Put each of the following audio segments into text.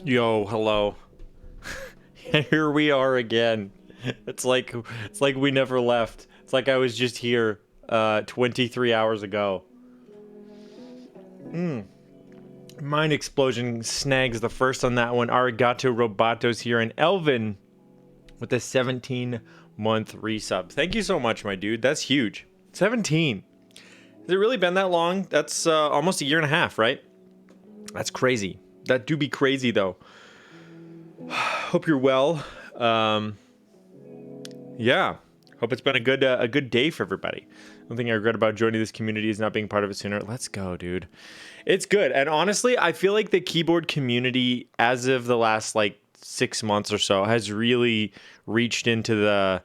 Yo, hello. Here we are again. It's like we never left. It's like I was just here 23 hours ago. Mind Explosion snags the first on that one. Arigato Roboto's here, and Elvin with a 17-month resub. Thank you so much, my dude. That's huge. 17. Has it really been that long? That's almost a year and a half, right? That's crazy. That do be crazy, though. Hope you're well. Yeah. Hope it's been a good day for everybody. One thing I regret about joining this community is not being part of it sooner. Let's go, dude. It's good. And honestly, I feel like the keyboard community, as of the last, 6 months or so, has really reached into the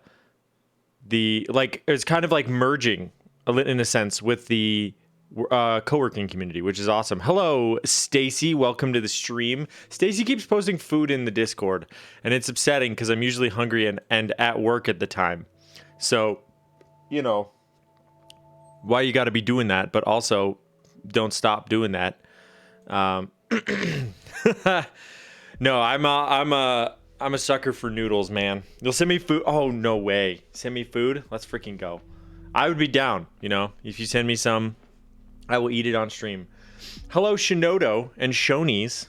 it's kind of like merging, in a sense, with the co-working community, which is awesome. Hello, Stacy. Welcome to the stream. Stacy keeps posting food in the Discord, and it's upsetting because I'm usually hungry and at work at the time. So, why you got to be doing that, but also don't stop doing that. No, I'm a sucker for noodles, man. You'll send me food. Oh, no way. Send me food. Let's freaking go. I would be down, if you send me some. I will eat it on stream. Hello, Shinodo and Shonies.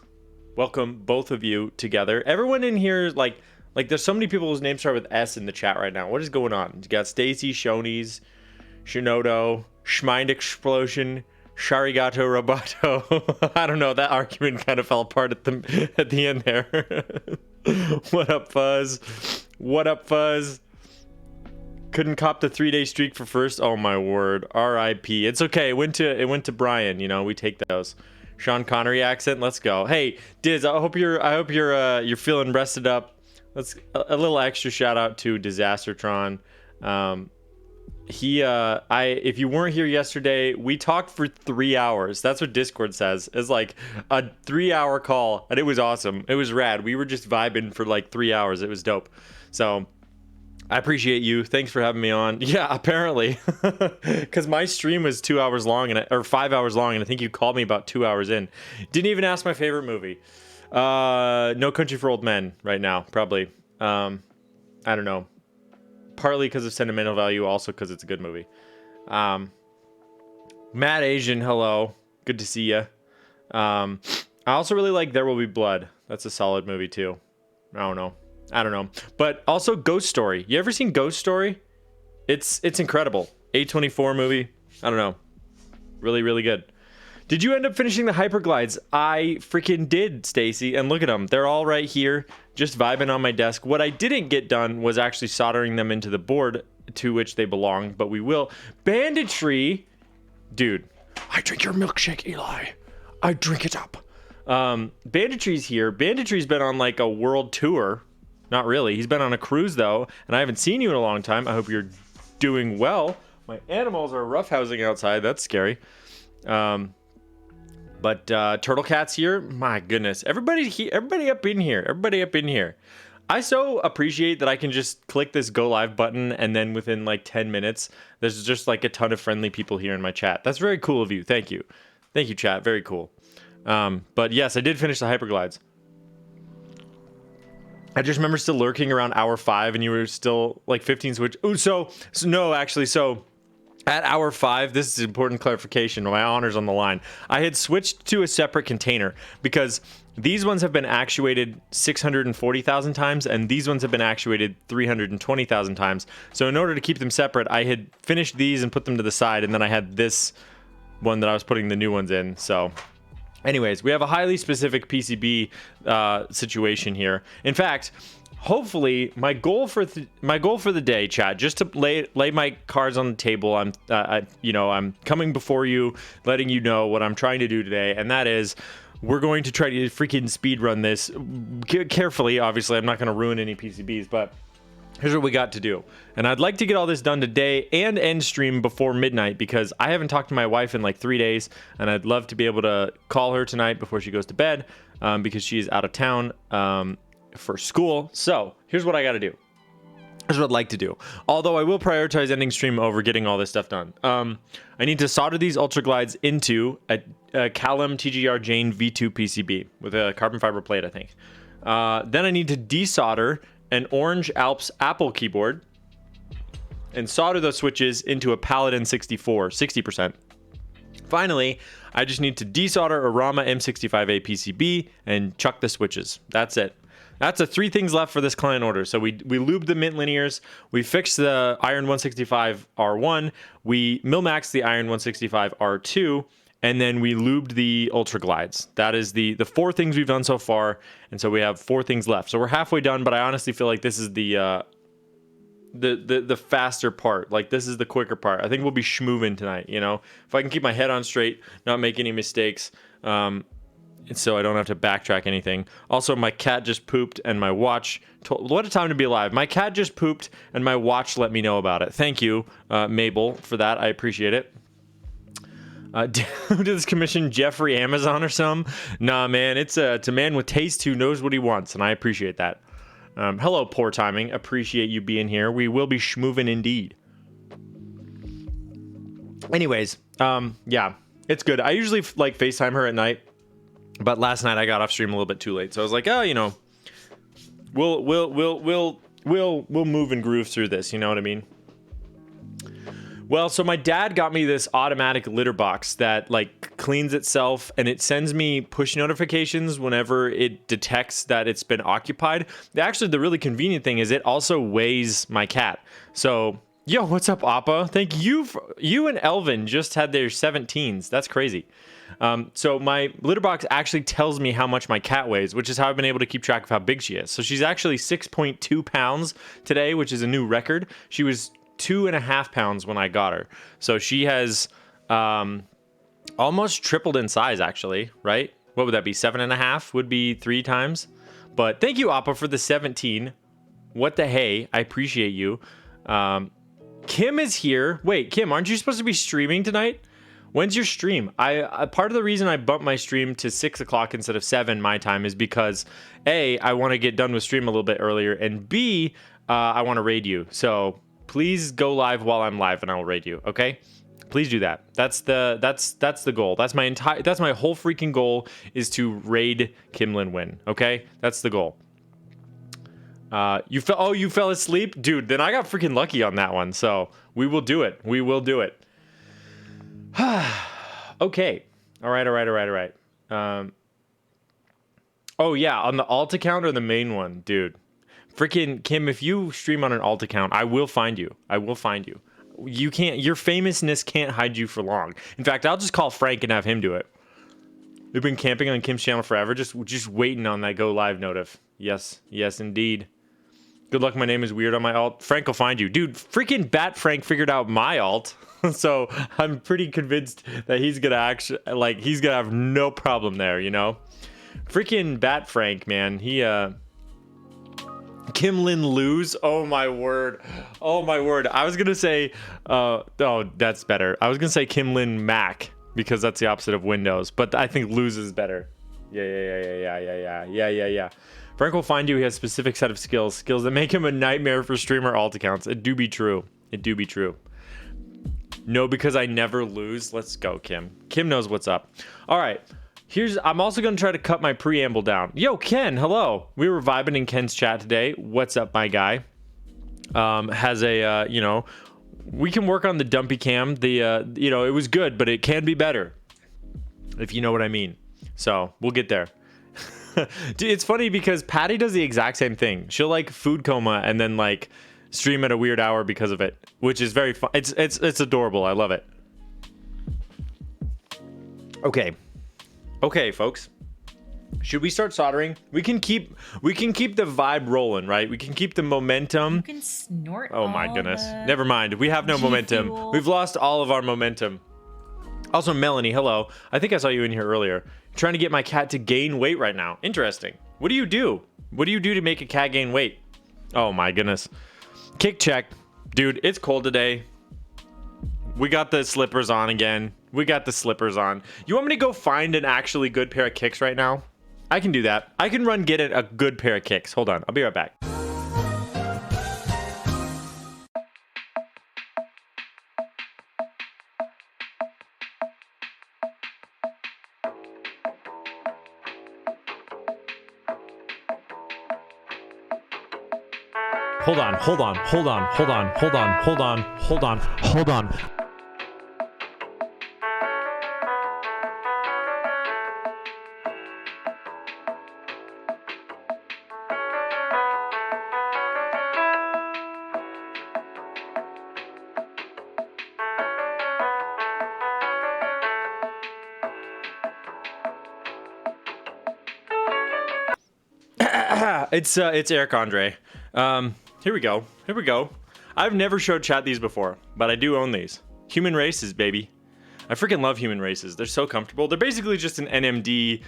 Welcome, both of you, together. Everyone in here, there's so many people whose names start with S in the chat right now. What is going on? You got Stacy, Shonies, Shinodo, Schmind Explosion, Sharigato Roboto. I don't know. That argument kind of fell apart at the end there. What up, Fuzz? What up, Fuzz? Couldn't cop the 3-day streak for first. Oh my word. R.I.P. It's okay. It went to Brian. We take those. Sean Connery accent. Let's go. Hey, Diz. I hope you're feeling rested up. Let's a little extra shout out to Disastertron. If you weren't here yesterday, we talked for 3 hours. That's what Discord says. It's like a 3-hour call, and it was awesome. It was rad. We were just vibing for 3 hours. It was dope. So I appreciate you. Thanks for having me on. Yeah, apparently. Because my stream was 2 hours long, or 5 hours long, and I think you called me about 2 hours in. Didn't even ask my favorite movie. No Country for Old Men right now, probably. I don't know. Partly because of sentimental value, also because it's a good movie. Matt Asian, hello. Good to see you. I also really like There Will Be Blood. That's a solid movie, too. I don't know. But also Ghost Story. You ever seen Ghost Story? It's incredible. A24 movie. I don't know. Really, really good. Did you end up finishing the Hyperglides? I freaking did, Stacy. And look at them. They're all right here, just vibing on my desk. What I didn't get done was actually soldering them into the board to which they belong, but we will. Banditry. Dude, I drink your milkshake, Eli. I drink it up. Banditry's here. Banditry's been on a world tour. Not really. He's been on a cruise, though, and I haven't seen you in a long time. I hope you're doing well. My animals are roughhousing outside. That's scary. But Turtle Cat's here. My goodness. Everybody up in here. Everybody up in here. I so appreciate that I can just click this go live button, and then within 10 minutes, there's just a ton of friendly people here in my chat. That's very cool of you. Thank you. Thank you, chat. Very cool. But yes, I did finish the Hyperglides. I just remember still lurking around hour 5, and you were still 15 switch. Ooh, so no, actually, so at hour 5, this is important clarification. My honor's on the line. I had switched to a separate container because these ones have been actuated 640,000 times, and these ones have been actuated 320,000 times. So in order to keep them separate, I had finished these and put them to the side, and then I had this one that I was putting the new ones in. So anyways, we have a highly specific PCB situation here. In fact, hopefully, my goal for the day, chat, just to lay my cards on the table. I'm coming before you, letting you know what I'm trying to do today, and that is, we're going to try to freaking speed run this carefully. Obviously, I'm not going to ruin any PCBs, but here's what we got to do. And I'd like to get all this done today and end stream before midnight, because I haven't talked to my wife in 3 days, and I'd love to be able to call her tonight before she goes to bed, because she's out of town for school. So here's what I got to do. That's what I'd like to do. Although I will prioritize ending stream over getting all this stuff done. I need to solder these Ultra Glides into a Callum TGR Jane V2 PCB with a carbon fiber plate, I think. Then I need to desolder an Orange Alps Apple keyboard and solder those switches into a Paladin 64, 60%. Finally, I just need to desolder a Rama M65A PCB and chuck the switches. That's it. That's the 3 things left for this client order. So we lubed the Mint Linears, we fixed the Iron 165 R1, we Mil-Maxed the Iron 165 R2, and then we lubed the Ultra Glides. That is the 4 things we've done so far, and so we have 4 things left. So we're halfway done, but I honestly feel like this is the faster part. Like, this is the quicker part. I think we'll be schmoovin' tonight, you know? If I can keep my head on straight, not make any mistakes, so I don't have to backtrack anything. Also, my cat just pooped and my watch what a time to be alive. My cat just pooped and my watch let me know about it. Thank you, Mabel, for that. I appreciate it. Did this commission Jeffrey Amazon or some? Nah, man, it's a man with taste who knows what he wants, and I appreciate that. Hello, poor timing. Appreciate you being here. We will be schmoovin' indeed. Anyways, yeah, it's good. I usually like FaceTime her at night, but last night I got off stream a little bit too late, so I was like, oh, you know, we'll move and groove through this. You know what I mean? Well, so my dad got me this automatic litter box that like cleans itself and it sends me push notifications whenever it detects that it's been occupied. Actually, the really convenient thing is it also weighs my cat. So, yo, what's up, Appa? Thank you. You and Elvin just had their 17s. That's crazy. So my litter box actually tells me how much my cat weighs, which is how I've been able to keep track of how big she is. So she's actually 6.2 pounds today, which is a new record. She was 2.5 pounds when I got her. So she has almost tripled in size, actually, right? What would that be? 7.5 would be 3 times. But thank you, Appa, for the 17. What the hey? I appreciate you. Kim is here. Wait, Kim, aren't you supposed to be streaming tonight? When's your stream? Part of the reason I bumped my stream to 6 o'clock instead of 7 my time is because A, I want to get done with stream a little bit earlier, and B, I want to raid you. So please go live while I'm live and I'll raid you, okay? Please do that. That's the goal. That's my whole freaking goal, is to raid Kimlin Win, okay? That's the goal. You fell asleep? Dude, then I got freaking lucky on that one. So we will do it. We will do it. Okay. All right. Oh yeah, on the alt account or the main one, dude. Freaking Kim, if you stream on an alt account, I will find you. You can't, your famousness can't hide you for long. In fact, I'll just call Frank and have him do it. We've been camping on Kim's channel forever, just waiting on that go live notif. Yes, indeed. Good luck, my name is weird on my alt. Frank will find you. Dude, freaking Bat Frank figured out my alt. So I'm pretty convinced that he's gonna he's gonna have no problem there, you know? Freaking Bat Frank, man. He, Kimlin lose. Oh my word. I was gonna say, oh, that's better. I was gonna say Kimlin Mac because that's the opposite of Windows, but I think lose is better. Yeah. Frank will find you. He has a specific set of skills that make him a nightmare for streamer alt accounts. It do be true. No, because I never lose. Let's go, Kim. Kim knows what's up. All right. I'm also going to try to cut my preamble down. Yo, Ken, hello. We were vibing in Ken's chat today. What's up, my guy? Has a, we can work on the dumpy cam. It was good, but it can be better, if you know what I mean. So we'll get there. Dude, it's funny because Patty does the exact same thing. She'll like food coma and then like stream at a weird hour because of it, which is very fun. It's adorable. I love it. Okay, folks. Should we start soldering? We can keep the vibe rolling, right? We can keep the momentum. You can snort. Oh my goodness. Never mind. We have no momentum. Fuel. We've lost all of our momentum. Also, Melanie, hello. I think I saw you in here earlier. Trying to get my cat to gain weight right now. Interesting. What do you do? What do you do to make a cat gain weight? Oh my goodness. Kick check. Dude, it's cold today. We got the slippers on again. You want me to go find an actually good pair of kicks right now? I can do that. I can get a good pair of kicks. Hold on. I'll be right back. Hold on, hold on, hold on, hold on, hold on, hold on, hold on, hold on. It's Eric Andre. Here we go. Here we go. I've never showed chat these before, but I do own these. Human races, baby. I freaking love human races. They're so comfortable. They're basically just an NMD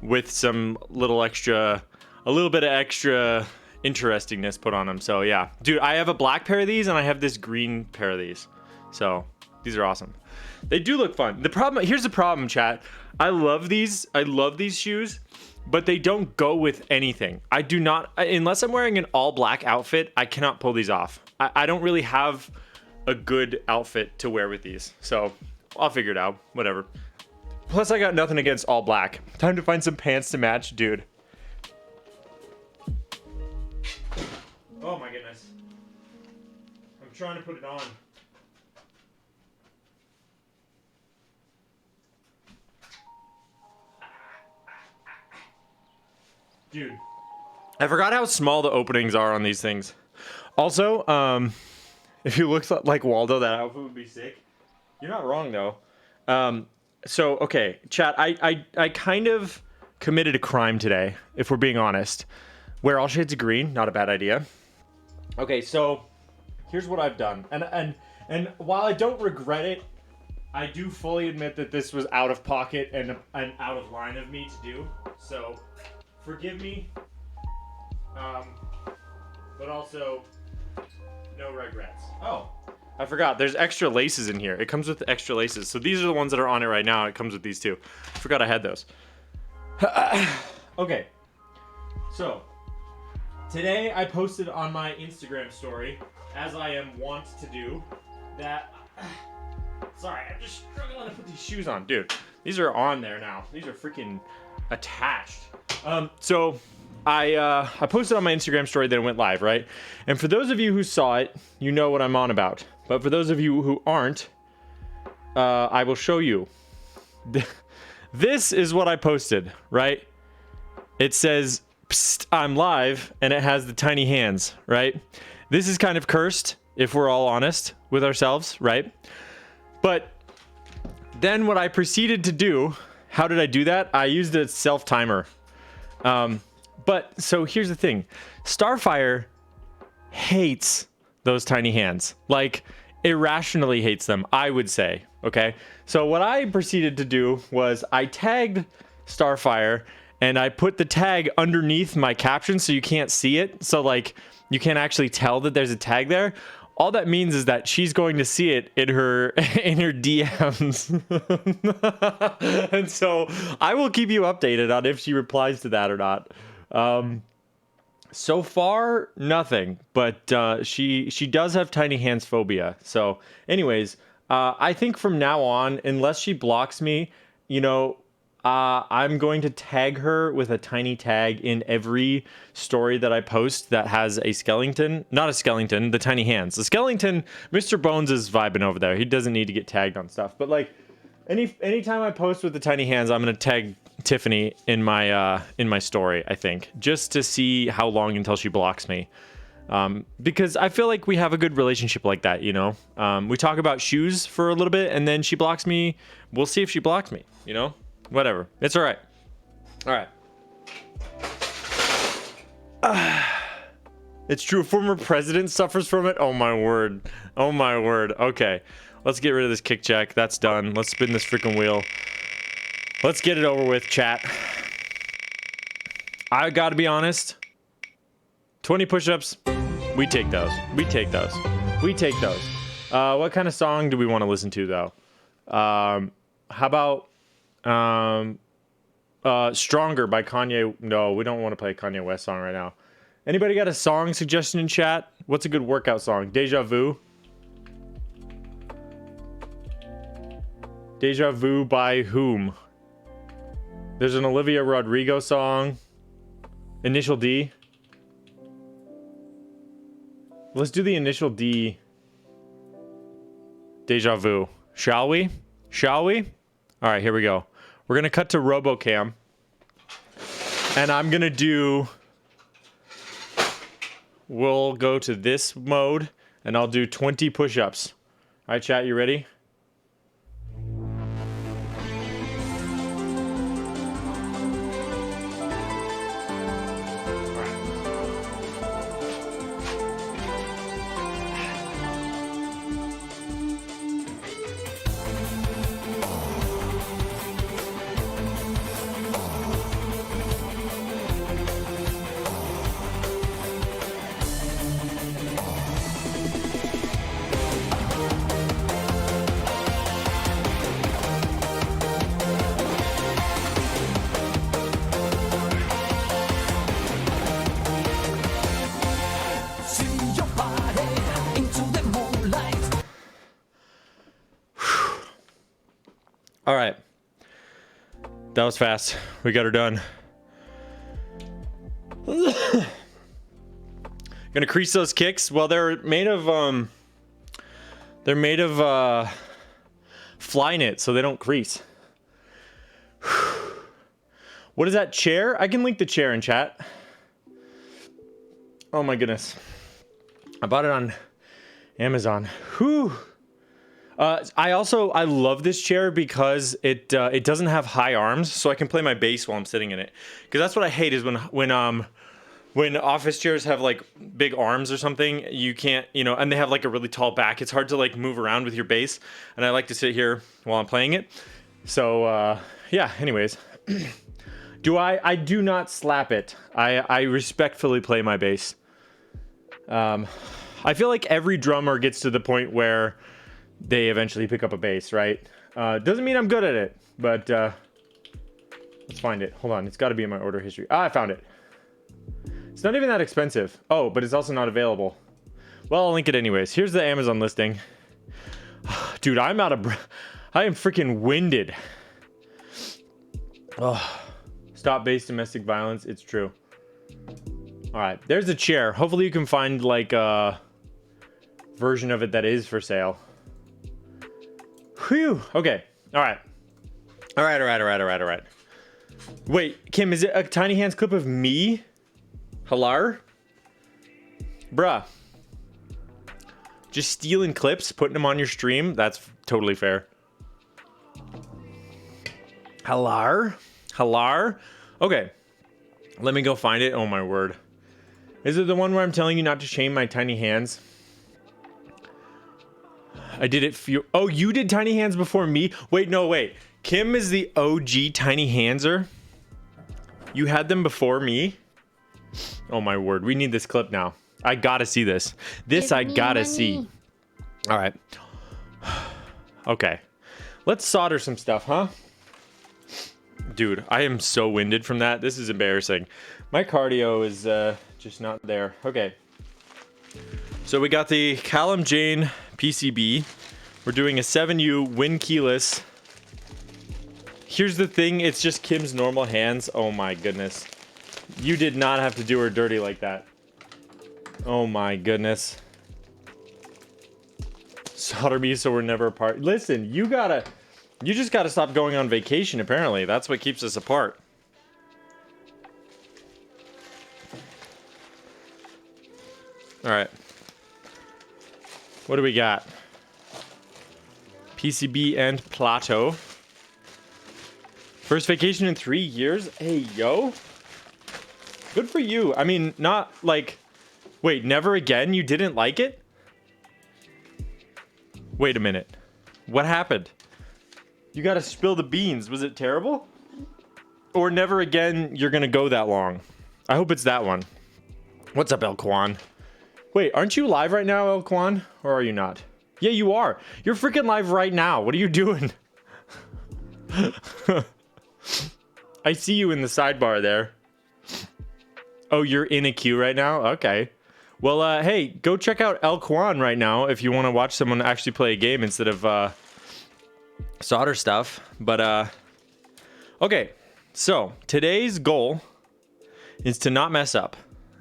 with some little extra, a little bit of extra interestingness put on them. So yeah, dude, I have a black pair of these and I have this green pair of these. So these are awesome. They do look fun. Here's the problem, chat. I love these shoes, but they don't go with anything. I do not, unless I'm wearing an all black outfit, I cannot pull these off. I don't really have a good outfit to wear with these. So I'll figure it out, whatever. Plus I got nothing against all black. Time to find some pants to match, dude. Oh my goodness. I'm trying to put it on. Dude, I forgot how small the openings are on these things. Also, if you look like Waldo, that outfit would be sick. You're not wrong though. So okay, chat. I kind of committed a crime today, if we're being honest. Wear all shades of green, not a bad idea. Okay, so here's what I've done, and while I don't regret it, I do fully admit that this was out of pocket and out of line of me to do. So forgive me, but also no regrets. Oh, I forgot. There's extra laces in here. It comes with extra laces. So these are the ones that are on it right now. It comes with these too. I forgot I had those. Okay. So today I posted on my Instagram story, as I am wont to do, that... Sorry, I'm just struggling to put these shoes on. Dude, these are on there now. These are freaking attached. So I posted on my Instagram story that it went live, right? And for those of you who saw it, you know what I'm on about. But for those of you who aren't, I will show you. This is what I posted, right? It says, "Psst, I'm live," and it has the tiny hands, right? This is kind of cursed, if we're all honest with ourselves, right? But then what I proceeded to do, how did I do that? I used a self-timer. But so here's the thing. Starfire hates those tiny hands. Like, irrationally hates them, I would say. Okay? So what I proceeded to do was I tagged Starfire and I put the tag underneath my caption so you can't see it. So like you can't actually tell that there's a tag there. All that means is that she's going to see it in her DMs. And so I will keep you updated on if she replies to that or not. So far, nothing, but she does have tiny hands phobia. So anyways, I think from now on, unless she blocks me, you know, I'm going to tag her with a tiny tag in every story that I post that has a skeleton. Not a skeleton, the tiny hands. The skeleton, Mr. Bones is vibing over there. He doesn't need to get tagged on stuff. But like, anytime I post with the tiny hands, I'm going to tag Tiffany in my story, I think. Just to see how long until she blocks me. Because I feel like we have a good relationship like that, you know? We talk about shoes for a little bit, and then she blocks me. We'll see if she blocks me, you know? Whatever. It's all right. All right. It's true. A former president suffers from it. Oh my word. Oh my word. Okay. Let's get rid of this kick check. That's done. Let's spin this freaking wheel. Let's get it over with, chat. I gotta be honest. 20 push-ups. We take those. We take those. We take those. What kind of song do we want to listen to, though? How about... Stronger by Kanye. No, we don't want to play a Kanye West song right now. Anybody got a song suggestion in chat? What's a good workout song? Deja Vu. Deja Vu by whom? There's an Olivia Rodrigo song. Initial D. Let's do the initial D. Deja vu. Shall we? Shall we? All right, here we go. We're going to cut to RoboCam. And I'm going to do... We'll go to this mode, and I'll do 20 push-ups. All right, chat, you ready? All right. That was fast. We got her done. Gonna crease those kicks. Well, they're made of fly knit, so they don't crease. What is that chair? I can link the chair in chat. Oh my goodness. I bought it on Amazon. Whew. I love this chair because it doesn't have high arms, so I can play my bass while I'm sitting in it. Because that's what I hate is when office chairs have like big arms or something, you can't, and they have like a really tall back. It's hard to like move around with your bass, and I like to sit here while I'm playing it. So yeah. Anyways, I do not slap it. I respectfully play my bass. I feel like every drummer gets to the point where they eventually pick up a bass, right? Doesn't mean I'm good at it, but let's find it. Hold on, it's got to be in my order history. Ah, I found it. It's not even that expensive. Oh, but it's also not available. Well, I'll link it anyways. Here's the Amazon listing. Dude, I am freaking winded. Oh, stop base domestic violence. It's true. All right, there's a chair. Hopefully you can find like a version of it that is for sale. Whew. Okay. All right. All right. Wait, Kim, is it a Tiny Hands clip of me? Hello? Bruh. Just stealing clips, putting them on your stream? That's totally fair. Hello? Okay. Let me go find it. Oh my word. Is it the one where I'm telling you not to shame my tiny hands? I did it for you. Oh, you did tiny hands before me? Wait. Kim is the OG tiny handser? You had them before me? Oh my word. We need this clip now. I gotta see this. I gotta see. All right. Okay. Let's solder some stuff, huh? Dude, I am so winded from that. This is embarrassing. My cardio is just not there. Okay. So we got the Callum Jane PCB. We're doing a 7U Win keyless. Here's the thing, it's just Kim's normal hands. Oh my goodness. You did not have to do her dirty like that. Oh my goodness. Solder me so we're never apart. Listen, you just gotta stop going on vacation, apparently. That's what keeps us apart. Alright. What do we got? PCB and Plateau. First vacation in 3 years? Hey, yo. Good for you. I mean, not like... Wait, never again? You didn't like it? Wait a minute. What happened? You gotta spill the beans. Was it terrible? Or never again, you're gonna go that long? I hope it's that one. What's up, El Kwan? Wait, aren't you live right now, El Kwan? Or are you not? Yeah, you are. You're freaking live right now. What are you doing? I see you in the sidebar there. Oh, you're in a queue right now? Okay. Well, hey, go check out El Kwan right now if you want to watch someone actually play a game instead of solder stuff. But, okay. So, today's goal is to not mess up.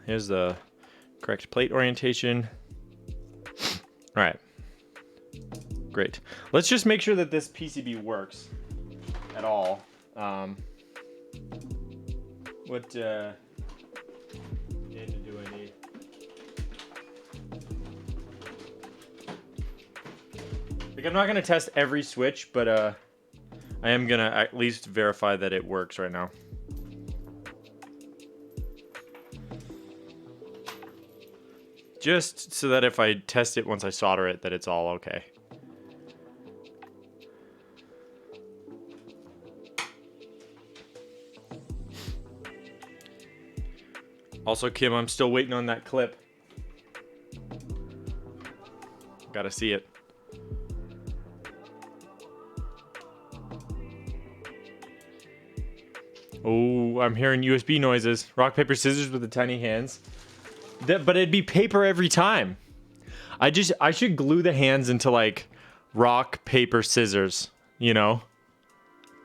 Here's the correct plate orientation. All right. Great. Let's just make sure that this PCB works at all. What data do I need? Like, I'm not going to test every switch, but I am going to at least verify that it works right now. Just so that if I test it once I solder it, that it's all okay. Also, Kim, I'm still waiting on that clip. Gotta see it. Oh, I'm hearing USB noises. Rock, paper, scissors with the tiny hands. But it'd be paper every time. I should glue the hands into like rock, paper, scissors, you know?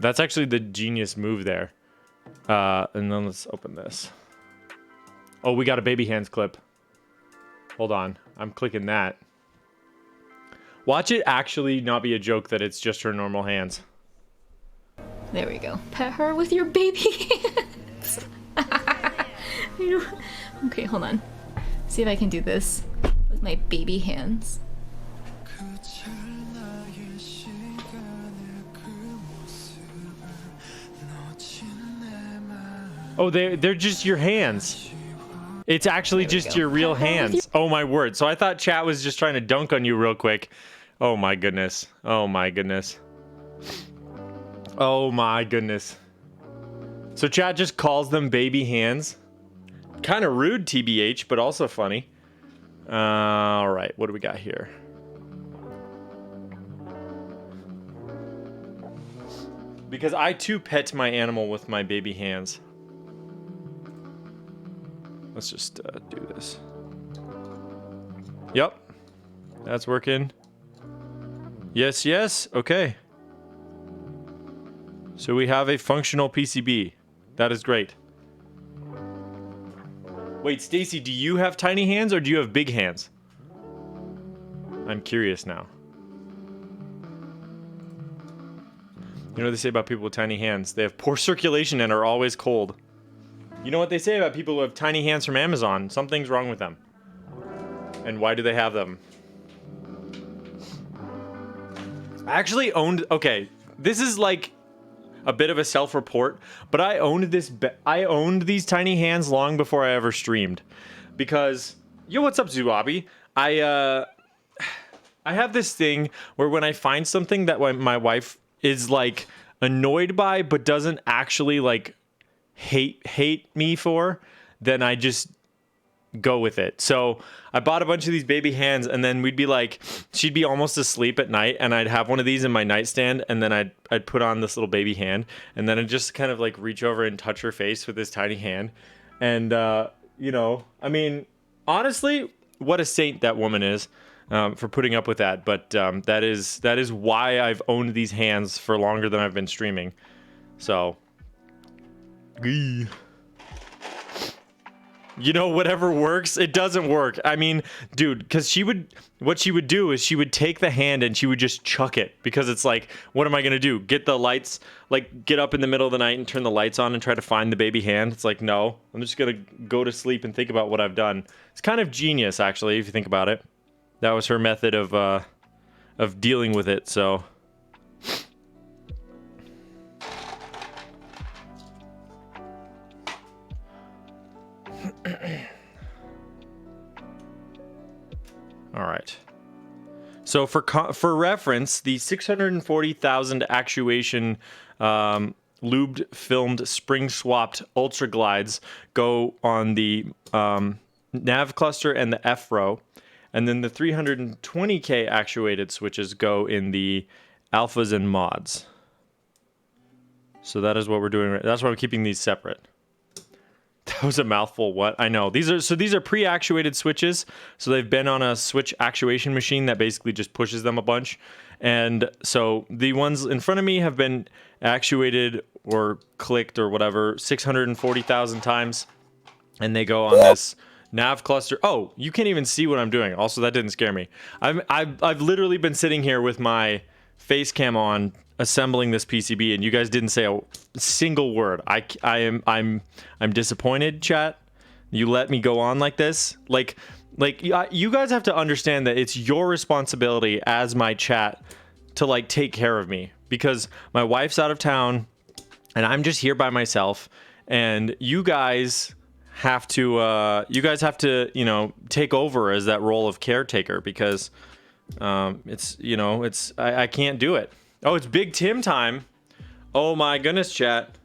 That's actually the genius move there. And then let's open this. Oh, we got a baby hands clip. Hold on. I'm clicking that. Watch it actually not be a joke that it's just her normal hands. There we go. Pet her with your baby hands. Okay, hold on. See if I can do this with my baby hands. Oh, they're just your hands. It's actually just your real hands. Oh my word. So I thought chat was just trying to dunk on you real quick. Oh my goodness. Oh my goodness. Oh my goodness. So chat just calls them baby hands. Kind of rude, TBH, but also funny. All right, what do we got here? Because I too pet my animal with my baby hands. Let's just do this. Yep. That's working. Yes, yes. Okay. So we have a functional PCB. That is great. Wait, Stacy, do you have tiny hands or do you have big hands? I'm curious now. You know what they say about people with tiny hands? They have poor circulation and are always cold. You know what they say about people who have tiny hands from Amazon? Something's wrong with them. And why do they have them? I actually owned... Okay, this is like a bit of a self-report, but I owned these tiny hands long before I ever streamed. Because... Yo, what's up, Zuabi? I have this thing where when I find something that my wife is, like, annoyed by, but doesn't actually, like... hate me for, then I just go with it. So I bought a bunch of these baby hands, and then we'd be like, she'd be almost asleep at night, and I'd have one of these in my nightstand, and then I'd put on this little baby hand, and then I'd just kind of like reach over and touch her face with this tiny hand. And you know, I mean, honestly, what a saint that woman is for putting up with that. But that is why I've owned these hands for longer than I've been streaming. So you know, whatever works, it doesn't work. I mean, dude, because what she would do is she would take the hand and she would just chuck it, because it's like, what am I gonna do? Get the lights, like get up in the middle of the night and turn the lights on and try to find the baby hand? It's like, no, I'm just gonna go to sleep and think about what I've done. It's kind of genius, actually, if you think about it. That was her method of dealing with it, so... All right. So for reference, the 640,000 actuation lubed, filmed, spring swapped Ultra Glides go on the nav cluster and the F row, and then the 320K actuated switches go in the alphas and mods. So that is what we're doing. That's why I'm keeping these separate. That was a mouthful. What? I know. These are pre-actuated switches. So they've been on a switch actuation machine that basically just pushes them a bunch. And so the ones in front of me have been actuated or clicked or whatever 640,000 times. And they go on this Nav cluster. Oh, you can't even see what I'm doing. Also, that didn't scare me. I've literally been sitting here with my face cam on, assembling this PCB, and you guys didn't say a single word. I'm disappointed, chat. You let me go on like this. Like you guys have to understand that it's your responsibility as my chat to like take care of me, because my wife's out of town and I'm just here by myself, and you guys have to you know, take over as that role of caretaker, because it's, you know, it's I can't do it. Oh, it's Big Tim time. Oh my goodness, chat.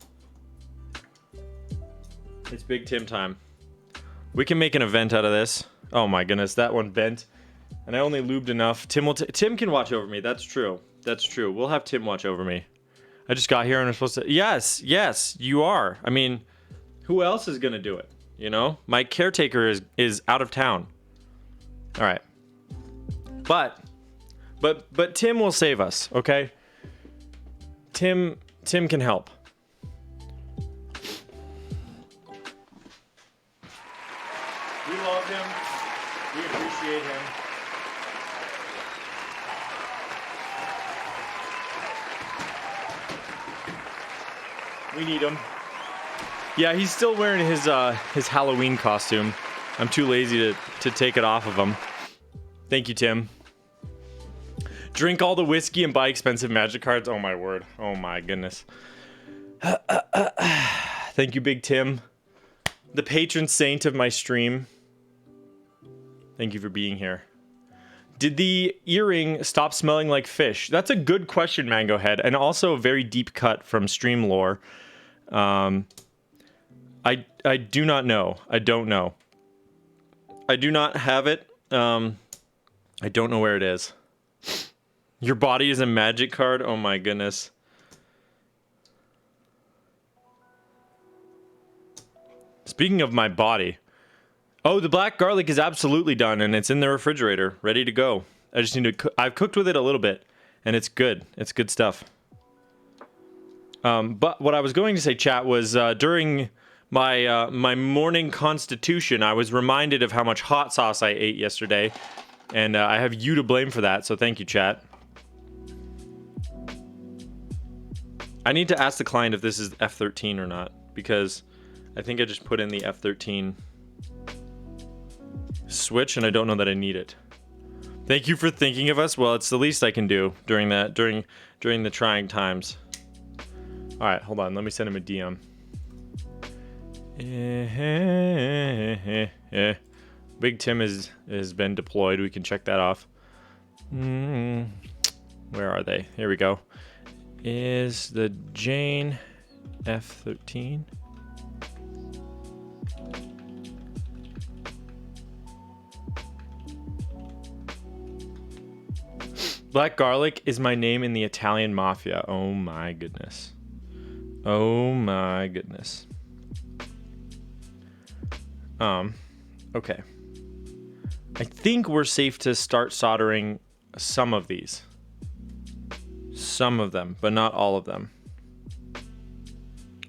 It's Big Tim time. We can make an event out of this. Oh my goodness, that one bent, and I only lubed enough. Tim can watch over me. That's true. That's true. We'll have Tim watch over me. I just got here and I'm supposed to. Yes, you are. I mean, who else is gonna do it? You know, my caretaker is out of town. All right, but Tim will save us. Okay. Tim can help. We love him. We appreciate him. We need him. Yeah, he's still wearing his Halloween costume. I'm too lazy to take it off of him. Thank you, Tim. Drink all the whiskey and buy expensive magic cards. Oh my word. Oh my goodness. Thank you, Big Tim. The patron saint of my stream. Thank you for being here. Did the earring stop smelling like fish? That's a good question, Mango Head, and also a very deep cut from stream lore. I do not know. I don't know. I do not have it. I don't know where it is. Your body is a magic card? Oh my goodness. Speaking of my body. Oh, the black garlic is absolutely done, and it's in the refrigerator, ready to go. I just need to I've cooked with it a little bit, and it's good. It's good stuff. But what I was going to say, chat, was during my my morning constitution, I was reminded of how much hot sauce I ate yesterday, and I have you to blame for that, so thank you, chat. I need to ask the client if this is F13 or not, because I think I just put in the F13 switch, and I don't know that I need it. Thank you for thinking of us. Well, it's the least I can do during the trying times. All right, hold on. Let me send him a DM. Big Tim has been deployed. We can check that off. Where are they? Here we go. Is the Jane F13? Black garlic is my name in the Italian mafia. Oh my goodness. Oh my goodness. Okay. I think we're safe to start soldering some of these. Some of them, but not all of them.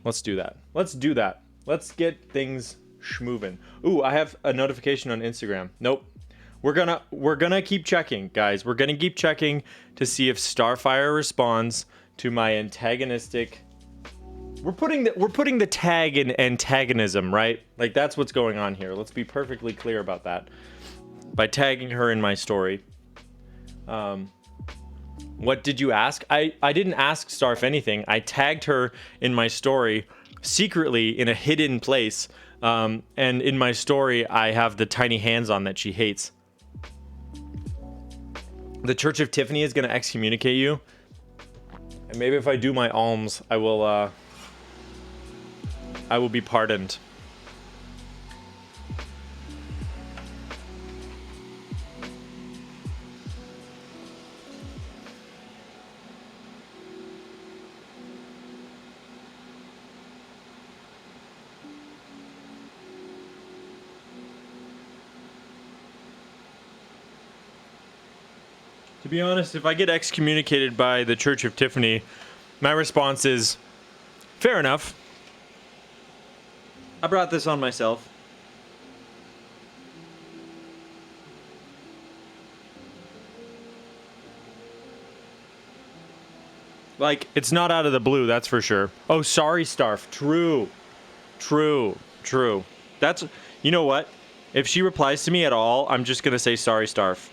Let's do that. Let's do that. Let's get things schmovin'. Ooh, I have a notification on Instagram. Nope. We're gonna keep checking, guys. We're gonna keep checking to see if Starfire responds to my antagonistic. We're putting the tag in antagonism, right? Like, that's what's going on here. Let's be perfectly clear about that. By tagging her in my story. What did you ask? I didn't ask Starf anything. I tagged her in my story secretly in a hidden place. And in my story, I have the tiny hands on that she hates. The Church of Tiffany is going to excommunicate you. And maybe if I do my alms, I will be pardoned. To be honest, if I get excommunicated by the Church of Tiffany, my response is, fair enough. I brought this on myself. Like, it's not out of the blue, that's for sure. Oh, sorry, Starf. True. True. That's, you know what? If she replies to me at all, I'm just gonna say sorry, Starf.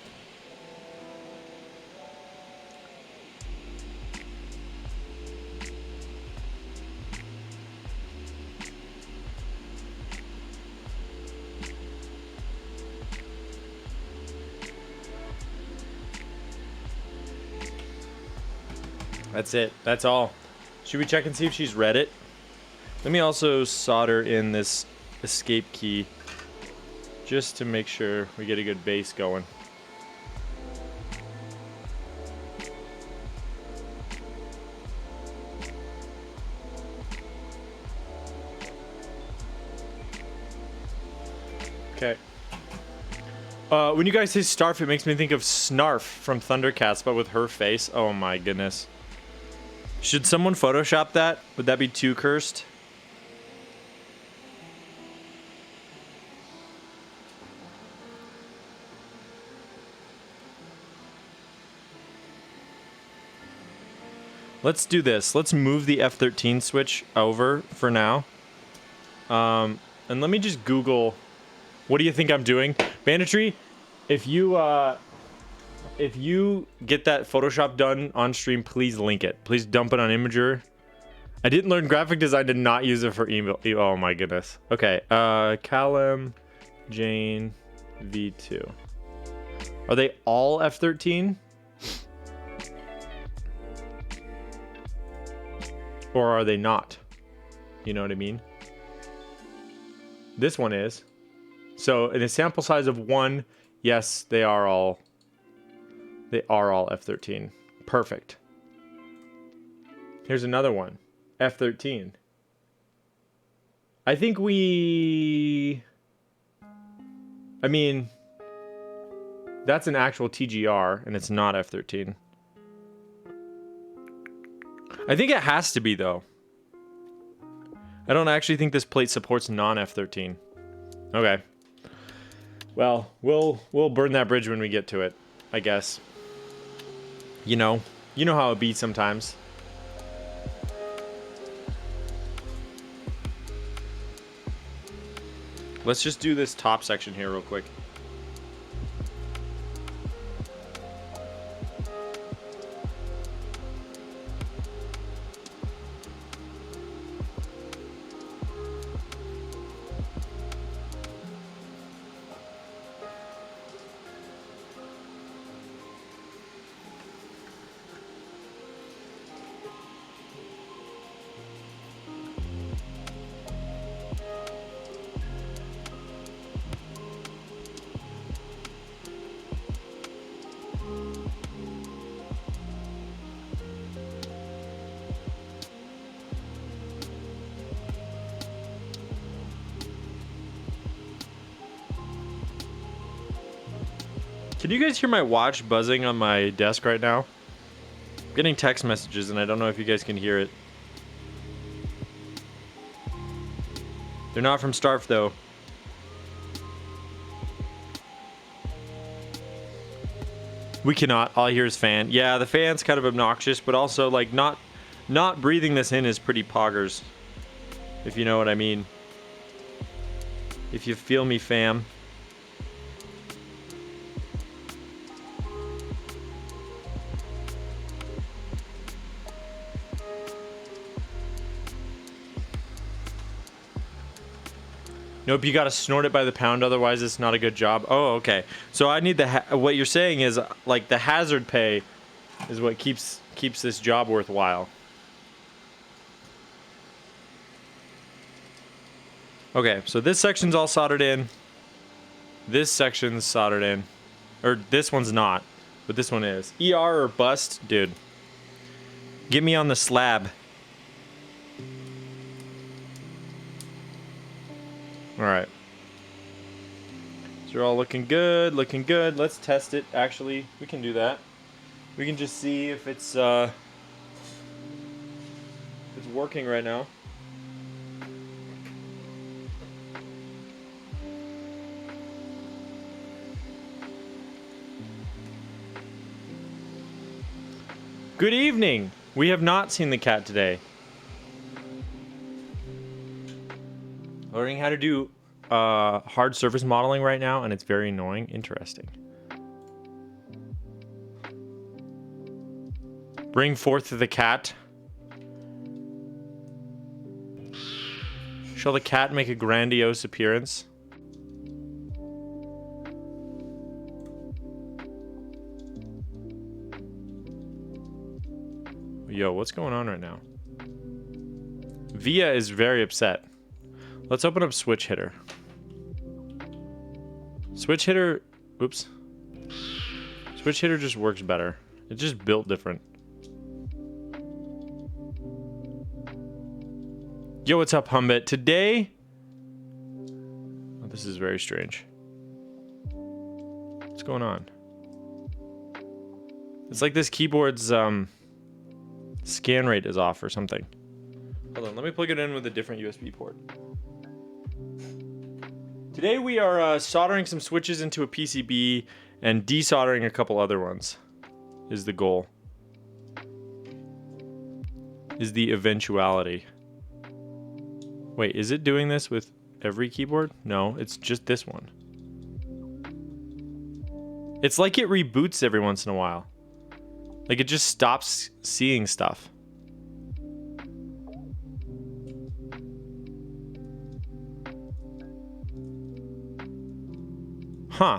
That's it. That's all. Should we check and see if she's read it? Let me also solder in this escape key just to make sure we get a good base going. Okay. When you guys say Starf, it makes me think of Snarf from Thundercats, but with her face. Oh my goodness. Should someone Photoshop that? Would that be too cursed? Let's do this. Let's move the F13 switch over for now. And let me just Google, what do you think I'm doing? Banditry, if you get that Photoshop done on stream, please link it. Please dump it on Imager. I didn't learn graphic design, did not use it for email. Oh my goodness. Okay, Callum, Jane, V2. Are they all F13? Or are they not? You know what I mean? This one is. So in a sample size of 1, yes, they are all F13. Perfect. Here's another one. F13. I think I mean, that's an actual TGR and it's not F13. I think it has to be, though. I don't actually think this plate supports non-F13. Okay. Well, we'll burn that bridge when we get to it, I guess. You know how it be sometimes. Let's just do this top section here real quick. Can you guys hear my watch buzzing on my desk right now? I'm getting text messages and I don't know if you guys can hear it. They're not from Starf though. We cannot. All I hear is fan. Yeah, the fan's kind of obnoxious, but also like not breathing this in is pretty poggers. If you know what I mean. If you feel me, fam. Nope, you gotta snort it by the pound, otherwise it's not a good job. Oh, okay. So I need what you're saying is, like, the hazard pay is what keeps this job worthwhile. Okay, so this section's all soldered in. This section's soldered in. Or this one's not, but this one is. ER or bust? Dude. Get me on the slab. Alright. So they're all looking good, looking good. Let's test it. Actually, we can do that. We can just see if it's working right now. Good evening. We have not seen the cat today. Learning how to do hard surface modeling right now, and it's very annoying. Interesting. Bring forth the cat. Shall the cat make a grandiose appearance? Yo, what's going on right now? Via is very upset. Let's open up Switch Hitter. Switch Hitter... Oops. Switch Hitter just works better. It's just built different. Yo, what's up, Humbit? Today... Oh, this is very strange. What's going on? It's like this keyboard's scan rate is off or something. Hold on, let me plug it in with a different USB port. Today we are soldering some switches into a PCB and desoldering a couple other ones is the goal. Is the eventuality. Wait, is it doing this with every keyboard? No, it's just this one. It's like it reboots every once in a while. Like it just stops seeing stuff. Huh.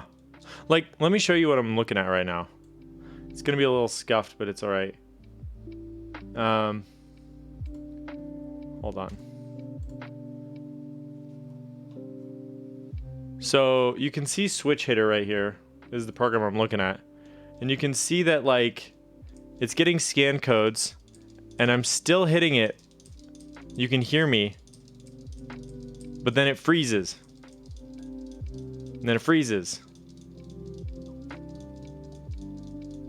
Like, let me show you what I'm looking at right now. It's gonna be a little scuffed, but it's alright. Hold on. So, you can see Switch Hitter right here. This is the program I'm looking at. And you can see that, like, it's getting scan codes, and I'm still hitting it. You can hear me. But then it freezes. And then it freezes.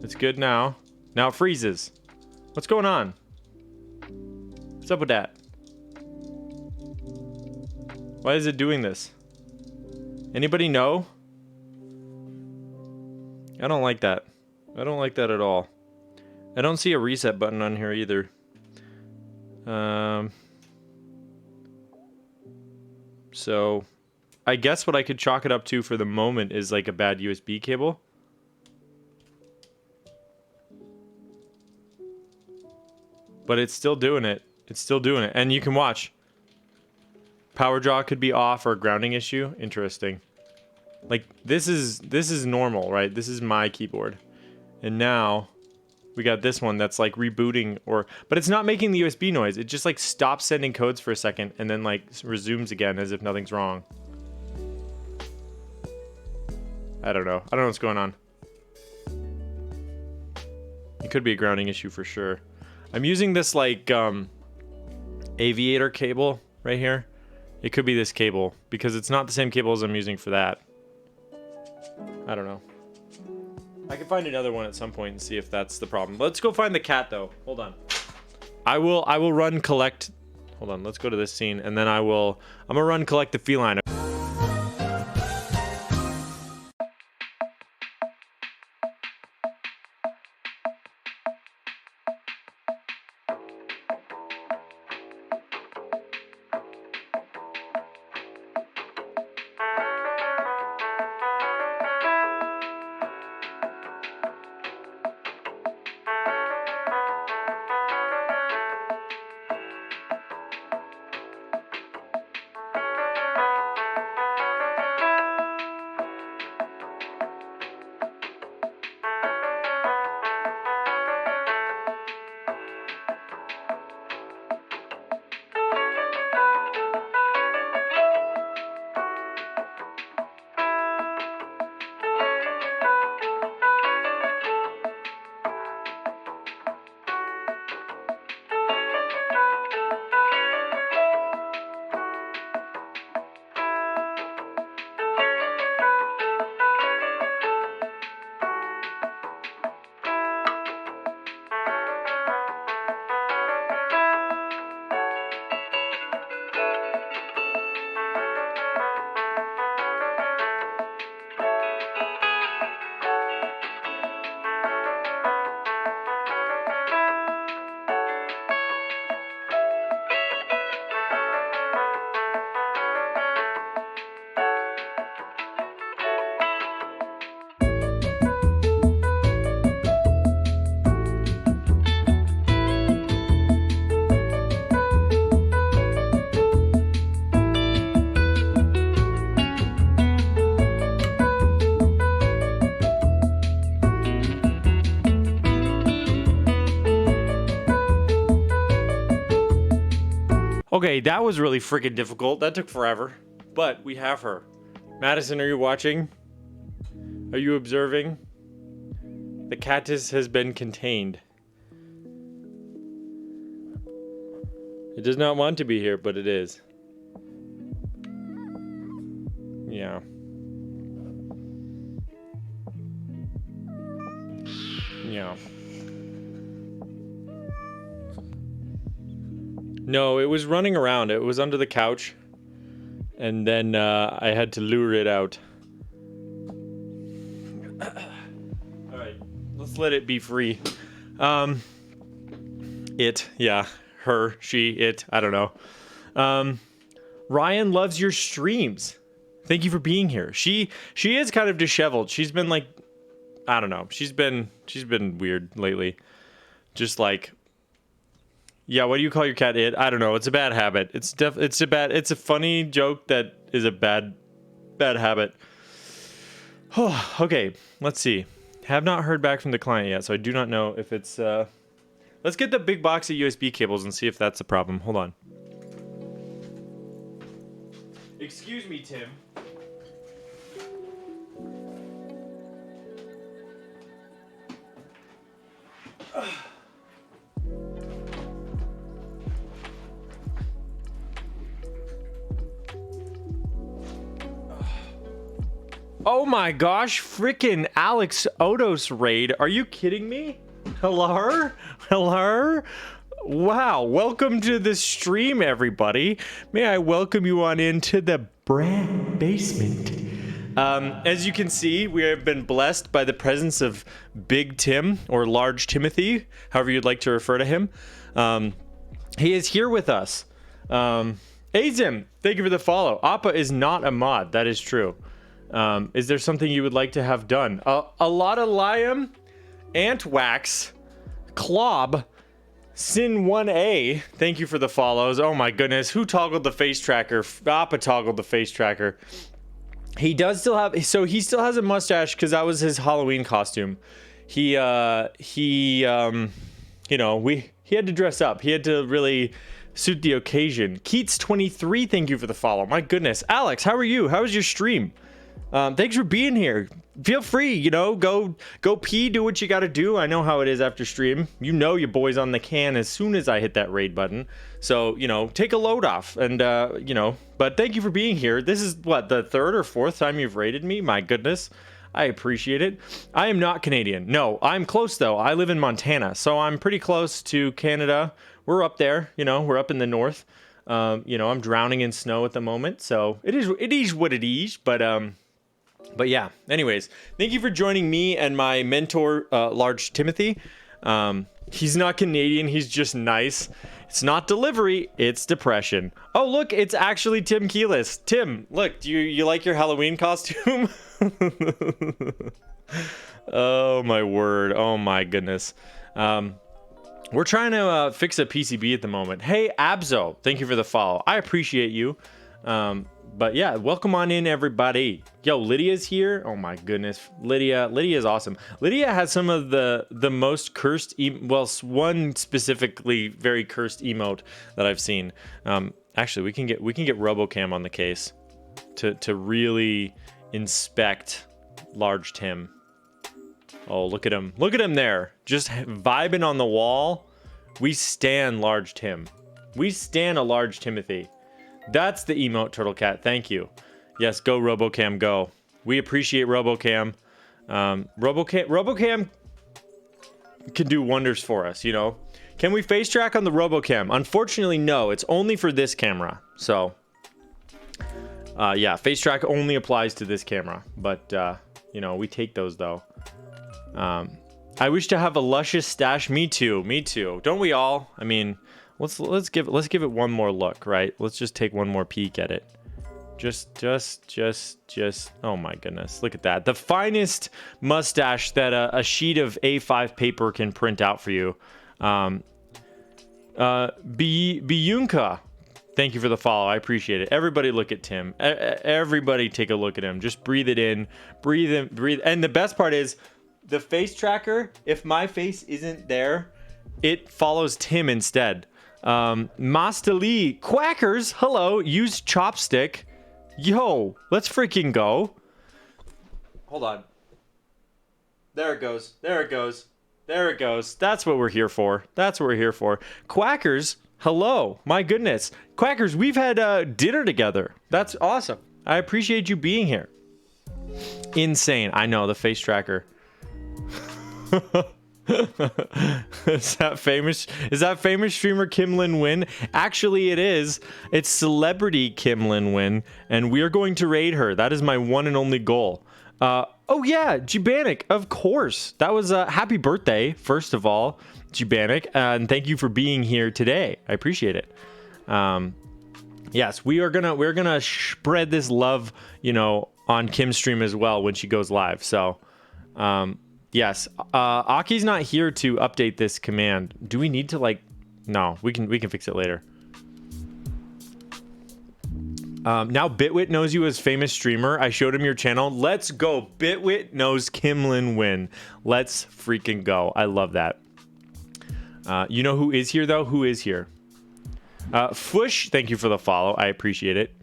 It's good now. Now it freezes. What's going on? What's up with that? Why is it doing this? Anybody know? I don't like that. I don't like that at all. I don't see a reset button on here either. So I guess what I could chalk it up to for the moment is like a bad USB cable. But it's still doing it. It's still doing it. And you can watch. Power draw could be off or a grounding issue. Interesting. Like this is normal, right? This is my keyboard. And now we got this one that's like rebooting but it's not making the USB noise. It just like stops sending codes for a second and then like resumes again as if nothing's wrong. I don't know. I don't know what's going on. It could be a grounding issue for sure. I'm using this like aviator cable right here. It could be this cable because it's not the same cable as I'm using for that. I don't know. I can find another one at some point and see if that's the problem. Let's go find the cat though. Hold on. I will run collect. Hold on. Let's go to this scene and then I'm gonna run collect the feline. Okay, that was really freaking difficult. That took forever. But we have her. Madison, are you watching? Are you observing? The cactus has been contained. It does not want to be here, but it is. Yeah. Yeah. No, it was running around. It was under the couch. And then I had to lure it out. Alright, let's let it be free. It, yeah. Her, she, it, I don't know. Ryan loves your streams. Thank you for being here. She is kind of disheveled. She's been like, I don't know. She's been weird lately. Just like, yeah, what do you call your cat? It? I don't know. It's a bad habit. It's a funny joke that is a bad habit. Oh, okay, let's see. Have not heard back from the client yet, so I do not know if it's let's get the big box of USB cables and see if that's the problem. Hold on. Excuse me, Tim. Oh my gosh, frickin' Alex Odos raid. Are you kidding me? Hello? Hello? Wow, welcome to the stream, everybody. May I welcome you on into the brand basement. As you can see, we have been blessed by the presence of Big Tim, or Large Timothy, however you'd like to refer to him. He is here with us. Azim, thank you for the follow. Appa is not a mod, that is true. Is there something you would like to have done? A lot of Liam, Antwax, Clob, Sin 1A, thank you for the follows. Oh my goodness, who toggled the face tracker? Appa toggled the face tracker. He does still have, so he still has a mustache because that was his Halloween costume. He you know, he had to dress up. He had to really suit the occasion. Keats23, thank you for the follow. My goodness. Alex, how are you? How was your stream? Thanks for being here. Feel free, you know, go pee, do what you gotta do. I know how it is after stream. You know your boy's on the can as soon as I hit that raid button. So, you know, take a load off and, you know, but thank you for being here. This is, what, the third or fourth time you've raided me? My goodness. I appreciate it. I am not Canadian. No, I'm close, though. I live in Montana, so I'm pretty close to Canada. We're up there, you know, we're up in the north. You know, I'm drowning in snow at the moment, so it is what it is, but yeah, anyways, thank you for joining me and my mentor, Large Timothy. He's not Canadian, he's just nice. It's not delivery, it's depression. Oh, look, it's actually Tim Keelis. Tim, look, do you like your Halloween costume? Oh, my word. Oh, my goodness. We're trying to fix a PCB at the moment. Hey, Abzo, thank you for the follow. I appreciate you. But yeah, welcome on in, everybody. Yo, Lydia's here. Oh my goodness, Lydia is awesome. Lydia has some of the most cursed, one specifically very cursed emote that I've seen. Actually, we can get RoboCam on the case to really inspect Large Tim. Oh, look at him there, just vibing on the wall. We stan Large Tim. We stan a Large Timothy. That's the emote, Turtle Cat. Thank you. Yes, go RoboCam, go. We appreciate RoboCam. RoboCam can do wonders for us, you know. Can we face track on the RoboCam? Unfortunately, no. It's only for this camera. So, yeah, face track only applies to this camera. But, you know, we take those, though. I wish to have a luscious stash. Me too. Me too. Don't we all? I mean... Let's give it one more look, right? Let's just take one more peek at it. Just. Oh my goodness, look at that! The finest mustache that a sheet of A5 paper can print out for you. Biyunka, thank you for the follow. I appreciate it. Everybody, look at Tim. Everybody, take a look at him. Just breathe it in, breathe in, breathe. And the best part is, the face tracker. If my face isn't there, it follows Tim instead. Master Lee, Quackers, hello, use chopstick. Yo, let's freaking go. Hold on. There it goes. There it goes. There it goes. That's what we're here for. That's what we're here for. Quackers, hello. My goodness. Quackers, we've had dinner together. That's awesome. I appreciate you being here. Insane. I know, the face tracker. Is that famous streamer Kim Lin Win? Actually, it is. It's celebrity Kim Lin Win, and we are going to raid her. That is my one and only goal. Oh yeah, Jubanic, of course. That was a happy birthday, first of all, Jubanic, and thank you for being here today. I appreciate it. Yes, we're gonna spread this love, you know, on Kim's stream as well when she goes live. So, yes, Aki's not here to update this command. Do we need to like? No, we can fix it later. Now Bitwit knows you as famous streamer. I showed him your channel. Let's go. Bitwit knows Kim Lin Win. Let's freaking go. I love that. You know who is here though? Who is here? Fush, thank you for the follow. I appreciate it.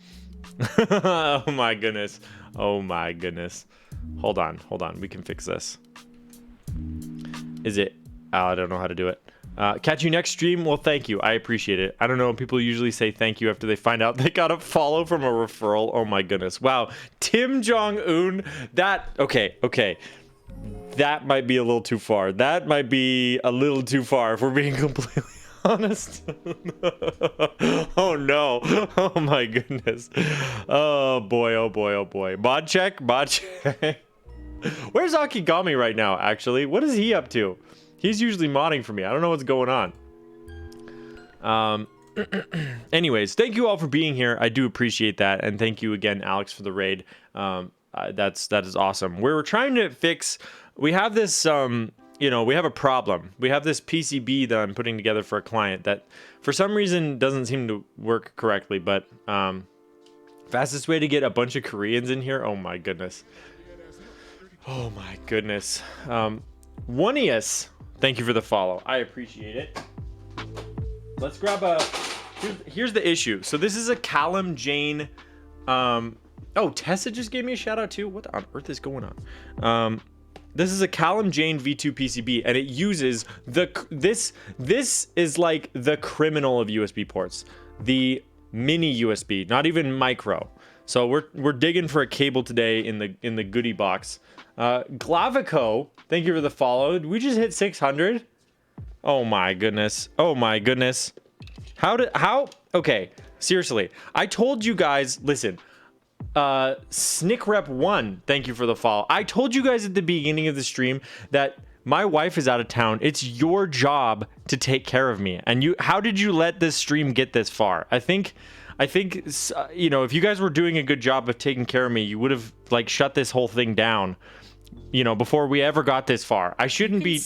Oh my goodness. Oh my goodness. Hold on. We can fix this. Is it? Oh, I don't know how to do it. Catch you next stream. Well, thank you. I appreciate it. I don't know. People usually say thank you after they find out they got a follow from a referral. Oh my goodness. Wow. Tim Jong-un. Okay. That might be a little too far. That might be a little too far if we're being completely honest. Oh no. Oh my goodness. Oh boy. Mod check. Where's Akigami right now, actually? What is he up to? He's usually modding for me. I don't know what's going on. Anyways, thank you all for being here. I do appreciate that. And thank you again, Alex, for the raid. That is awesome. We're trying to fix... We have this, you know, we have a problem. We have this PCB that I'm putting together for a client that for some reason doesn't seem to work correctly. But fastest way to get a bunch of Koreans in here. Oh my goodness. Oh my goodness. Oneius, thank you for the follow. I appreciate it. Let's grab a... Here's the issue. So this is a Callum Jane... Oh, Tessa just gave me a shout out too? What on earth is going on? This is a Callum Jane V2 PCB, and it uses the... This is like the criminal of USB ports. The mini USB, not even micro. So we're digging for a cable today in the goodie box. Glavico, thank you for the follow. Did we just hit 600? Oh my goodness. Okay, seriously. I told you guys, listen, SnickRep1, thank you for the follow. I told you guys at the beginning of the stream that my wife is out of town. It's your job to take care of me. And how did you let this stream get this far? I think, you know, if you guys were doing a good job of taking care of me, you would have like shut this whole thing down, you know, before we ever got this far. I shouldn't be,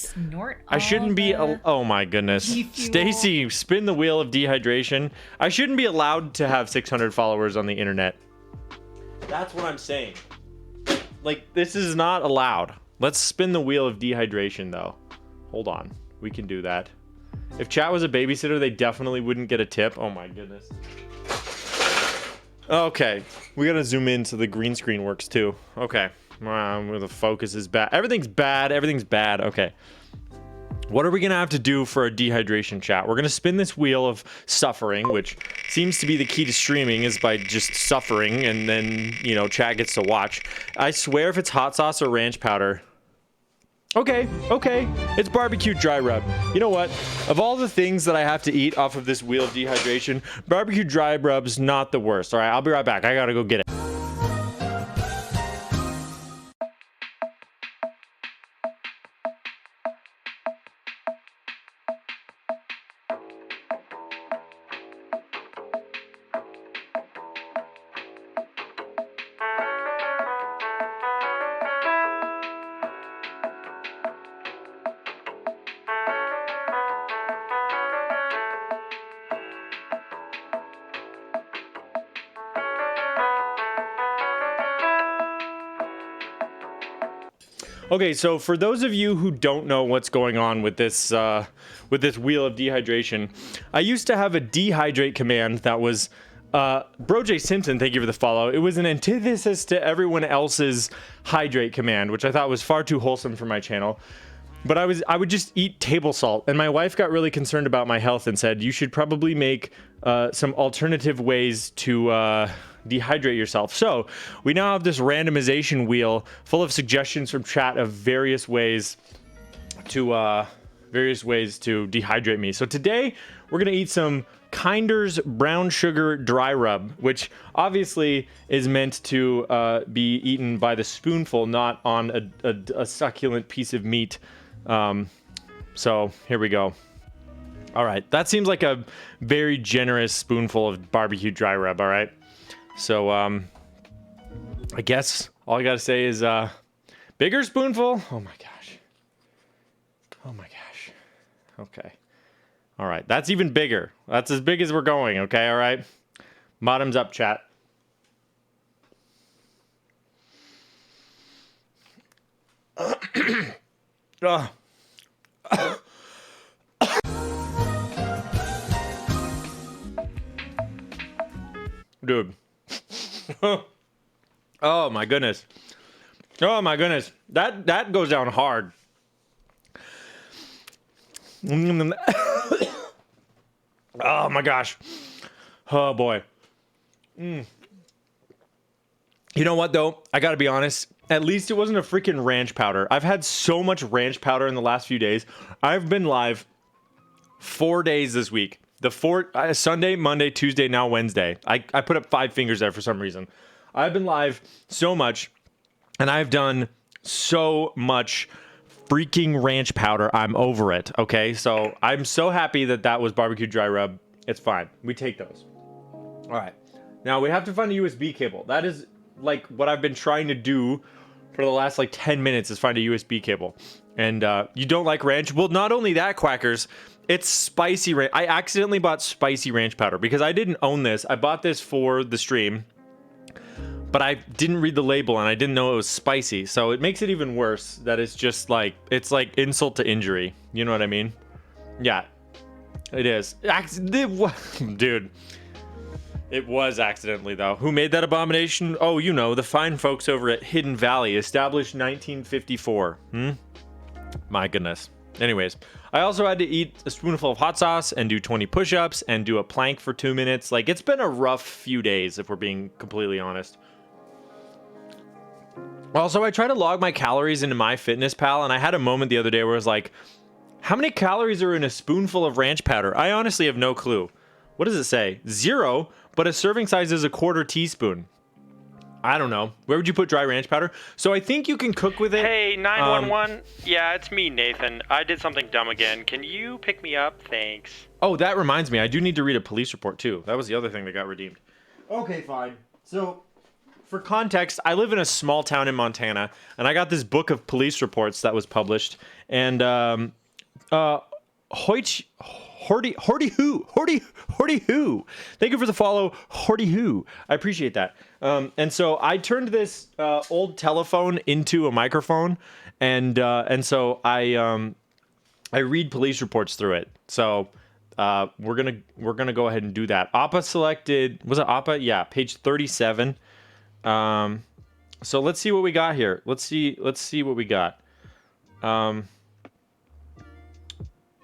oh my goodness. Stacy, spin the wheel of dehydration. I shouldn't be allowed to have 600 followers on the internet. That's what I'm saying. Like, this is not allowed. Let's spin the wheel of dehydration though. Hold on. We can do that. If chat was a babysitter, they definitely wouldn't get a tip. Oh my goodness. Okay, we gotta zoom in so the green screen works too. Okay, where the focus is bad. Everything's bad. Okay. What are we gonna have to do for a dehydration chat? We're gonna spin this wheel of suffering, which seems to be the key to streaming, is by just suffering, and then, you know, chat gets to watch. I swear if it's hot sauce or ranch powder. Okay, it's barbecue dry rub. You know what? Of all the things that I have to eat off of this wheel of dehydration, barbecue dry rub's not the worst. All right, I'll be right back. I gotta go get it. Okay, so for those of you who don't know what's going on with this wheel of dehydration, I used to have a dehydrate command that was Bro J Simpson, thank you for the follow. It was an antithesis to everyone else's hydrate command, which I thought was far too wholesome for my channel. But I would just eat table salt, and my wife got really concerned about my health and said, you should probably make some alternative ways to dehydrate yourself. So we now have this randomization wheel full of suggestions from chat of various ways to dehydrate me. So today we're gonna eat some Kinder's brown sugar dry rub, which obviously is meant to be eaten by the spoonful, not on a succulent piece of meat. So here we go. All right, that seems like a very generous spoonful of barbecue dry rub. All right, so I guess all I gotta say is bigger spoonful. Oh my gosh. Oh my gosh. Okay. All right, that's even bigger. That's as big as we're going. Okay, all right. Bottoms up, chat. Dude. Oh my goodness. Oh my goodness. That goes down hard. Oh my gosh. Oh boy. You know what though? I gotta be honest. At least it wasn't a freaking ranch powder. I've had so much ranch powder in the last few days. I've been live 4 days this week. Sunday, Monday, Tuesday, now Wednesday. I put up 5 fingers there for some reason. I've been live so much, and I've done so much freaking ranch powder. I'm over it. Okay, so I'm so happy that was barbecue dry rub. It's fine. We take those. All right. Now we have to find a USB cable. That is like what I've been trying to do for the last like 10 minutes is find a USB cable. And you don't like ranch? Well, not only that, Quackers, it's spicy ranch. I accidentally bought spicy ranch powder because I didn't own this. I bought this for the stream, but I didn't read the label and I didn't know it was spicy. So it makes it even worse that it's just like, it's like insult to injury. You know what I mean? Yeah, it is. Dude. It was accidentally, though. Who made that abomination? Oh, you know, the fine folks over at Hidden Valley, established 1954. My goodness. Anyways, I also had to eat a spoonful of hot sauce and do 20 push-ups and do a plank for 2 minutes. Like, it's been a rough few days, if we're being completely honest. Also, I try to log my calories into MyFitnessPal, and I had a moment the other day where I was like, how many calories are in a spoonful of ranch powder? I honestly have no clue. What does it say? 0, but a serving size is a 1/4 teaspoon. I don't know. Where would you put dry ranch powder? So I think you can cook with it. Hey, 911. Yeah, it's me, Nathan. I did something dumb again. Can you pick me up? Thanks. Oh, that reminds me. I do need to read a police report, too. That was the other thing that got redeemed. Okay, fine. So, for context, I live in a small town in Montana, and I got this book of police reports that was published, and, Horty Who. Thank you for the follow, Horty Who. I appreciate that. And so I turned this old telephone into a microphone, and so I read police reports through it. So we're gonna go ahead and do that. Appa selected. Was it Appa? Yeah, page 37. So let's see what we got here. Let's see what we got.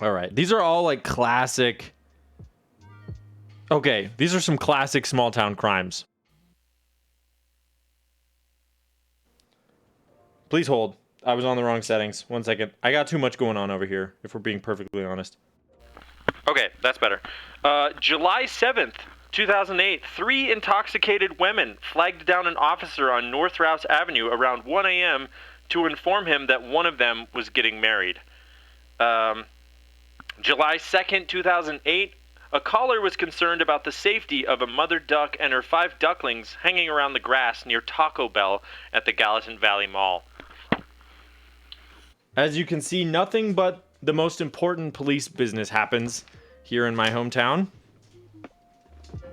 All right, these are all like classic. Okay, these are some classic small town crimes. Please hold. I was on the wrong settings. 1 second. I got too much going on over here, if we're being perfectly honest. Okay, that's better. July 7th, 2008, 3 intoxicated women flagged down an officer on North Rouse Avenue around 1 a.m. to inform him that one of them was getting married. July 2nd, 2008, a caller was concerned about the safety of a mother duck and her 5 ducklings hanging around the grass near Taco Bell at the Gallatin Valley Mall. As you can see, nothing but the most important police business happens here in my hometown.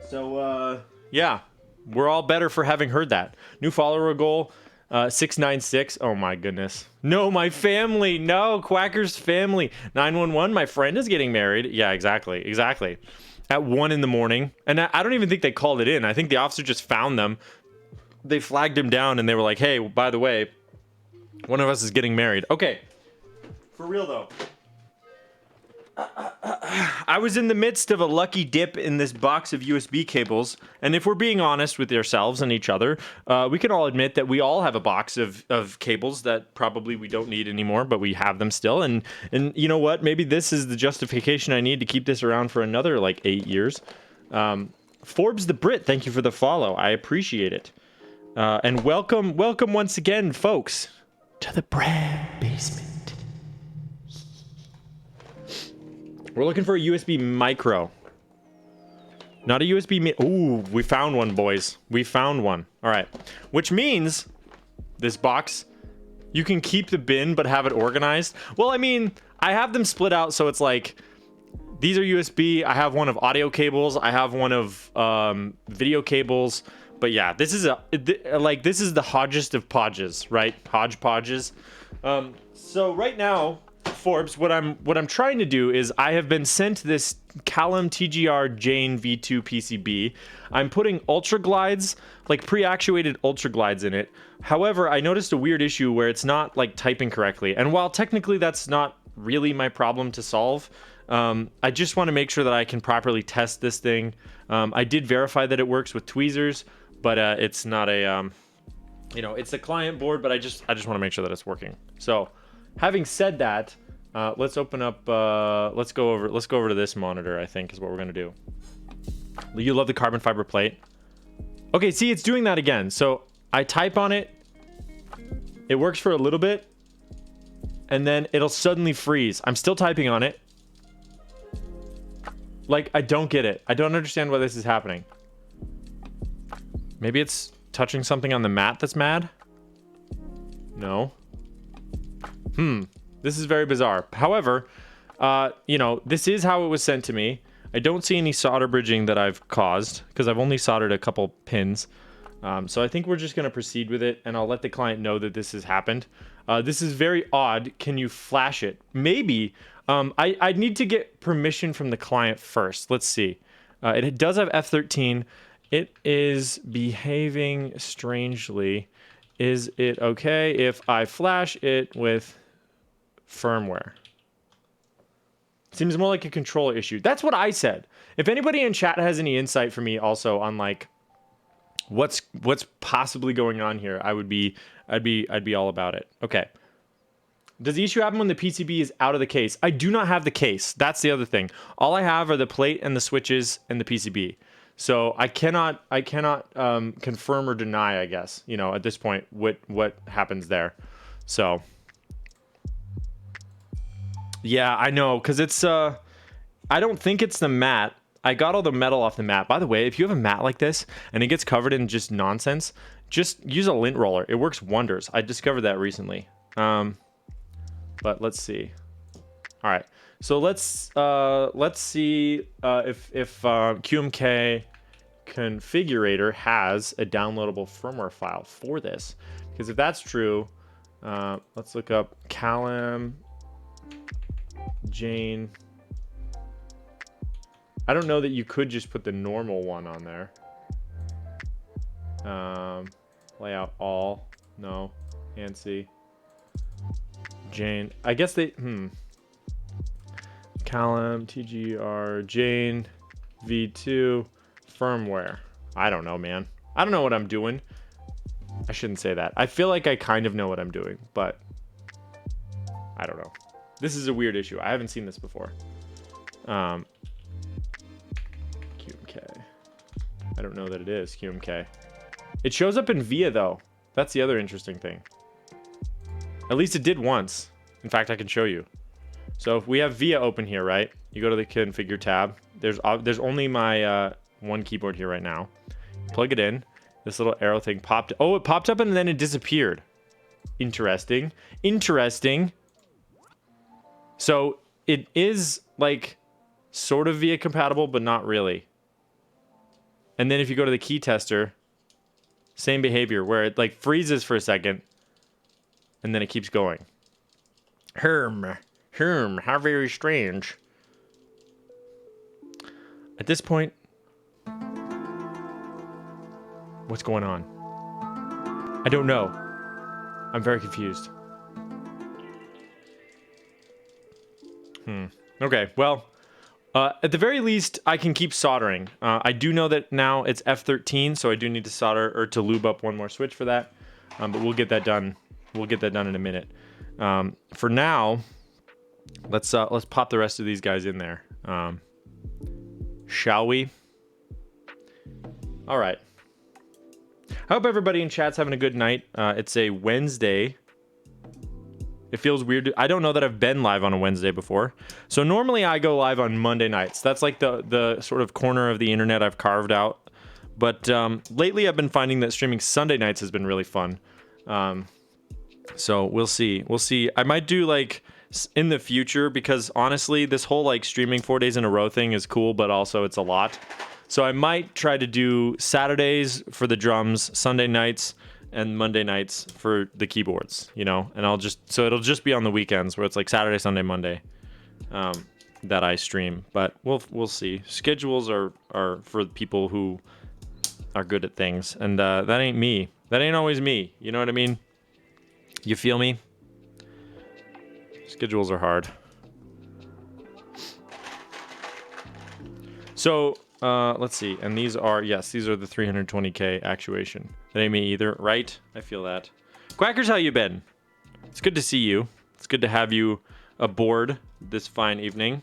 So, yeah, we're all better for having heard that. New follower goal. 696. Oh my goodness. No, my family. No, Quacker's family. 911. My friend is getting married. Yeah, exactly. Exactly. At 1 in the morning. And I don't even think they called it in. I think the officer just found them. They flagged him down and they were like, hey, by the way, one of us is getting married. Okay. For real though. I was in the midst of a lucky dip in this box of USB cables, and if we're being honest with yourselves and each other, we can all admit that we all have a box of cables that probably we don't need anymore, but we have them still, and you know what? Maybe this is the justification I need to keep this around for another, like, 8 years. Forbes the Brit, thank you for the follow. I appreciate it. And welcome once again, folks, to the Brad Basement. We're looking for a USB micro. Not a USB Ooh, we found one, boys. We found one. All right. Which means this box, you can keep the bin but have it organized. Well, I mean, I have them split out so it's like, these are USB. I have one of audio cables. I have one of video cables. But yeah, this is this is the hodgest of podges, right? Hodgepodges. So right now, Forbes, what I'm trying to do is I have been sent this Callum TGR Jane V2 PCB. I'm putting ultra glides, like pre-actuated ultra glides in it. However, I noticed a weird issue where it's not like typing correctly. And while technically that's not really my problem to solve, I just want to make sure that I can properly test this thing. I did verify that it works with tweezers, but it's not a, it's a client board, but I just want to make sure that it's working. So, having said that, let's open up. Let's go over to this monitor. I think is what we're gonna do. You love the carbon fiber plate. Okay, see, it's doing that again. So I type on it. It works for a little bit, and then it'll suddenly freeze. I'm still typing on it. Like, I don't get it. I don't understand why this is happening. Maybe it's touching something on the mat that's mad? No. This is very bizarre. However, this is how it was sent to me. I don't see any solder bridging that I've caused because I've only soldered a couple pins. So I think we're just going to proceed with it, and I'll let the client know that this has happened. This is very odd. Can you flash it? Maybe. I need to get permission from the client first. Let's see. It does have F13. It is behaving strangely. Is it okay if I flash it with firmware? Seems more like a controller issue. That's what I said. If anybody in chat has any insight for me also on like what's possibly going on here, I'd be all about it. Okay. Does the issue happen when the PCB is out of the case? I do not have the case. That's the other thing. All I have are the plate and the switches and the PCB. So I cannot confirm or deny, I guess, at this point, what happens there. So yeah, I know, because it's, I don't think it's the mat. I got all the metal off the mat. By the way, if you have a mat like this and it gets covered in just nonsense, just use a lint roller. It works wonders. I discovered that recently. But let's see. All right. So let's see if QMK configurator has a downloadable firmware file for this. Because if that's true, let's look up Callum Jane. I don't know that you could just put the normal one on there. Layout all. No. ANSI. Jane. I guess they... Callum, TGR, Jane, V2, firmware. I don't know, man. I don't know what I'm doing. I shouldn't say that. I feel like I kind of know what I'm doing, but I don't know. This is a weird issue. I haven't seen this before. QMK. I don't know that it is QMK. It shows up in VIA, though. That's the other interesting thing. At least it did once. In fact, I can show you. So if we have VIA open here, right? You go to the configure tab. There's only my one keyboard here right now. Plug it in. This little arrow thing popped. Oh, it popped up and then it disappeared. Interesting. Interesting. So it is like sort of VIA compatible, but not really. And then if you go to the key tester, Same behavior where it like freezes for a second and then it keeps going. How very strange. At this point, what's going on? I don't know. I'm very confused. Okay, well, at the very least, I can keep soldering. I do know that now it's F13, so I do need to solder or to lube up one more switch for that. But we'll get that done. We'll get that done in a minute. For now, let's pop the rest of these guys in there. Shall we? All right. I hope everybody in chat's having a good night. It's a Wednesday. It feels weird. I don't know that I've been live on a Wednesday before. So normally I go live on Monday nights. That's like the sort of corner of the internet I've carved out. But lately I've been finding that streaming Sunday nights has been really fun. So we'll see. We'll see. I might do like in the future because honestly, this whole like streaming 4 days in a row thing is cool, but also it's a lot. So I might try to do Saturdays for the drums, Sunday nights, and Monday nights for the keyboards, you know, and so it'll just be on the weekends where it's like Saturday, Sunday, Monday, that I stream, but we'll see. Schedules are for people who are good at things, and that ain't me. That ain't always me. You know what I mean? You feel me? Schedules are hard. So, let's see. And these are the 320K actuation. That ain't me either, right? I feel that. Quackers, how you been? It's good to see you. It's good to have you aboard this fine evening.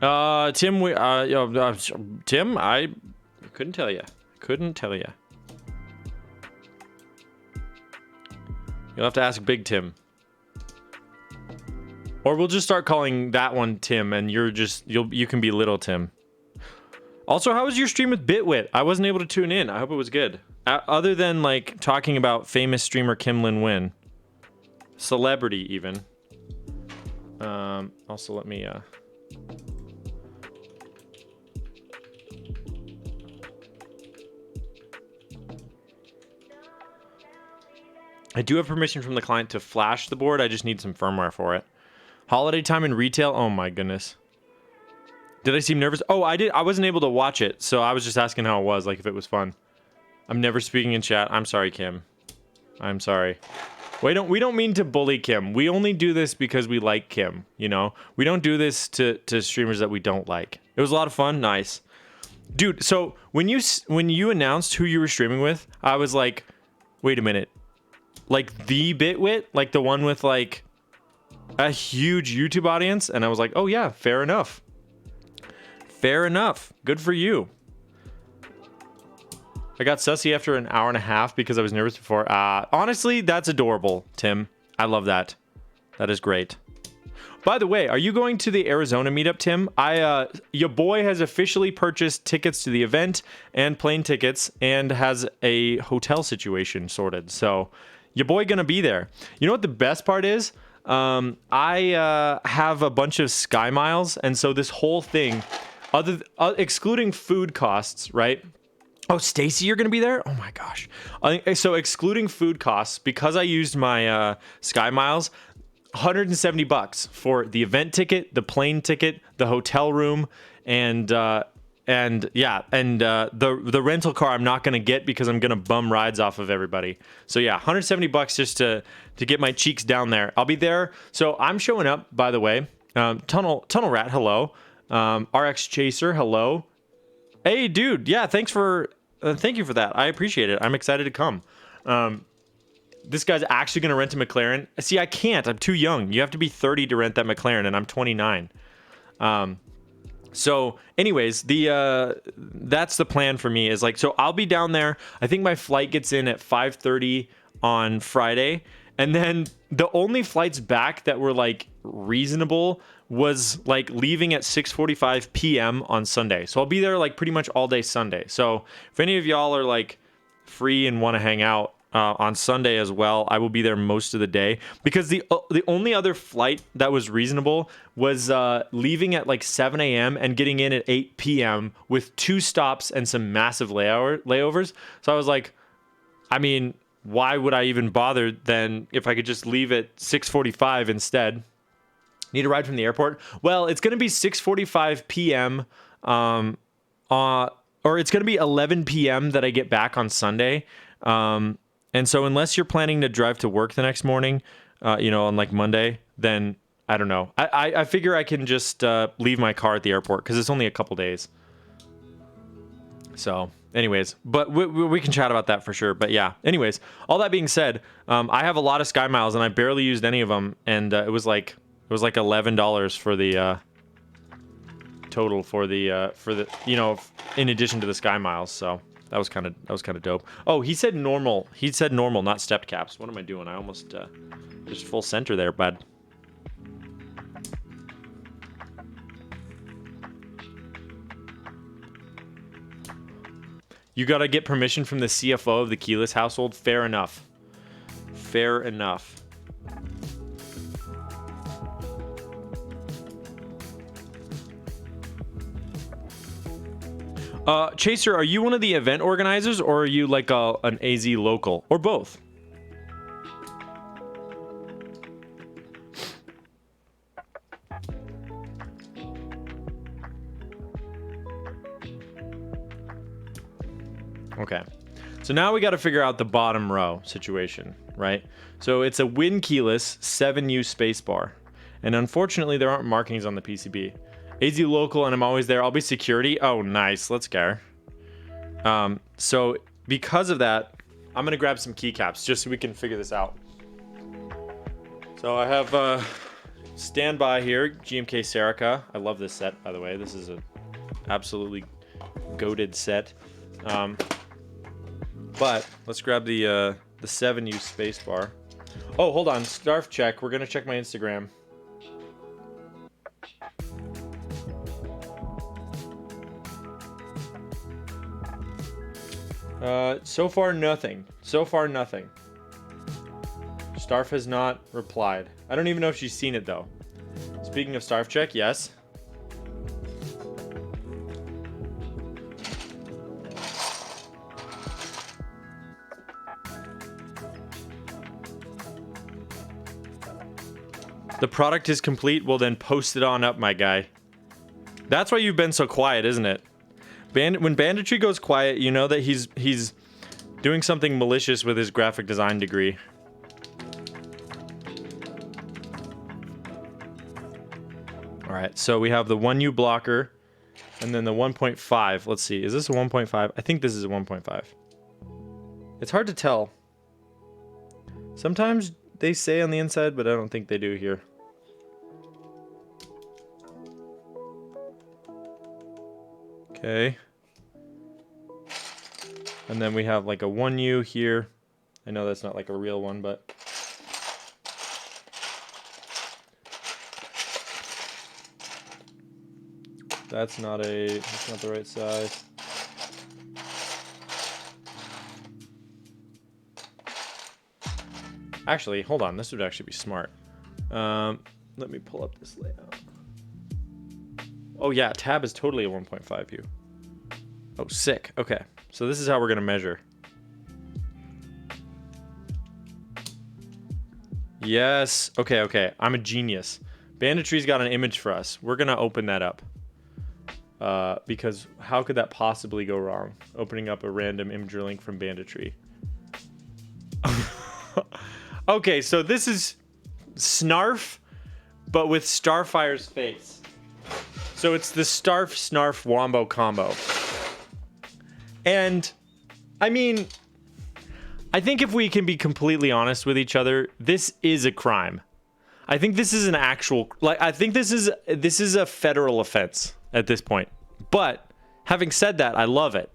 Tim, Tim, I couldn't tell you. Couldn't tell you. You'll have to ask Big Tim. Or we'll just start calling that one Tim, and you can be Little Tim. Also, how was your stream with Bitwit? I wasn't able to tune in. I hope it was good. Other than like talking about famous streamer Kim Lin Win, celebrity even. Also, let me. I do have permission from the client to flash the board. I just need some firmware for it. Holiday time in retail? Oh my goodness. Did I seem nervous? Oh, I did. I wasn't able to watch it, so I was just asking how it was, like if it was fun. I'm never speaking in chat. I'm sorry, Kim. I'm sorry. We don't mean to bully Kim. We only do this because we like Kim, you know? We don't do this to streamers that we don't like. It was a lot of fun. Nice. Dude, so when you announced who you were streaming with, I was like, wait a minute. Like the Bitwit? Like the one with like a huge YouTube audience? And I was like, oh yeah, fair enough. Fair enough. Good for you. I got sussy after an hour and a half because I was nervous before. Honestly, that's adorable, Tim. I love that. That is great. By the way, are you going to the Arizona meetup, Tim? Your boy has officially purchased tickets to the event and plane tickets and has a hotel situation sorted. So your boy gonna be there. You know what the best part is? I have a bunch of Sky Miles, and so this whole thing, excluding food costs, right? Oh, Stacy, you're gonna be there? Oh my gosh. So excluding food costs, because I used my Sky Miles, $170 for the event ticket, the plane ticket, the hotel room, and the rental car I'm not gonna get because I'm gonna bum rides off of everybody. So yeah, $170 just to get my cheeks down there. I'll be there. So I'm showing up, by the way. Tunnel Rat, hello. RX Chaser, hello. Hey, dude. Yeah, thank you for that. I appreciate it. I'm excited to come. This guy's actually going to rent a McLaren. See, I can't. I'm too young. You have to be 30 to rent that McLaren, and I'm 29. So, anyways, that's the plan for me. Is like, so I'll be down there. I think my flight gets in at 5:30 on Friday, and then the only flights back that were like reasonable was like leaving at 6:45 p.m. on Sunday. So I'll be there like pretty much all day Sunday. So if any of y'all are like free and want to hang out, on Sunday as well. I will be there most of the day because the only other flight that was reasonable was leaving at like 7 a.m. and getting in at 8 p.m. with 2 stops and some massive layovers. So I was like, I mean, why would I even bother then if I could just leave at 6:45 instead? Need a ride from the airport? Well, it's going to be 6:45 p.m. Or it's going to be 11 p.m. that I get back on Sunday. And so unless you're planning to drive to work the next morning, on like Monday, then I don't know. I figure I can just leave my car at the airport because it's only a couple days. So anyways, but we can chat about that for sure. But yeah, anyways, all that being said, I have a lot of Sky Miles and I barely used any of them. And it was like $11 for the total for the in addition to the Sky Miles. So that was kind of dope. Oh, he said normal, not stepped caps. What am I doing? I almost just full center there, bud. You gotta get permission from the CFO of the keyless household. Fair enough. Chaser, are you one of the event organizers or are you like an AZ local or both? Okay. So now we got to figure out the bottom row situation, right? So it's a Win keyless 7U spacebar. And unfortunately, there aren't markings on the PCB. AZ local and I'm always there. I'll be security. Oh, nice. Let's go. So because of that, I'm going to grab some keycaps just so we can figure this out. So I have standby here, GMK Serica. I love this set, by the way. This is an absolutely goated set. But let's grab the 7U spacebar. Oh, hold on. Scarf check. We're going to check my Instagram. So far nothing. Starf has not replied. I don't even know if she's seen it though. Speaking of Starf check, yes. The product is complete. Well then post it on up, my guy. That's why you've been so quiet, isn't it? When Banditry goes quiet, you know that he's doing something malicious with his graphic design degree. All right, so we have the 1U blocker and then the 1.5. Let's see, is this a 1.5? I think this is a 1.5. It's hard to tell. Sometimes they say on the inside, but I don't think they do here. Okay. And then we have like a 1U here. I know that's not like a real one, but that's not the right size. Actually, hold on. This would actually be smart. Let me pull up this layout. Oh yeah, tab is totally a 1.5U. Oh, sick. Okay, so this is how we're gonna measure. Yes. Okay. I'm a genius. Banditry's got an image for us. We're gonna open that up. Because how could that possibly go wrong? Opening up a random imager link from Banditry. Okay, so this is Snarf, but with Starfire's face. So it's the Starf Snarf Wombo combo. And I mean, I think if we can be completely honest with each other, this is a crime. I think this is an actual, I think this is a federal offense at this point. But having said that, I love it.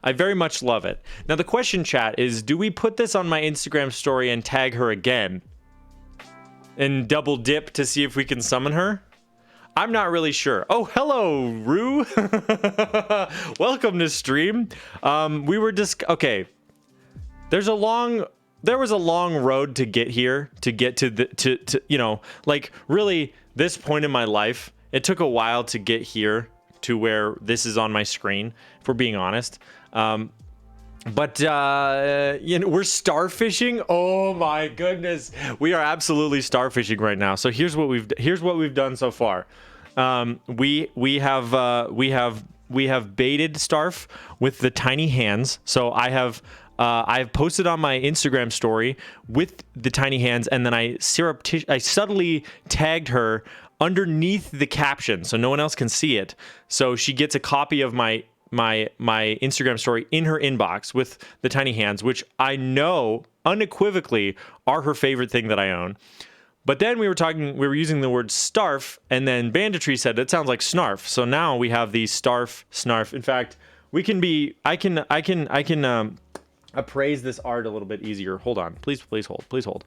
I very much love it. Now the question, chat, is do we put this on my Instagram story and tag her again? And double dip to see if we can summon her? I'm not really sure. Oh, hello, Rue. Welcome to stream. We were just okay. there was a long road to get here, to get to the to you know, like really this point in my life. It took a while to get here to where this is on my screen, if we're being honest. But you know, we're starfishing. Oh my goodness, we are absolutely starfishing right now. So here's what we've done so far. We have baited starf with the tiny hands. So I've posted on my Instagram story with the tiny hands, and then I subtly tagged her underneath the caption so no one else can see it. So she gets a copy of my Instagram story in her inbox with the tiny hands, which I know unequivocally are her favorite thing that I own. But then we were using the word starf, and then Banditry said it sounds like snarf. So now we have the starf, snarf. In fact, I can appraise this art a little bit easier. Hold on, please hold.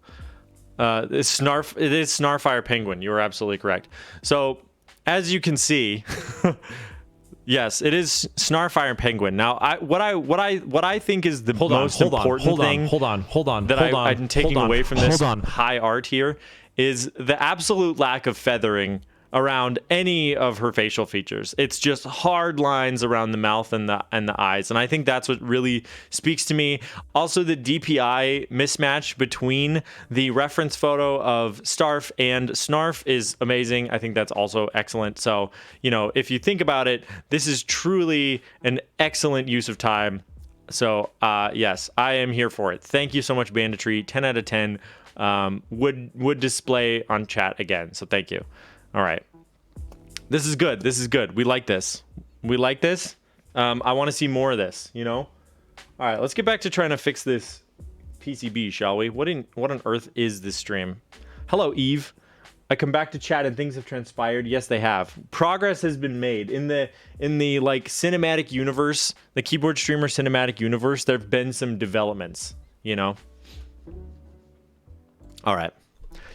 It is Snarfire Penguin. You are absolutely correct. So as you can see. Yes, it is Snarfire Penguin. Now, what I think is the most important thing that I'm taking away from this high art here is the absolute lack of feathering around any of her facial features. It's just hard lines around the mouth and the eyes, and I think that's what really speaks to me. Also, the DPI mismatch between the reference photo of Starf and Snarf is amazing. I think that's also excellent. So, you know, if you think about it, this is truly an excellent use of time. So, yes, I am here for it. Thank you so much, Banditry. 10 out of 10. Would display on chat again. So thank you. All right. This is good. This is good. We like this. We like this. I want to see more of this, you know? All right, let's get back to trying to fix this PCB, shall we? What on earth is this stream? Hello, Eve. I come back to chat and things have transpired. Yes, they have. Progress has been made in the like cinematic universe, the keyboard streamer cinematic universe. There've been some developments, you know? All right.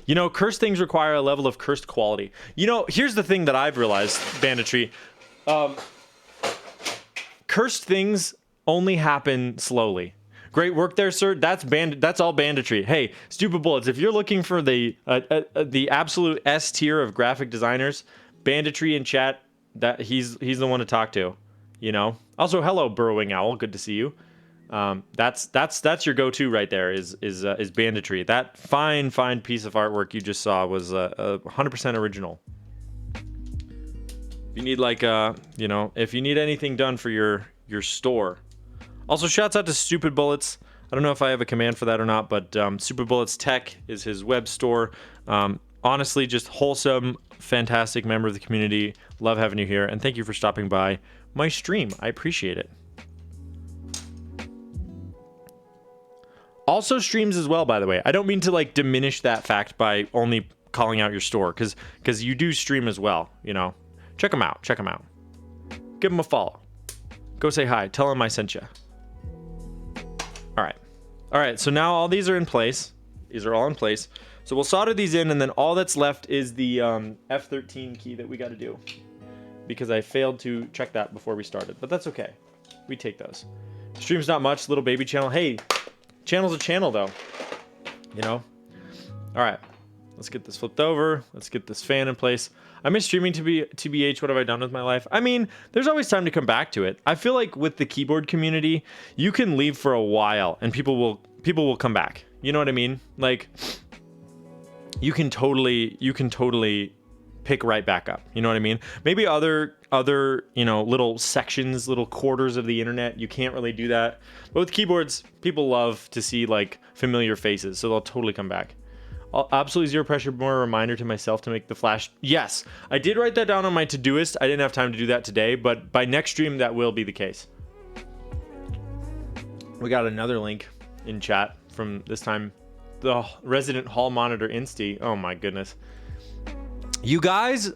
You know, cursed things require a level of cursed quality. You know, here's the thing that I've realized, Banditry. Cursed things only happen slowly. Great work there, sir. That's all Banditry. Hey, Stupid Bullets, if you're looking for the absolute S tier of graphic designers, Banditry in chat, that he's the one to talk to. You know. Also, hello, Burrowing Owl. Good to see you. That's your go-to right there is Banditry. That fine piece of artwork you just saw was 100% original. If you need like you know, if you need anything done for your store. Also, shouts out to Stupid Bullets. I don't know if I have a command for that or not, but Stupid Bullets Tech is his web store. Honestly, just wholesome, fantastic member of the community. Love having you here, and thank you for stopping by my stream. I appreciate it. Also streams as well, by the way. I don't mean to like diminish that fact by only calling out your store, because you do stream as well, you know. Check them out. Give them a follow. Go say hi. Tell them I sent you. All right. So now all these are in place. These are all in place. So we'll solder these in, and then all that's left is the F13 key that we got to do, because I failed to check that before we started. But that's okay. We take those. Stream's not much. Little baby channel. Hey. Channel's a channel, though, you know? All right, let's get this flipped over. Let's get this fan in place. I miss streaming TBH. What have I done with my life? I mean, there's always time to come back to it. I feel like with the keyboard community, you can leave for a while and people will come back. You know what I mean? Like, you can totally pick right back up. You know what I mean? Maybe other you know, little sections, little quarters of the internet, you can't really do that. But with keyboards, people love to see like familiar faces, so they'll totally come back. Absolutely zero pressure, more a reminder to myself to make the flash. Yes, I did write that down on my to-doist. I didn't have time to do that today, but by next stream that will be the case. We got another link in chat from this time the resident hall monitor Insty. Oh my goodness. You guys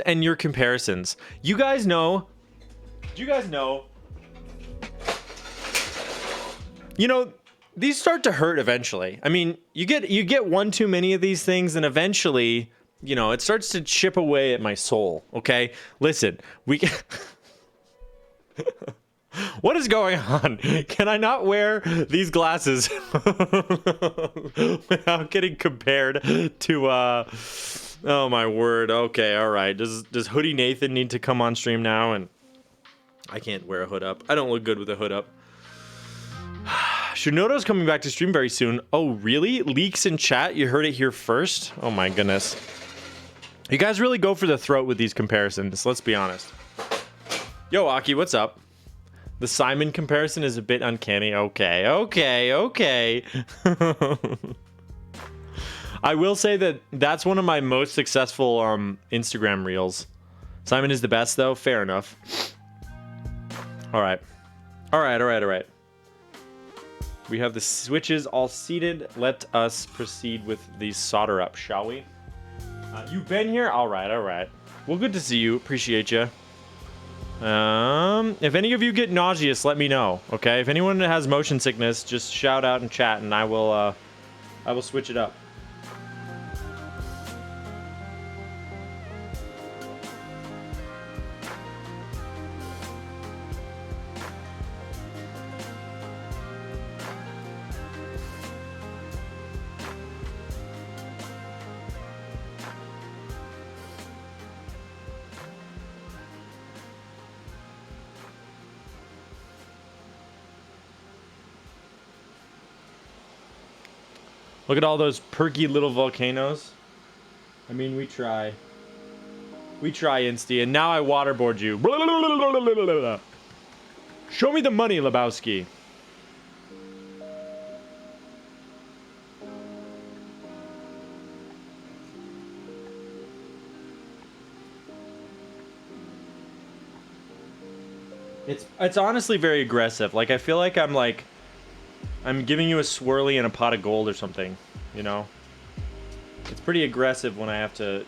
and your comparisons. Do you guys know? You know, these start to hurt eventually. I mean, you get one too many of these things, and eventually, you know, it starts to chip away at my soul. Okay, listen, What is going on? Can I not wear these glasses without getting compared to oh my word. Okay, all right. Does Hoodie Nathan need to come on stream now? And I can't wear a hood up. I don't look good with a hood up. Shunodo's coming back to stream very soon. Oh, really? Leaks in chat? You heard it here first? Oh my goodness. You guys really go for the throat with these comparisons, let's be honest. Yo, Aki, what's up? The Simon comparison is a bit uncanny. Okay. I will say that that's one of my most successful Instagram reels. Simon is the best, though. Fair enough. All right. We have the switches all seated. Let us proceed with the solder up, shall we? You've been here? All right. Well, good to see you. Appreciate you. If any of you get nauseous, let me know, okay? If anyone has motion sickness, just shout out in chat and I will switch it up. Look at all those perky little volcanoes. I mean, we try. We try, Insty, and now I waterboard you. Show me the money, Lebowski. It's honestly very aggressive. Like, I feel like I'm giving you a swirly and a pot of gold or something, you know? It's pretty aggressive when I have to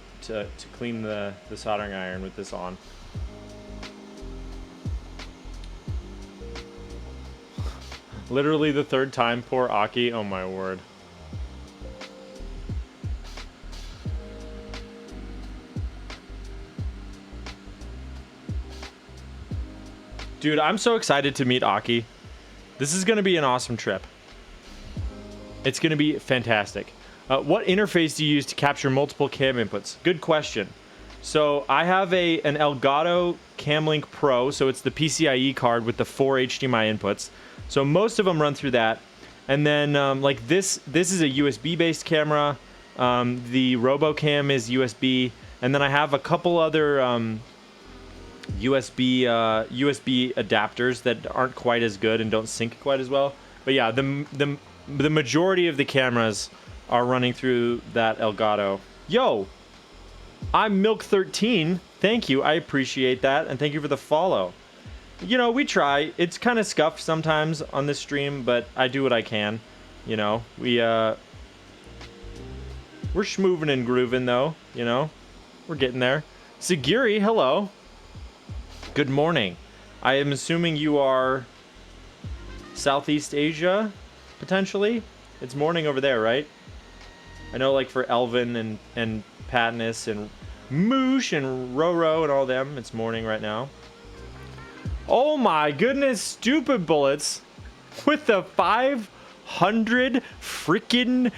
clean the soldering iron with this on. Literally the third time, poor Aki. Oh my word. Dude, I'm so excited to meet Aki. This is going to be an awesome trip. It's going to be fantastic. What interface do you use to capture multiple cam inputs? Good question. So I have an Elgato Camlink Pro, so it's the PCIe card with the 4 HDMI inputs. So most of them run through that. And then like this is a USB-based camera. The RoboCam is USB. And then I have a couple other USB adapters that aren't quite as good and don't sync quite as well. But yeah, the majority of the cameras are running through that Elgato. Yo, I'm Milk13. Thank you. I appreciate that. And thank you for the follow. You know, we try. It's kind of scuffed sometimes on this stream, but I do what I can. You know, we're schmoovin' and grooving though, you know. We're getting there. Sigiri, hello. Good morning. I am assuming you are Southeast Asia, potentially? It's morning over there, right? I know, like, for Elvin and Patnus and Moosh and Roro and all them, it's morning right now. Oh my goodness, stupid bullets with the 500 freaking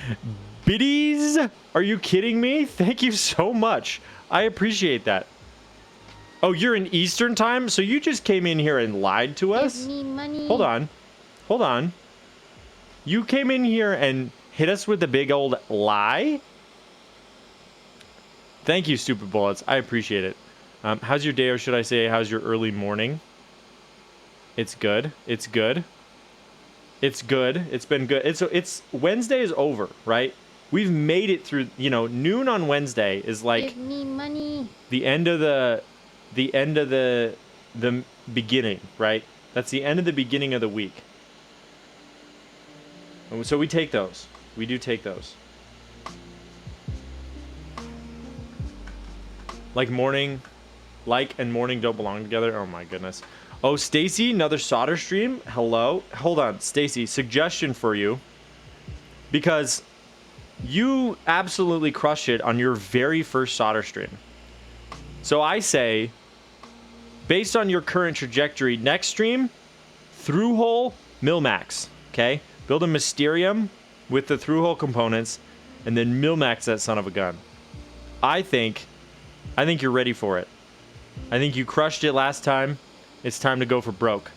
biddies? Are you kidding me? Thank you so much. I appreciate that. Oh, you're in Eastern time? So you just came in here and lied to us? Give me money. Hold on. Hold on. You came in here and hit us with a big old lie? Thank you, stupid bullets. I appreciate it. How's your day, or should I say, how's your early morning? It's good. It's good. It's good. It's been good. It's Wednesday is over, right? We've made it through, you know, noon on Wednesday is like Give me money. the end of the beginning, right? That's the end of the beginning of the week. And so we take those. We do take those. Like morning don't belong together. Oh my goodness. Oh, Stacy, another solder stream. Hello. Hold on, Stacy, suggestion for you. Because you absolutely crushed it on your very first solder stream. So I say, based on your current trajectory, next stream, through hole Mil-Max, okay? Build a Mysterium with the through hole components, and then Mil-Max that son of a gun. I think you're ready for it. I think you crushed it last time. It's time to go for broke.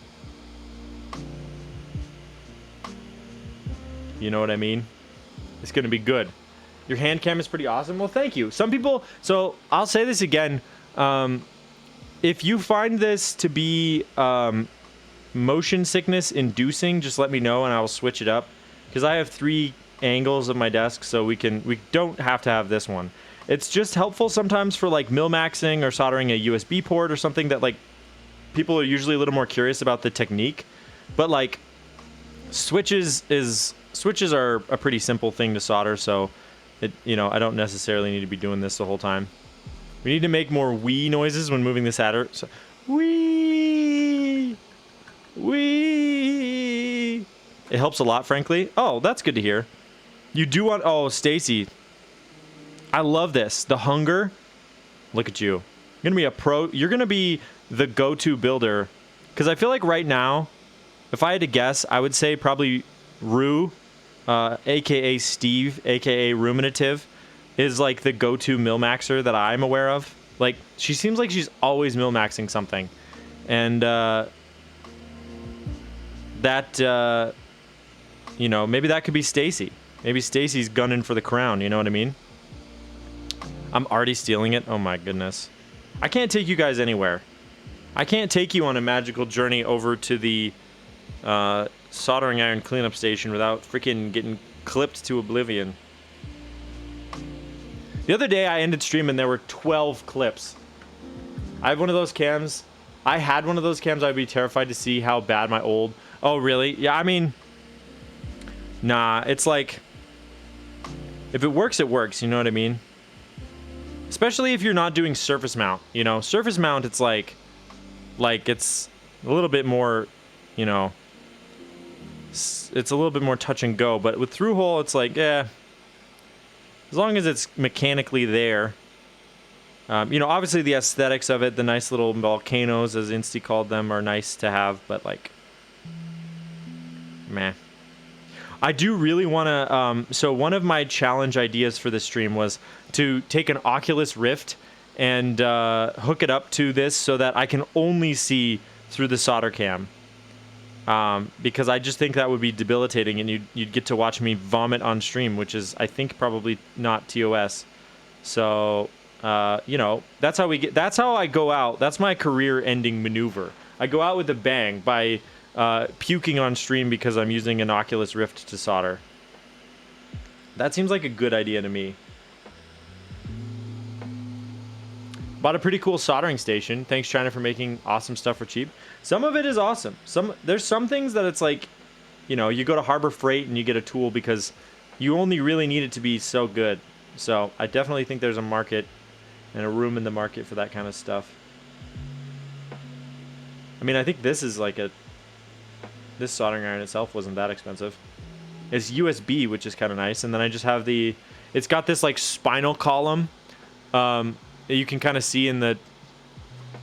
You know what I mean? It's gonna be good. Your hand cam is pretty awesome. Well, thank you. Some people, so I'll say this again. If you find this to be motion sickness inducing, just let me know and I'll switch it up. Because I have 3 angles of my desk, so we don't have to have this one. It's just helpful sometimes for like mil-maxing or soldering a USB port or something that like people are usually a little more curious about the technique. But like switches are a pretty simple thing to solder, so I don't necessarily need to be doing this the whole time. We need to make more wee noises when moving this adder. So, wee. It helps a lot, frankly. Oh, that's good to hear. You do want... Oh, Stacy. I love this. The hunger. Look at you. You're going to be a pro. You're going to be the go-to builder. Because I feel like right now, if I had to guess, I would say probably Rue, a.k.a. Steve, a.k.a. Ruminative, is like the go-to mil-maxer that I'm aware of. Like, she seems like she's always mil-maxing something. And that, maybe that could be Stacy. Maybe Stacy's gunning for the crown, you know what I mean? I'm already stealing it. Oh my goodness. I can't take you guys anywhere. I can't take you on a magical journey over to the soldering iron cleanup station without freaking getting clipped to oblivion. The other day I ended stream and there were 12 clips. I have one of those cams. I had one of those cams. I'd be terrified to see how bad my old... Oh, really? Yeah, I mean... Nah, it's like... If it works, it works. You know what I mean? Especially if you're not doing surface mount. You know, surface mount, it's like it's a little bit more, it's a little bit more touch and go. But with through hole, it's like, as long as it's mechanically there. Obviously the aesthetics of it, the nice little volcanoes, as Insty called them, are nice to have. But like, meh. I do really want to, so one of my challenge ideas for this stream was to take an Oculus Rift and hook it up to this so that I can only see through the solder cam. Because I just think that would be debilitating and you'd get to watch me vomit on stream, which is, I think, probably not TOS. So, that's how I go out. That's my career-ending maneuver. I go out with a bang by... puking on stream because I'm using an Oculus Rift to solder. That seems like a good idea to me. Bought a pretty cool soldering station. Thanks, China, for making awesome stuff for cheap. Some of it is awesome. There's some things that it's like, you go to Harbor Freight and you get a tool because you only really need it to be so good. So I definitely think there's a market and a room in the market for that kind of stuff. I mean, I think this is like this soldering iron itself wasn't that expensive. It's USB, which is kind of nice. And then I just have it's got this like spinal column. You can kind of see in the...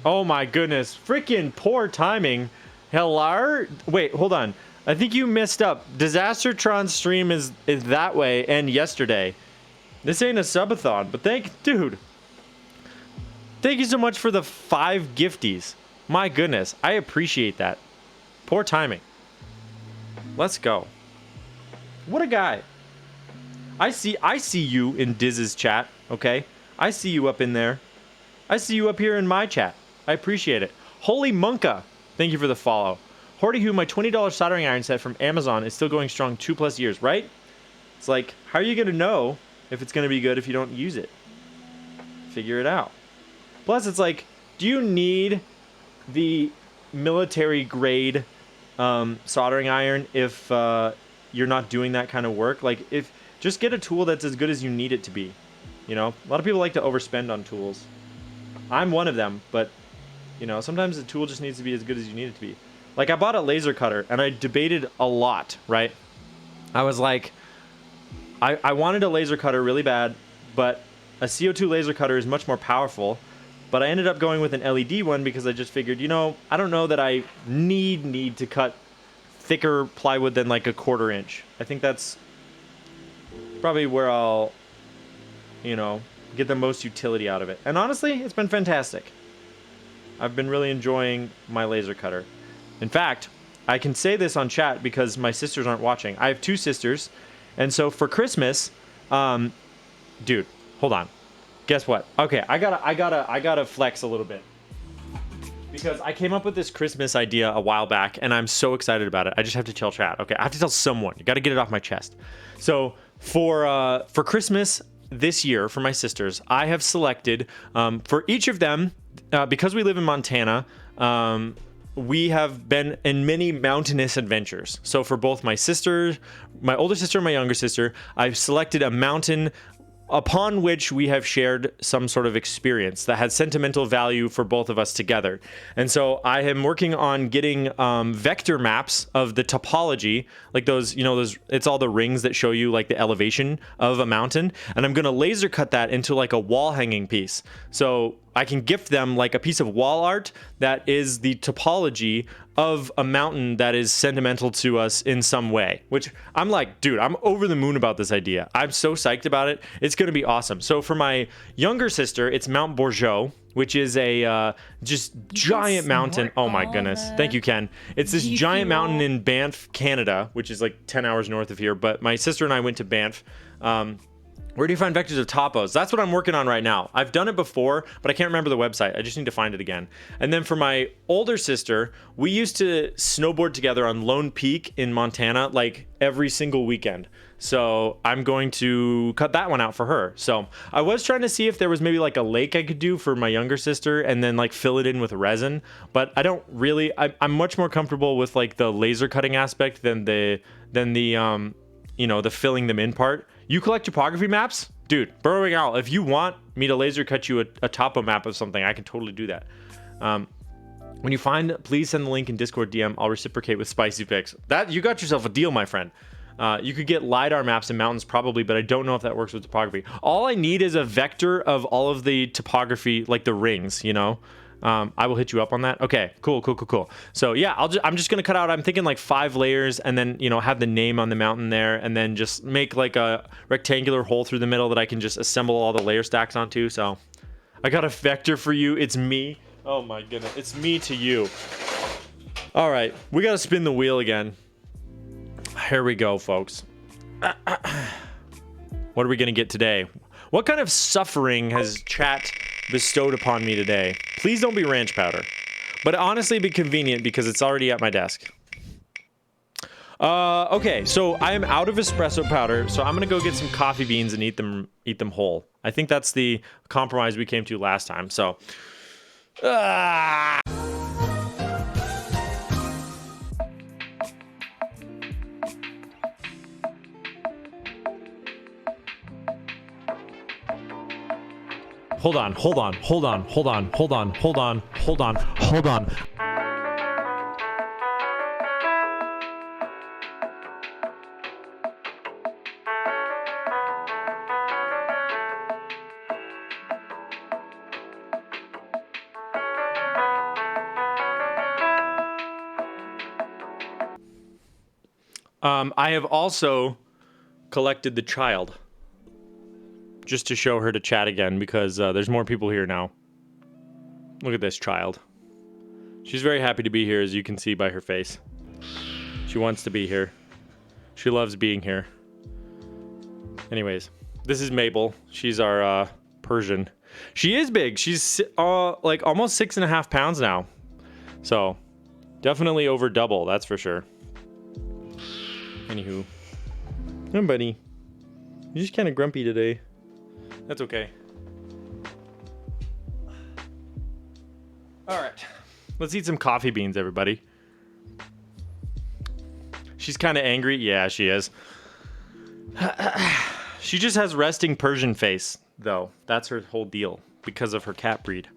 Oh my goodness. Freaking poor timing. Hello? Wait, hold on. I think you messed up. Disastertron's stream is that way and yesterday. This ain't a subathon, but dude. Thank you so much for the 5 gifties. My goodness. I appreciate that. Poor timing. Let's go. What a guy. I see you in Diz's chat, okay? I see you up in there. I see you up here in my chat. I appreciate it. Holy Monka. Thank you for the follow. Horty Who, my $20 soldering iron set from Amazon is still going strong 2+ years, right? It's like, how are you going to know if it's going to be good if you don't use it? Figure it out. Plus, it's like, do you need the military grade soldering iron if you're not doing that kind of work? Like, just get a tool that's as good as you need it to be. A lot of people like to overspend on tools. I'm one of them, but sometimes the tool just needs to be as good as you need it to be. Like, I bought a laser cutter and I debated a lot, right? I was like, I wanted a laser cutter really bad, but a CO2 laser cutter is much more powerful. But I ended up going with an LED one because I just figured, I don't know that I need to cut thicker plywood than like a 1/4 inch. I think that's probably where I'll, you know, get the most utility out of it. And honestly, it's been fantastic. I've been really enjoying my laser cutter. In fact, I can say this on chat because my sisters aren't watching. I have 2 sisters, and so for Christmas, dude, hold on. Guess what? Okay, I gotta flex a little bit because I came up with this Christmas idea a while back, and I'm so excited about it. I just have to tell chat. Okay, I have to tell someone. You got to get it off my chest. So for Christmas this year, for my sisters, I have selected for each of them because we live in Montana. We have been in many mountainous adventures. So for both my sisters, my older sister and my younger sister, I've selected a mountain upon which we have shared some sort of experience that has sentimental value for both of us together. And so I am working on getting vector maps of the topology, like those, you know, those, it's all the rings that show you like the elevation of a mountain. And I'm going to laser cut that into like a wall hanging piece. So I can gift them like a piece of wall art that is the topology of a mountain that is sentimental to us in some way, which I'm like, dude, I'm over the moon about this idea. I'm so psyched about it. It's going to be awesome. So for my younger sister, it's Mount Bourgeot, which is a just giant mountain. Oh my goodness. Thank you, Ken. It's this giant mountain in Banff, Canada, which is like 10 hours north of here. But my sister and I went to Banff. Where do you find vectors of topos? That's what I'm working on right now. I've done it before, but I can't remember the website. I just need to find it again. And then for my older sister, we used to snowboard together on Lone Peak in Montana, like every single weekend. So I'm going to cut that one out for her. So I was trying to see if there was maybe like a lake I could do for my younger sister and then like fill it in with resin. But I don't really, I'm much more comfortable with like the laser cutting aspect than the you know, the filling them in part. You collect topography maps? Dude, Burrowing Owl, if you want me to laser cut you a topo map of something, I can totally do that. When you find, please send the link in Discord DM. I'll reciprocate with spicy pics. That, you got yourself a deal, my friend. You could get LiDAR maps in mountains probably, but I don't know if that works with topography. All I need is a vector of all of the topography, like the rings, you know? I will hit you up on that. Okay, cool. So yeah, I'm just gonna cut out, I'm thinking like 5 layers and then, you know, have the name on the mountain there and then just make like a rectangular hole through the middle that I can just assemble all the layer stacks onto. So I got a vector for you. It's me. Oh my goodness. It's me to you. All right, we gotta spin the wheel again. Here we go, folks. What are we gonna get today? What kind of suffering has chat bestowed upon me today? Please don't be ranch powder, but honestly be convenient because it's already at my desk. Okay, so I am out of espresso powder, so I'm gonna go get some coffee beans and eat them whole. I think that's the compromise we came to last time. So Hold on. I have also collected the child. Just to show her to chat again because there's more people here now. Look at this child. She's very happy to be here, as you can see by her face. She wants to be here. She loves being here. Anyways, this is Mabel. She's our Persian. She is big. She's like almost 6.5 pounds now. So definitely over double, that's for sure. Anywho. Hey, buddy. You're just kind of grumpy today. That's okay. All right, let's eat some coffee beans, everybody. She's kind of angry. Yeah, she is. She just has resting Persian face, though. That's her whole deal because of her cat breed.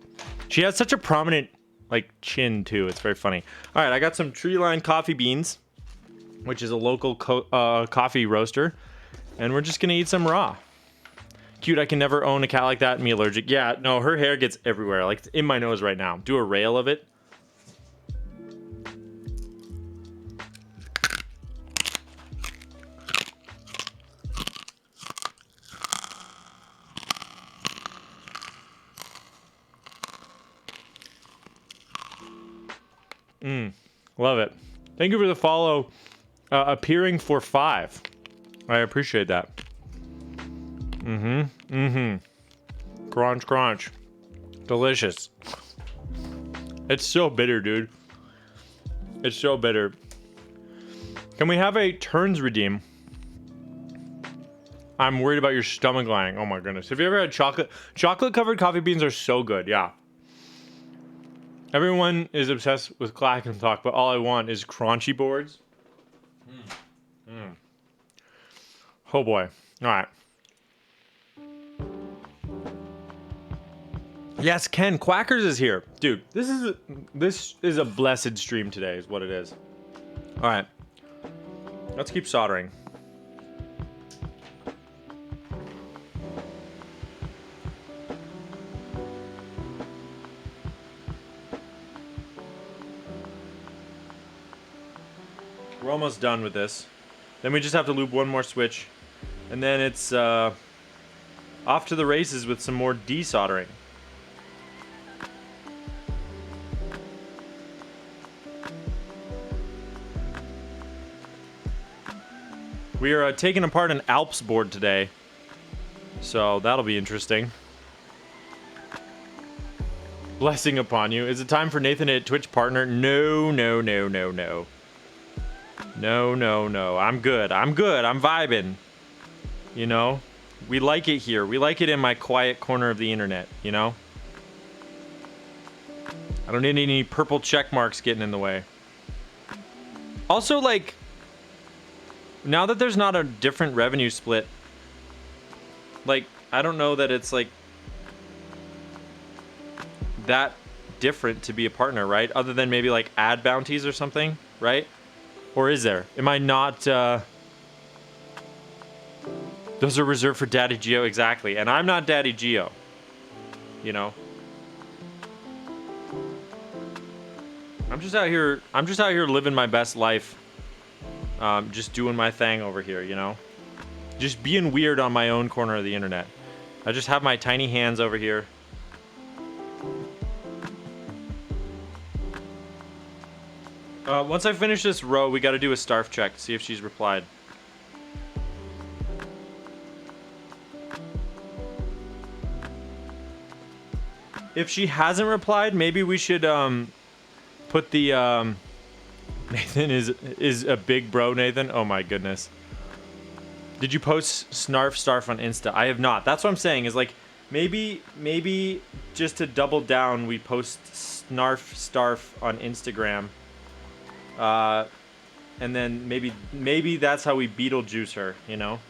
She has such a prominent, like, chin, too. It's very funny. All right, I got some Tree Line coffee beans, which is a local coffee roaster, and we're just gonna eat some raw. Cute, I can never own a cat like that and be allergic. Yeah, no, her hair gets everywhere, like in my nose right now. Do a rail of it. Love it. Thank you for the follow. Appearing for 5. I appreciate that. Crunch, crunch. Delicious. It's so bitter, dude. It's so bitter. Can we have a turns redeem? I'm worried about your stomach lying. Oh my goodness. Have you ever had chocolate? Chocolate covered coffee beans are so good. Yeah. Everyone is obsessed with Clack and Talk, but all I want is crunchy boards. Oh boy. All right. Yes, Ken, Quackers is here. Dude, this is a blessed stream today is what it is. All right. Let's keep soldering. We're almost done with this. Then we just have to loop one more switch. And then it's off to the races with some more desoldering. We are taking apart an Alps board today. So that'll be interesting. Blessing upon you. Is it time for Nathan to hit Twitch partner? No, no, no, no, no. No, no, no. I'm good. I'm good. I'm vibing. You know? We like it here. We like it in my quiet corner of the internet, you know? I don't need any purple check marks getting in the way. Also, like, now that there's not a different revenue split, like, I don't know that it's, like, that different to be a partner, right? Other than maybe, like, ad bounties or something, right? Or is there? Am I not, those are reserved for Daddy Geo, exactly. And I'm not Daddy Geo, you know? I'm just out here living my best life. Just doing my thing over here, you know? Just being weird on my own corner of the internet. I just have my tiny hands over here. Once I finish this row, we gotta do a starf check to see if she's replied. If she hasn't replied, maybe we should put the Nathan is a big bro, Nathan. Oh my goodness. Did you post Starf on Insta? I have not. That's what I'm saying is like maybe just to double down, we post Starf on Instagram. And then maybe that's how we Beetlejuice her, you know?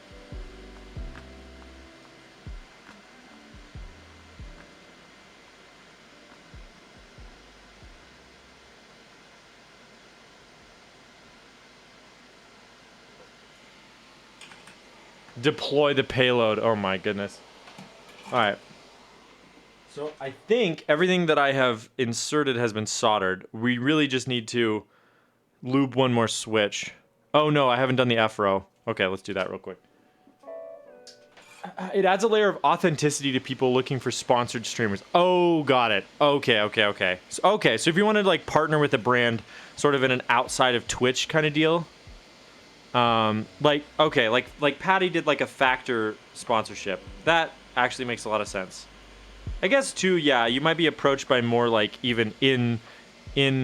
Deploy the payload. Oh my goodness. All right. So I think everything that I have inserted has been soldered. We really just need to lube one more switch. Oh no, I haven't done the F row. Okay, let's do that real quick. It adds a layer of authenticity to people looking for sponsored streamers. Oh, got it. Okay. So if you want to like partner with a brand sort of in an outside of Twitch kind of deal, like Patty did like a Factor sponsorship. That actually makes a lot of sense. I guess too, yeah, you might be approached by more like even in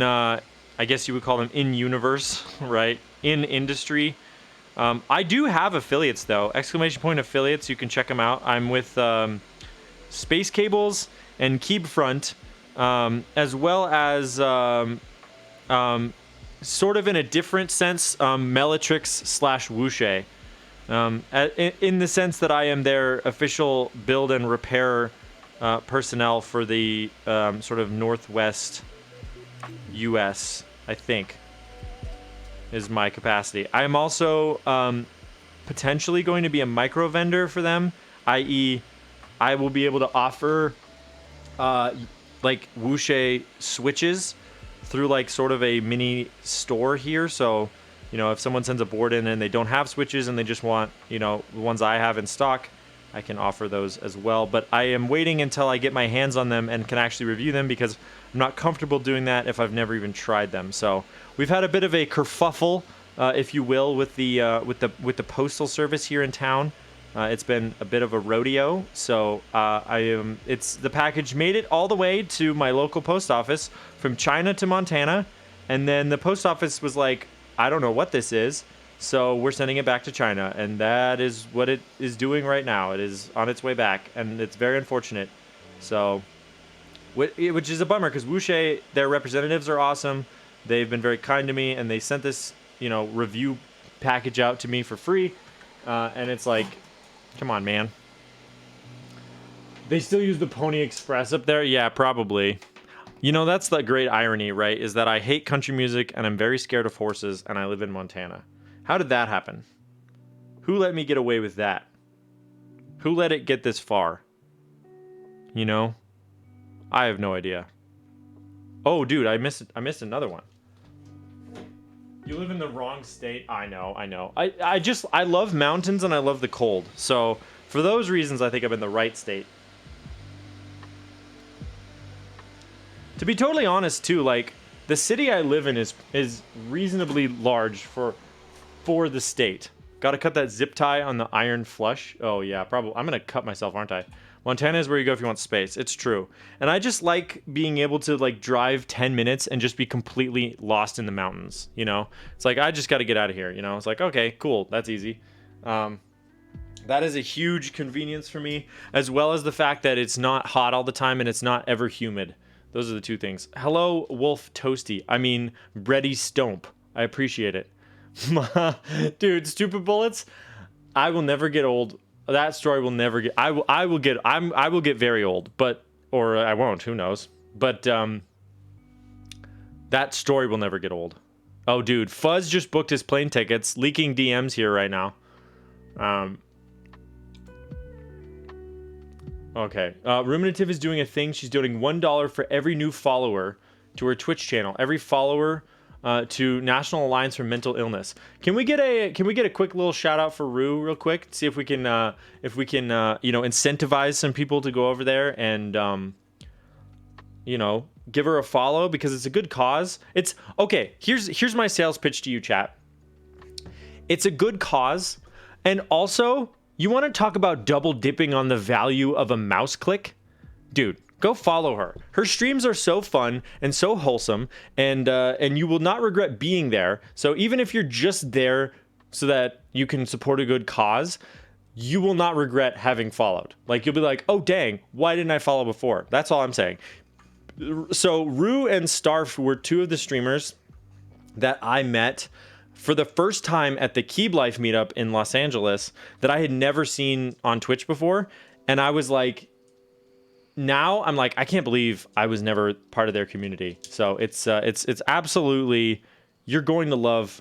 I guess you would call them in universe, right? In industry. I do have affiliates though. ! Affiliates. You can check them out. I'm with Space Cables and Keepfront, as well as sort of in a different sense, Mellatrix /Wuxie. In the sense that I am their official build and repair personnel for the sort of Northwest U.S., I think, is my capacity. I am also potentially going to be a micro vendor for them, i.e. I will be able to offer like Wuxie switches through like sort of a mini store here. So, you know, if someone sends a board in and they don't have switches and they just want, you know, the ones I have in stock, I can offer those as well. But I am waiting until I get my hands on them and can actually review them because I'm not comfortable doing that if I've never even tried them. So we've had a bit of a kerfuffle, if you will, with the postal service here in town. It's been a bit of a rodeo. So the package made it all the way to my local post office from China to Montana, and then the post office was like, I don't know what this is. So we're sending it back to China, and that is what it is doing right now. It is on its way back, and it's very unfortunate. So, which is a bummer, because Wuxi, their representatives are awesome. They've been very kind to me, and they sent this, review package out to me for free. And it's like, come on, man. They still use the Pony Express up there? Yeah, probably. That's the great irony, right? Is that I hate country music, and I'm very scared of horses, and I live in Montana. How did that happen? Who let me get away with that? Who let it get this far? I have no idea. Oh, dude, I missed another one. You live in the wrong state. I know. I love mountains and I love the cold. So for those reasons, I think I'm in the right state. To be totally honest, too, like the city I live in is reasonably large for the state. Got to cut that zip tie on the iron flush. Oh yeah, probably. I'm gonna cut myself, aren't I? Montana is where you go if you want space. It's true. And I just like being able to like drive 10 minutes and just be completely lost in the mountains, It's like, I just got to get out of here, It's like, okay, cool. That's easy. That is a huge convenience for me, as well as the fact that it's not hot all the time and it's not ever humid. Those are the two things. Hello, Wolf Toasty. I mean, Bready Stomp. I appreciate it. Dude, stupid bullets. I will never get old. That story will never get. I will get very old, or I won't. Who knows? But that story will never get old. Oh, dude, Fuzz just booked his plane tickets. Leaking DMs here right now. Okay. Ruminative is doing a thing. She's doing $1 for every new follower to her Twitch channel. Every follower. To National Alliance for Mental Illness. Can we get a quick little shout out for Rue real quick? See if we can incentivize some people to go over there and give her a follow, because it's a good cause. It's okay. Here's my sales pitch to you, chat. It's a good cause, and also you want to talk about double dipping on the value of a mouse click, dude. Go follow her. Her streams are so fun and so wholesome, and you will not regret being there. So even if you're just there so that you can support a good cause, you will not regret having followed. Like, you'll be like, oh dang, why didn't I follow before? That's all I'm saying. So Rue and Starf were two of the streamers that I met for the first time at the Keeb Life meetup in Los Angeles that I had never seen on Twitch before, and I was like, now I'm like, I can't believe I was never part of their community. So it's absolutely, you're going to love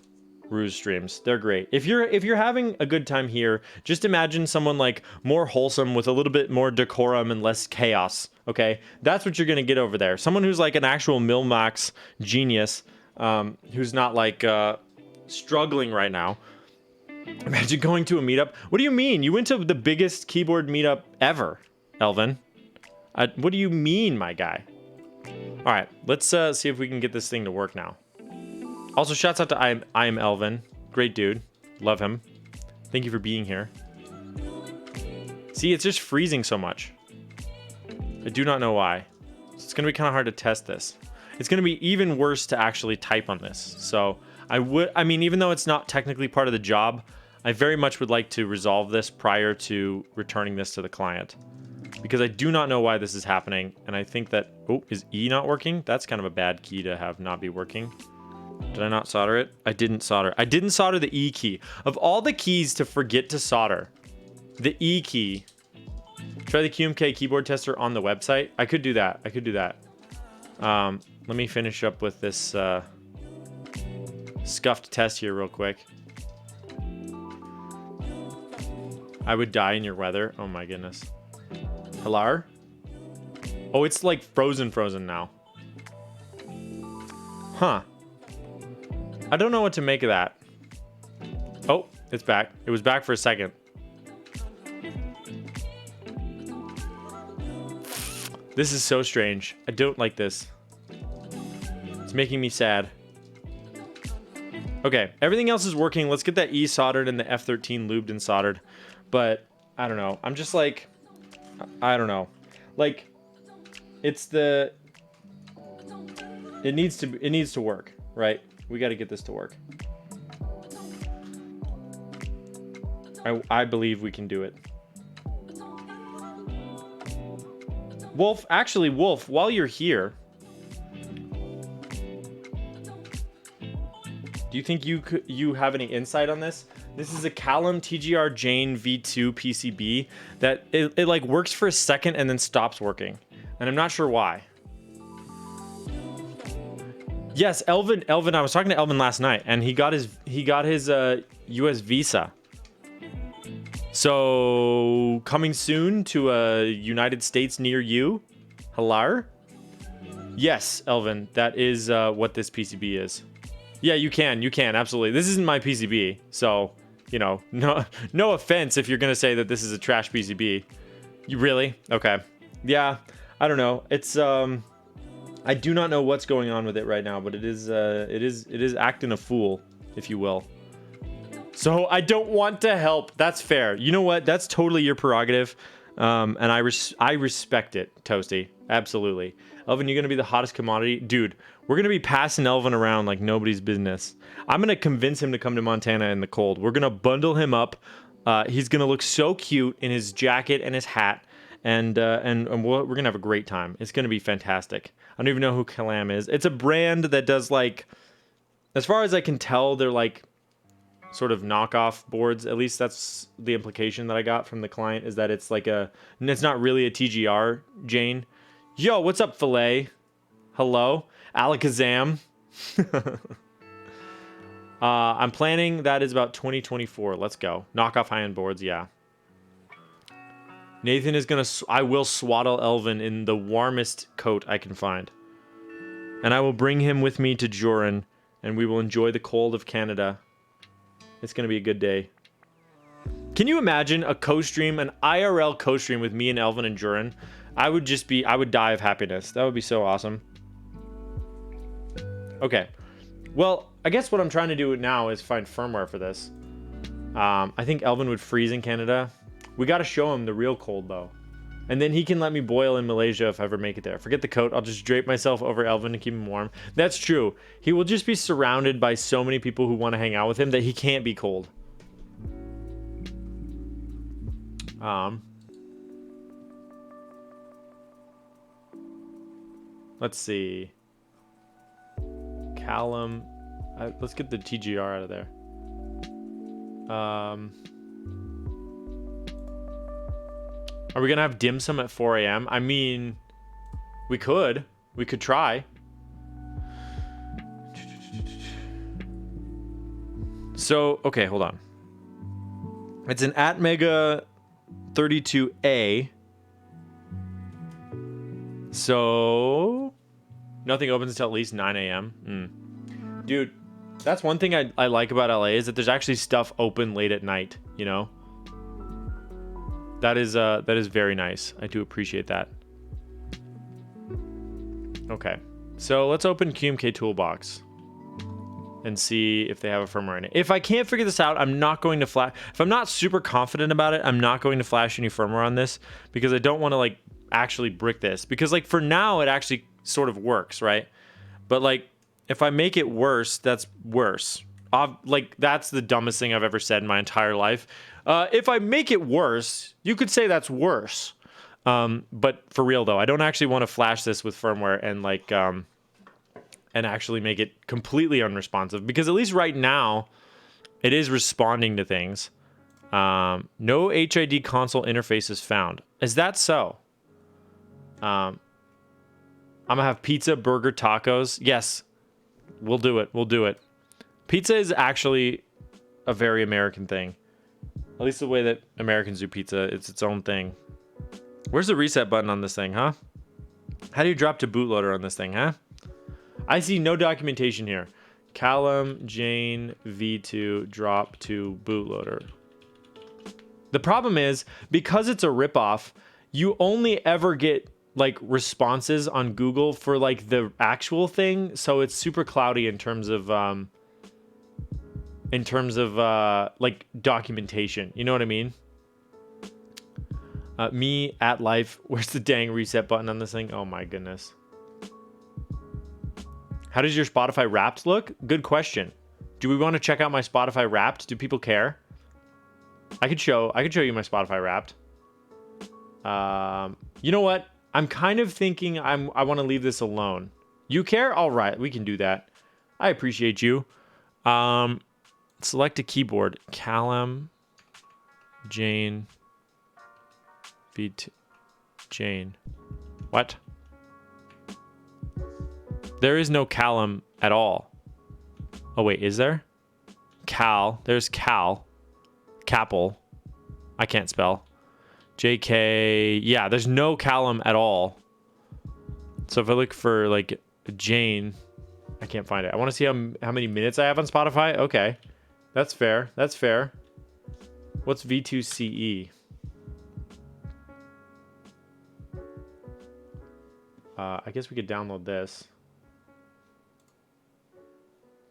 Rue's streams. They're great. If you're having a good time here, just imagine someone like more wholesome with a little bit more decorum and less chaos. Okay, that's what you're gonna get over there. Someone who's like an actual Milmax genius, who's not like struggling right now. Imagine going to a meetup. What do you mean? You went to the biggest keyboard meetup ever, Elvin. What do you mean, my guy? All right, let's see if we can get this thing to work now. Also, shouts out to I am Elvin. Great dude. Love him. Thank you for being here. See, it's just freezing so much. I do not know why. It's going to be kind of hard to test this. It's going to be even worse to actually type on this. So I mean, even though it's not technically part of the job, I very much would like to resolve this prior to returning this to the client, because I do not know why this is happening. And I think that, oh, is E not working? That's kind of a bad key to have not be working. Did I not solder it? I didn't solder. I didn't solder the E key. Of all the keys to forget to solder, the E key. Try the QMK keyboard tester on the website. I could do that. Let me finish up with this scuffed test here real quick. I would die in your weather. Oh my goodness. Hello? Oh, it's like frozen now. Huh. I don't know what to make of that. Oh, it's back. It was back for a second. This is so strange. I don't like this. It's making me sad. Okay, everything else is working. Let's get that E soldered and the F13 lubed and soldered. But I don't know. I'm just like, I don't know. Like, it's the, it needs to work, right? We got to get this to work. I believe we can do it. Wolf, actually, Wolf, while you're here, do you think you have any insight on this? This is a Callum TGR Jane V2 PCB that it like works for a second and then stops working, and I'm not sure why. Yes, Elvin. I was talking to Elvin last night, and he got his U.S. visa. So coming soon to a United States near you. Hello? Yes, Elvin. That is what this PCB is. Yeah, you can, absolutely. This isn't my PCB, so, you know, no offense if you're gonna say that this is a trash PCB. You really? Okay. Yeah, I don't know. It's I do not know what's going on with it right now, but it is acting a fool, if you will. So I don't want to help. That's fair. You know what? That's totally your prerogative, and I respect it, Toasty. Absolutely. Elvin, you're gonna be the hottest commodity, dude. We're gonna be passing Elvin around like nobody's business. I'm gonna convince him to come to Montana in the cold. We're gonna bundle him up. He's gonna look so cute in his jacket and his hat, and we're gonna have a great time. It's gonna be fantastic. I don't even know who Calam is. It's a brand that does, like, as far as I can tell, they're like sort of knockoff boards. At least that's the implication that I got from the client, is that it's like it's not really a TGR, Jane. Yo, what's up, Filet? Hello? Alakazam. I'm planning that is about 2024. Let's go. Knockoff high-end boards, yeah. Nathan is gonna... I will swaddle Elvin in the warmest coat I can find. And I will bring him with me to Joran, and we will enjoy the cold of Canada. It's gonna be a good day. Can you imagine a co-stream, an IRL co-stream with me and Elvin and Joran? I would die of happiness. That would be so awesome. Okay. Well, I guess what I'm trying to do now is find firmware for this. I think Elvin would freeze in Canada. We got to show him the real cold, though. And then he can let me boil in Malaysia if I ever make it there. Forget the coat. I'll just drape myself over Elvin to keep him warm. That's true. He will just be surrounded by so many people who want to hang out with him that he can't be cold. Let's see. Callum. Let's get the TGR out of there. Are we gonna have dim sum at 4 a.m.? I mean, we could try. So, okay, hold on. It's an Atmega 32A. So, nothing opens until at least 9 a.m. Dude, that's one thing I like about LA, is that there's actually stuff open late at night, you know? That is very nice. I do appreciate that. Okay, so let's open QMK Toolbox and see if they have a firmware in it. If I can't figure this out, I'm not going to flash. If I'm not super confident about it, I'm not going to flash any firmware on this, because I don't want to like actually brick this, because like for now it actually sort of works, right? But like if I make it worse, that's worse. Like that's the dumbest thing I've ever said in my entire life. If I make it worse, you could say that's worse. But for real though, I don't actually want to flash this with firmware and like and actually make it completely unresponsive, because at least right now it is responding to things. No HID console interfaces found. Is that so? I'm gonna have pizza, burger, tacos. Yes, we'll do it. We'll do it. Pizza is actually a very American thing. At least the way that Americans do pizza, it's its own thing. Where's the reset button on this thing, huh? How do you drop to bootloader on this thing, huh? I see no documentation here. Callum Jane V2 drop to bootloader. The problem is, because it's a ripoff, you only ever get like responses on Google for like the actual thing, so it's super cloudy in terms of like documentation. You know what I mean? Me at life. Where's the dang reset button on this thing? Oh my goodness. How does your Spotify Wrapped look? Good question. Do we want to check out my Spotify Wrapped? Do people care? I could show you my Spotify Wrapped. You know what? I'm kind of thinking I want to leave this alone. You care? All right, we can do that. I appreciate you. Select a keyboard. Callum, Jane, Jane. What? There is no Callum at all. Oh wait, is there? Cal. There's Cal. Capel. I can't spell. JK. Yeah, there's no Callum at all. So if I look for like Jane, I can't find it. I want to see how many minutes I have on Spotify. Okay. That's fair. That's fair. What's V2CE? I guess we could download this.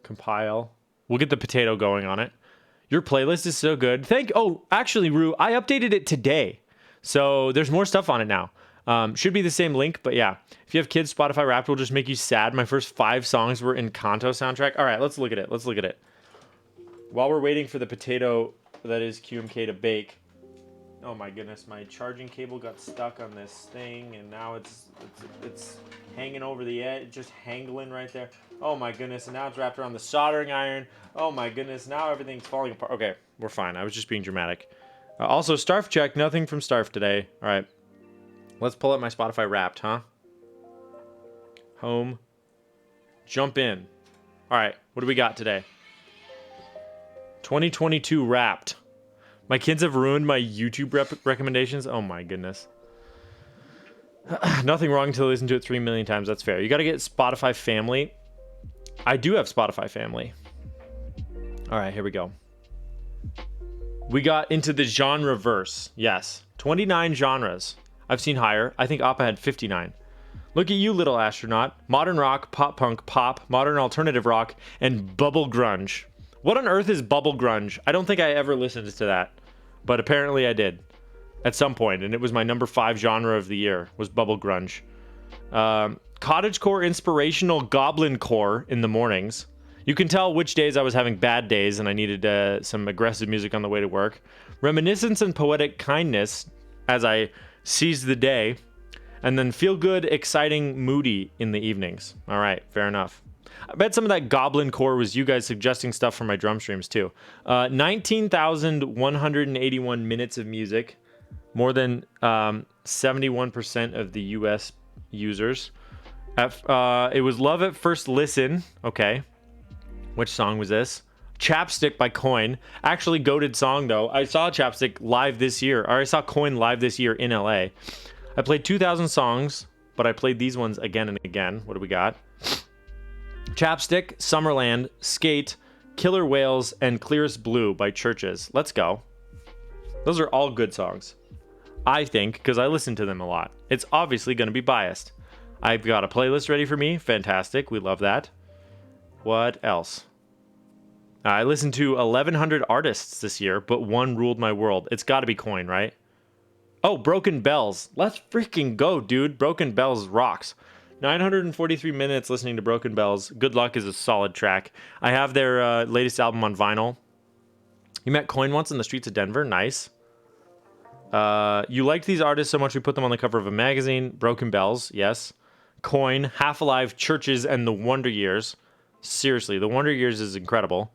Compile. We'll get the potato going on it. Your playlist is so good. Oh, actually, Rue, I updated it today. So there's more stuff on it now. Should be the same link, but yeah. If you have kids, Spotify Wrapped will just make you sad. My first 5 songs were in Kanto soundtrack. All right, let's look at it. Let's look at it. While we're waiting for the potato that is QMK to bake. Oh my goodness, my charging cable got stuck on this thing, and now it's hanging over the edge, just hangling right there. Oh my goodness, and now it's wrapped around the soldering iron. Oh my goodness, now everything's falling apart. Okay, we're fine. I was just being dramatic. Also, Starf check. Nothing from Starf today. All right, let's pull up my Spotify Wrapped, huh? Home. Jump in. All right, what do we got today? 2022 Wrapped. My kids have ruined my YouTube recommendations. Oh my goodness. Nothing wrong until I listen to it 3 million times. That's fair. You got to get Spotify Family. I do have Spotify Family. All right, here we go. We got into the genre verse. Yes. 29 genres. I've seen higher. I think Appa had 59. Look at you, little astronaut. Modern rock, pop punk, pop, modern alternative rock, and bubble grunge. What on earth is bubble grunge? I don't think I ever listened to that, but apparently I did at some point, and it was my number 5 genre of the year, was bubble grunge. Cottagecore inspirational goblin core in the mornings. You can tell which days I was having bad days and I needed some aggressive music on the way to work. Reminiscence and poetic kindness as I seized the day, and then feel good, exciting, moody in the evenings. All right, fair enough. I bet some of that goblin core was you guys suggesting stuff for my drum streams too. 19,181 minutes of music, more than 71% of the US users. It was Love at First Listen. Okay. Which song was this? Chapstick by Coin. Actually, goated song though. I saw Chapstick live this year, or I saw Coin live this year in LA. I played 2,000 songs, but I played these ones again and again. What do we got? Chapstick, Summerland, Skate, Killer Whales, and Clearest Blue by Churches. Let's go. Those are all good songs. I think, because I listen to them a lot. It's obviously going to be biased. I've got a playlist ready for me. Fantastic. We love that. What else? I listened to 1,100 artists this year, but one ruled my world. It's got to be Coin, right? Oh, Broken Bells. Let's freaking go, dude. Broken Bells rocks. 943 minutes listening to Broken Bells. Good Luck is a solid track. I have their latest album on vinyl. You met Coin once in the streets of Denver. Nice. You liked these artists so much we put them on the cover of a magazine. Broken Bells, yes. Coin, Half Alive, Churches, and The Wonder Years. Seriously, The Wonder Years is incredible.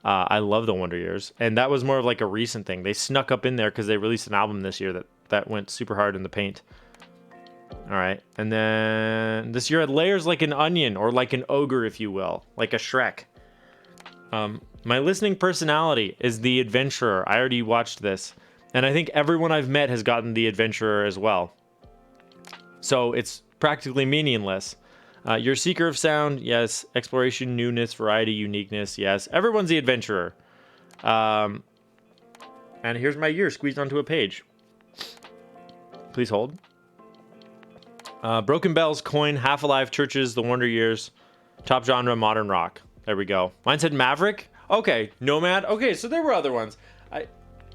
I love The Wonder Years. And that was more of like a recent thing. They snuck up in there because they released an album this year that went super hard in the paint. All right. And then this year had Layers Like an Onion, or like an ogre, if you will. Like a Shrek. My listening personality is The Adventurer. I already watched this. And I think everyone I've met has gotten The Adventurer as well. So it's practically meaningless. Your Seeker of Sound, yes. Exploration, newness, variety, uniqueness, yes. Everyone's The Adventurer. And here's my year squeezed onto a page. Please hold. Broken Bells, Coin, Half Alive, Churches, The Wonder Years, Top Genre, Modern Rock. There we go. Mine said Maverick. Okay, Nomad. Okay, so there were other ones.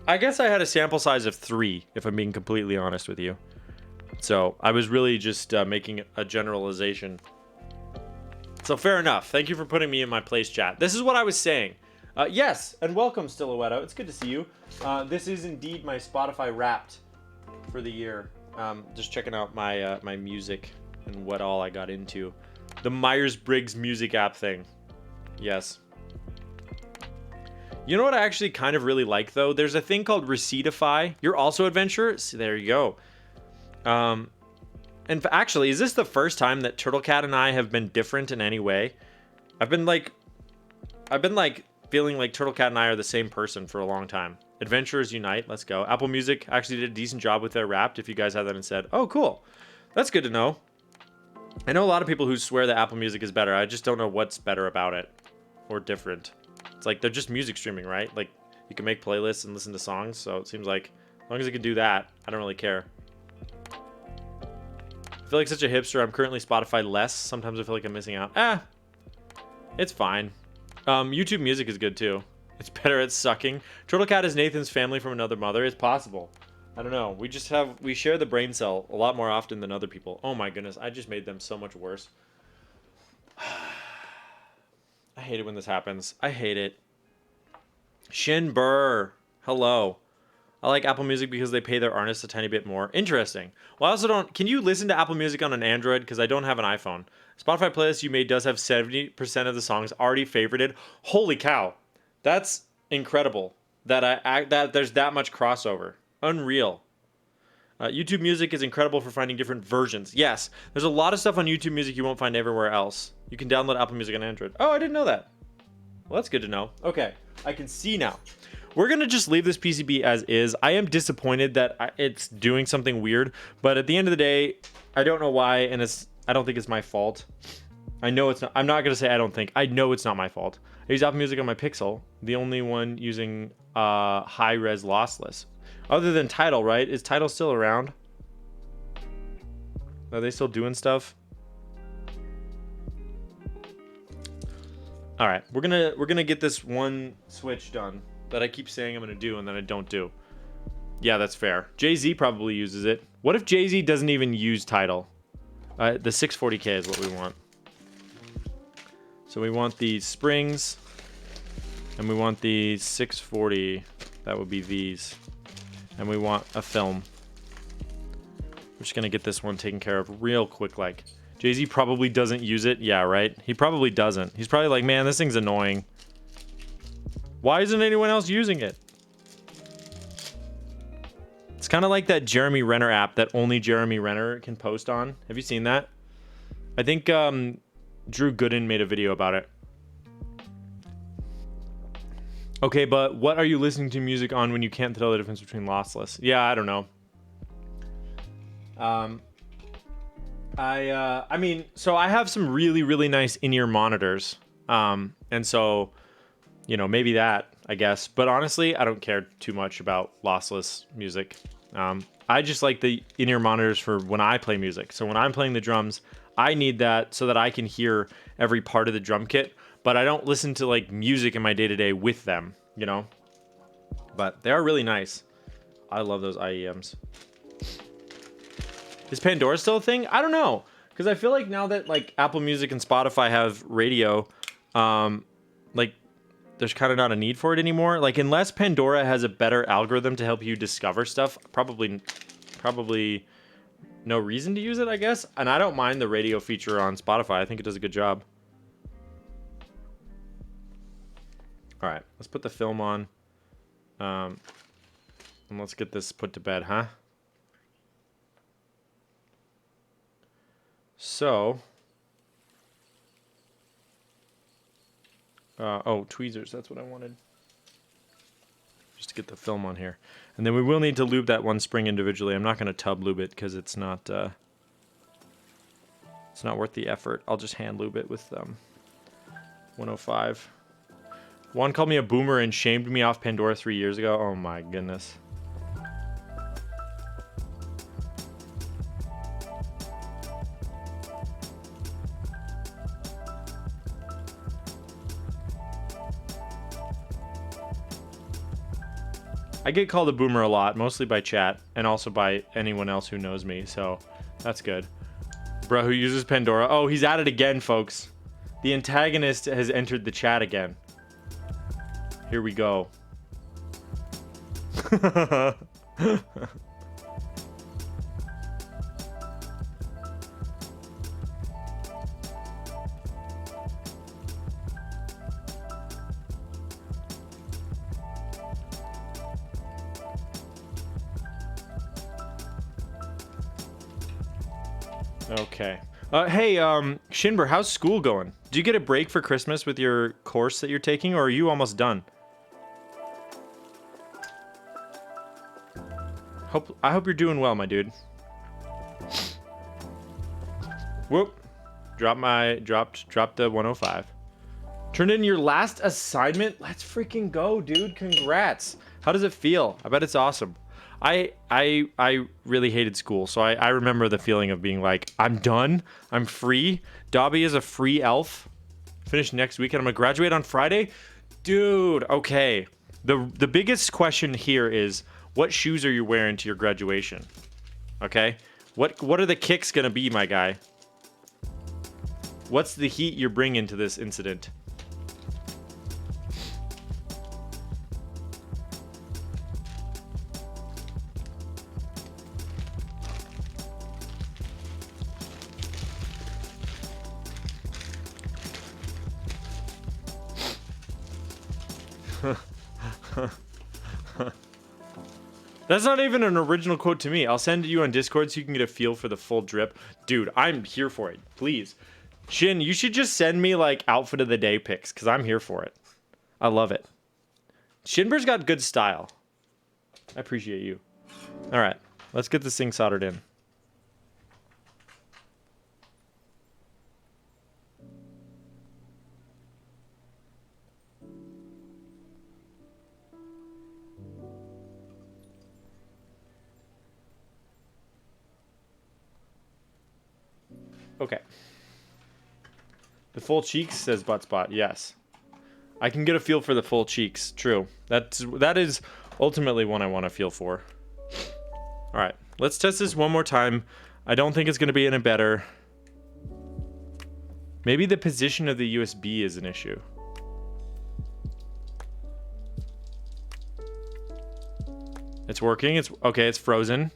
I guess I had a sample size of 3, if I'm being completely honest with you. So I was really just making a generalization. So fair enough. Thank you for putting me in my place, chat. This is what I was saying. Yes, and welcome, Stiletto. It's good to see you. This is indeed my Spotify Wrapped for the year. Just checking out my my music and what all I got into. The Myers-Briggs music app thing. Yes. You know what I actually kind of really like, though? There's a thing called Receiptify. You're also adventure? So there you go. And actually, is this the first time that Turtlecat and I have been different in any way? I've been like feeling like Turtlecat and I are the same person for a long time. Adventurers unite. Let's go. Apple Music actually did a decent job with their Wrapped. If you guys had that and said, oh, cool. That's good to know. I know a lot of people who swear that Apple Music is better. I just don't know what's better about it or different. It's like they're just music streaming, right? Like you can make playlists and listen to songs. So it seems like as long as I can do that, I don't really care. I feel like such a hipster. I'm currently Spotify less. Sometimes I feel like I'm missing out. It's fine. YouTube Music is good too. It's better at sucking. Turtlecat is Nathan's family from another mother. It's possible. I don't know. We share the brain cell a lot more often than other people. Oh my goodness. I just made them so much worse. I hate it when this happens. I hate it. Shin Burr. Hello. I like Apple Music because they pay their artists a tiny bit more. Interesting. Well, I also don't... Can you listen to Apple Music on an Android? Because I don't have an iPhone. Spotify playlist you made does have 70% of the songs already favorited. Holy cow. That's incredible. That there's that much crossover. Unreal. YouTube Music is incredible for finding different versions. Yes, there's a lot of stuff on YouTube Music you won't find everywhere else. You can download Apple Music on Android. Oh, I didn't know that. Well, that's good to know. Okay, I can see now. We're going to just leave this PCB as is. I am disappointed that it's doing something weird, but at the end of the day, I don't know why, and I don't think it's my fault. I know it's not. I'm not going to say I don't think. I know it's not my fault. I use Apple Music on my Pixel, the only one using high-res lossless. Other than Tidal, right? Is Tidal still around? Are they still doing stuff? All right, we're gonna get this one switch done that I keep saying I'm gonna do and then I don't do. Yeah, that's fair. Jay-Z probably uses it. What if Jay-Z doesn't even use Tidal? The 640K is what we want. So we want the springs, and we want the 640. That would be these. And we want a film. We're just gonna get this one taken care of real quick. Like Jay-Z probably doesn't use it. Yeah, right. He probably doesn't. He's probably like, man, this thing's annoying. Why isn't anyone else using it? It's kind of like that Jeremy Renner app that only Jeremy Renner can post on. Have you seen that? I think Drew Gooden made a video about it. Okay, but what are you listening to music on when you can't tell the difference between lossless? Yeah, I don't know. I mean, so I have some really, really nice in-ear monitors. And so, you know, maybe that, I guess. But honestly, I don't care too much about lossless music. I just like the in-ear monitors for when I play music. So when I'm playing the drums, I need that so that I can hear every part of the drum kit. But I don't listen to like music in my day-to-day with them, you know? But they are really nice. I love those IEMs. Is Pandora still a thing? I don't know. Because I feel like now that like Apple Music and Spotify have radio, like there's kind of not a need for it anymore. Like unless Pandora has a better algorithm to help you discover stuff, probably no reason to use it, I guess. And I don't mind the radio feature on Spotify. I think it does a good job. All right, let's put the film on. And let's get this put to bed, huh? So, oh, tweezers, that's what I wanted. Just to get the film on here. And then we will need to lube that one spring individually. I'm not going to tub lube it because it's not worth the effort. I'll just hand lube it with 105. Juan called me a boomer and shamed me off Pandora 3 years ago. Oh my goodness. I get called a boomer a lot, mostly by chat and also by anyone else who knows me, so that's good. Bro, who uses Pandora? Oh, he's at it again, folks. The antagonist has entered the chat again. Here we go. Okay. Hey, Shinber, how's school going? Do you get a break for Christmas with your course that you're taking, or are you almost done? I hope you're doing well, my dude. Whoop. Dropped the 105. Turned in your last assignment? Let's freaking go, dude. Congrats. How does it feel? I bet it's awesome. I really hated school, so I remember the feeling of being like, I'm done. I'm free. Dobby is a free elf. Finish next week and I'm gonna graduate on Friday? Dude, okay. The biggest question here is, what shoes are you wearing to your graduation? Okay? What are the kicks gonna be, my guy? What's the heat you're bringing to this incident? That's not even an original quote to me. I'll send it you on Discord so you can get a feel for the full drip. Dude, I'm here for it. Please. Shin, you should just send me, like, outfit of the day pics, because I'm here for it. I love it. Shinber's got good style. I appreciate you. All right. Let's get this thing soldered in. Okay. The full cheeks, says Buttspot. Yes. I can get a feel for the full cheeks. True. That is ultimately what I want to feel for. All right. Let's test this one more time. I don't think it's going to be any better. Maybe the position of the USB is an issue. It's working. It's okay. It's frozen.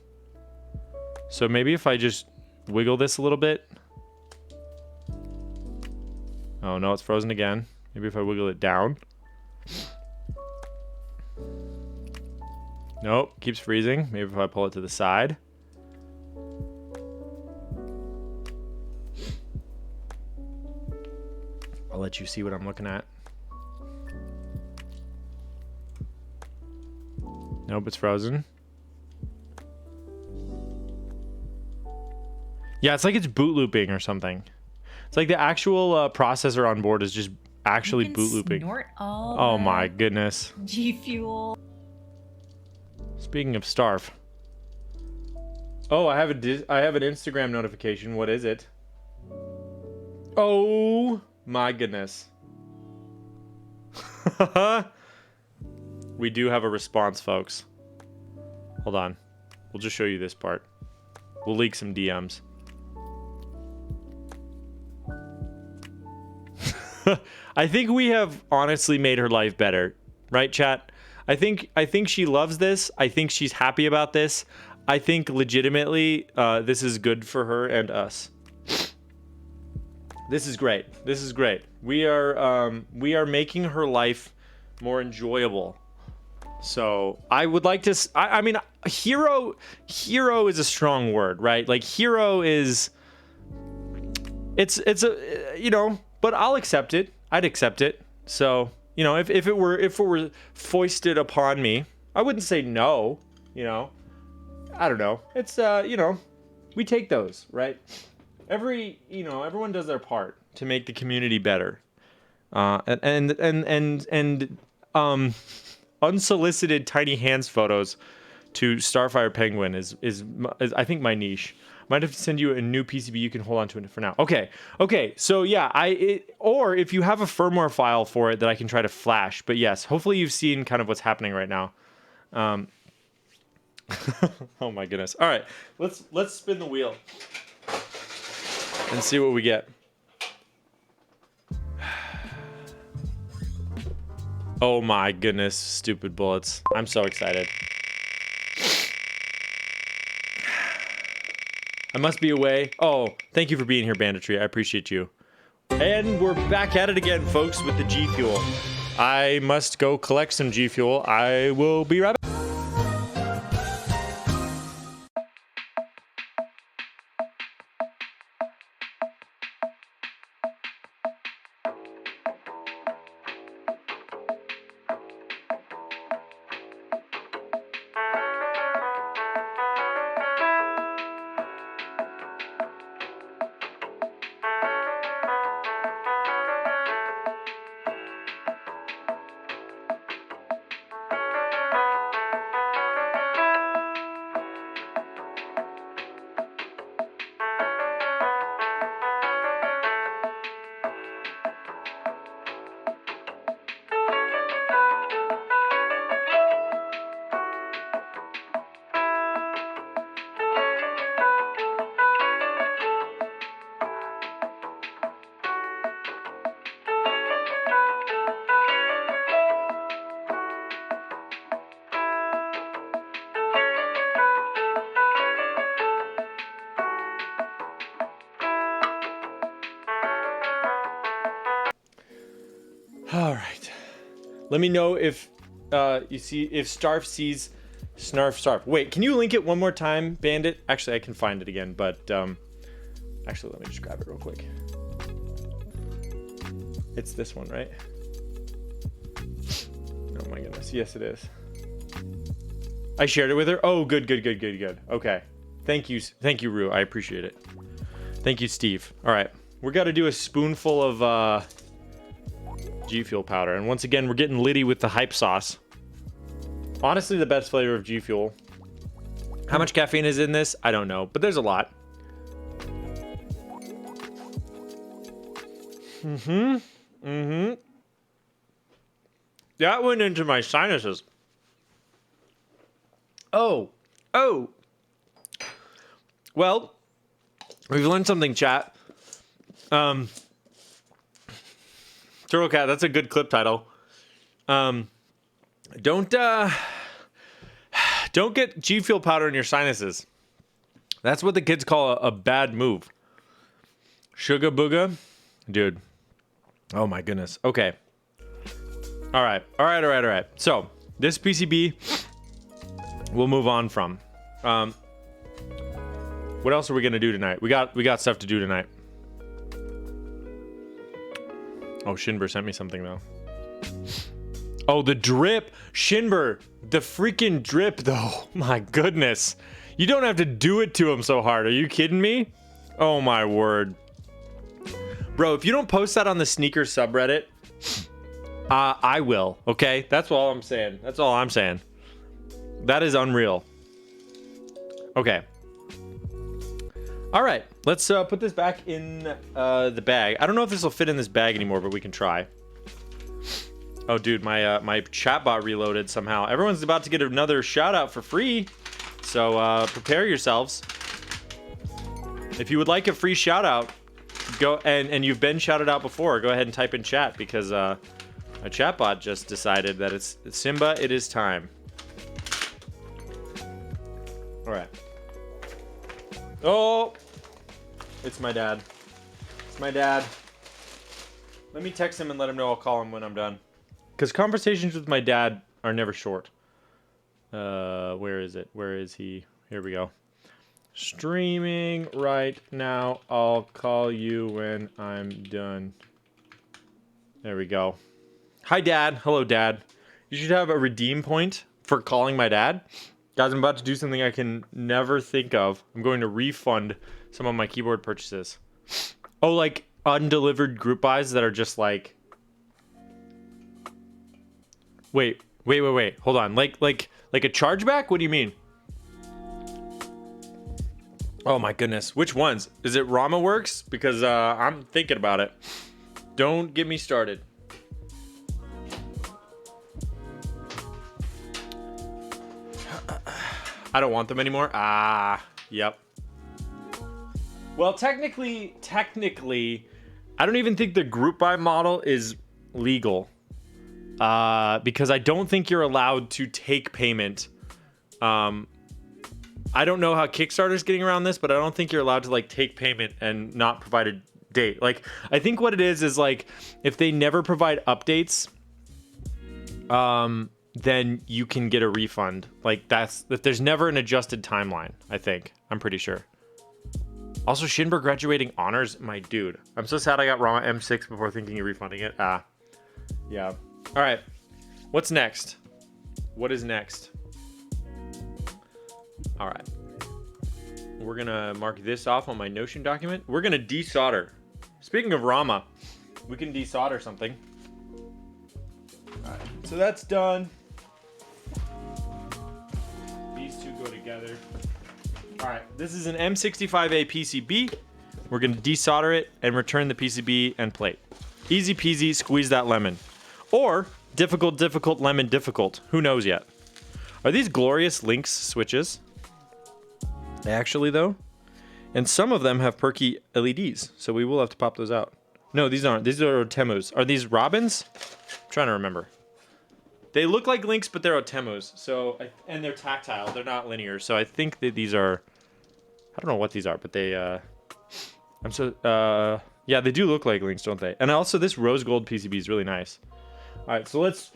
So maybe if I just wiggle this a little bit. Oh, no, it's frozen again. Maybe if I wiggle it down. Nope, keeps freezing. Maybe if I pull it to the side. I'll let you see what I'm looking at. Nope, it's frozen. Yeah, it's like it's boot looping or something. It's like the actual processor on board is just actually boot looping. Oh my goodness. G Fuel. Speaking of Starf. Oh, I have an Instagram notification. What is it? Oh my goodness. We do have a response, folks. Hold on. We'll just show you this part. We'll leak some DMs. I think we have honestly made her life better, right, chat? I think she loves this. I think she's happy about this. I think legitimately this is good for her and us. This is great. This is great. We are making her life more enjoyable. So I would like to. I mean, hero is a strong word, right? Like hero is. It's a but I'll accept it. I'd accept it. So if it were foisted upon me, I wouldn't say no. I don't know. It's we take those, right? Everyone does their part to make the community better. And unsolicited tiny hands photos to Starfire Penguin is I think my niche. Might have to send you a new PCB you can hold on to it for now. Okay. So yeah, or if you have a firmware file for it that I can try to flash. But yes, hopefully you've seen kind of what's happening right now. Oh my goodness. All right, let's spin the wheel and see what we get. Oh my goodness, stupid bullets. I'm so excited. I must be away. Oh, thank you for being here, Banditry. I appreciate you. And we're back at it again, folks, with the G Fuel. I must go collect some G Fuel. I will be right back. All right. Let me know if you see if Starf sees Snarf. Wait, can you link it one more time, Bandit? Actually, I can find it again, but actually, let me just grab it real quick. It's this one, right? Oh my goodness. Yes, it is. I shared it with her. Oh, good. Okay. Thank you, Rue. I appreciate it. Thank you, Steve. All right. We got to do a spoonful of G Fuel powder. And once again, we're getting litty with the hype sauce. Honestly, the best flavor of G Fuel. How much caffeine is in this? I don't know, but there's a lot. That went into my sinuses. Oh. Well, we've learned something, chat. Turtle Cat, that's a good clip title. Don't get G Fuel powder in your sinuses. That's what the kids call a bad move. Sugar booga, dude. Oh my goodness. Okay. All right. So this PCB we'll move on from. What else are we gonna do tonight? We got stuff to do tonight. Oh, Shinber sent me something though. Oh, the drip. Shinber, the freaking drip though. My goodness. You don't have to do it to him so hard. Are you kidding me? Oh my word. Bro, if you don't post that on the sneaker subreddit, I will, okay? That's all I'm saying. That is unreal. Okay. All right, let's put this back in the bag. I don't know if this will fit in this bag anymore, but we can try. Oh, dude, my chatbot reloaded somehow. Everyone's about to get another shout out for free, so prepare yourselves. If you would like a free shout out, go and you've been shouted out before, go ahead and type in chat because a chatbot just decided that it's Simba. It is time. All right. Oh, it's my dad. Let me text him and let him know I'll call him when I'm done. Because conversations with my dad are never short. Where is it? Where is he? Here we go. Streaming right now. I'll call you when I'm done. There we go. Hi, Dad. Hello, Dad. You should have a redeem point for calling my dad. Guys, I'm about to do something I can never think of. I'm going to refund some of my keyboard purchases. Oh, like undelivered group buys that are just like... Wait. Hold on. Like a chargeback? What do you mean? Oh my goodness. Which ones? Is it RamaWorks? Because I'm thinking about it. Don't get me started. I don't want them anymore. Ah, yep. Well, technically, I don't even think the group buy model is legal. Because I don't think you're allowed to take payment. I don't know how Kickstarter's getting around this, but I don't think you're allowed to like take payment and not provide a date. Like, I think what it is like if they never provide updates, then you can get a refund. Like that's if there's never an adjusted timeline. I'm pretty sure. Also, Shinber graduating honors, my dude. I'm so sad I got Rama M6 before thinking of refunding it. Yeah. All right. What's next? What is next? All right. We're gonna mark this off on my Notion document. We're gonna desolder. Speaking of Rama, we can desolder something. All right. So that's done. These two go together. All right, this is an M65A PCB. We're gonna desolder it and return the PCB and plate. Easy peasy, squeeze that lemon. Or difficult, lemon, difficult. Who knows yet? Are these glorious Lynx switches? Actually though, and some of them have perky LEDs, so we will have to pop those out. No, these aren't. These are Otemus. Are these Robins? I'm trying to remember. They look like Lynx, but they're Otemus. So, and they're tactile. They're not linear. So I think that these are. I don't know what these are, but they. Yeah, they do look like Lynx, don't they? And also, this rose gold PCB is really nice. All right, so let's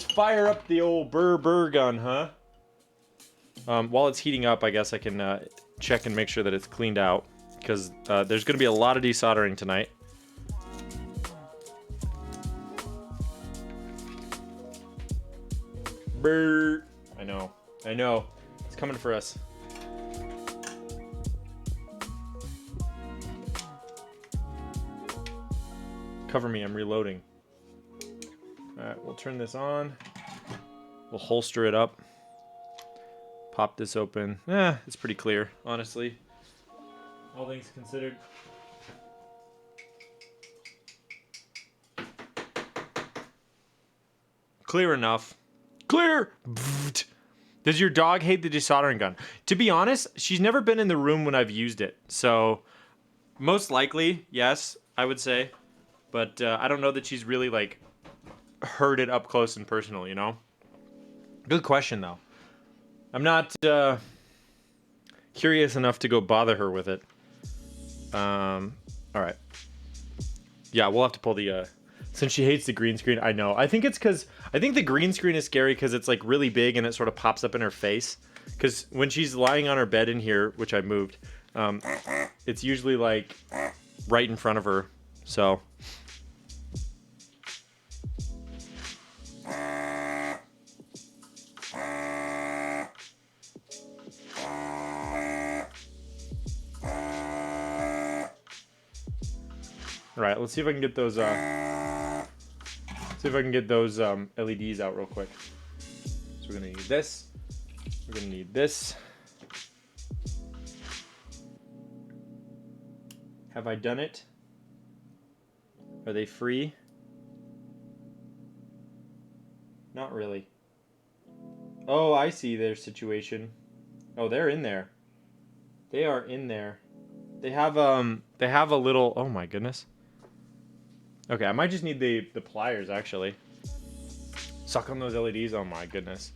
fire up the old burr gun, huh? While it's heating up, I guess I can check and make sure that it's cleaned out because there's going to be a lot of desoldering tonight. Brr. I know. It's coming for us. Cover me, I'm reloading. Alright, we'll turn this on. We'll holster it up. Pop this open. It's pretty clear, honestly. All things considered. Clear enough. Clear! Does your dog hate the desoldering gun? To be honest, she's never been in the room when I've used it. So, most likely, yes, I would say. But I don't know that she's really, like, heard it up close and personal, you know? Good question, though. I'm not curious enough to go bother her with it. All right. Yeah, we'll have to pull the... Since she hates the green screen, I know. I think it's because... I think the green screen is scary because it's, like, really big and it sort of pops up in her face. Because when she's lying on her bed in here, which I moved, it's usually, like, right in front of her. So... All right, let's see if I can get those. LEDs out real quick. So we're gonna need this. We're gonna need this. Have I done it? Are they free? Not really. Oh, I see their situation. Oh, they're in there. They are in there. They have a little. Oh my goodness. Okay, I might just need the pliers, actually. Suck on those LEDs. Oh, my goodness.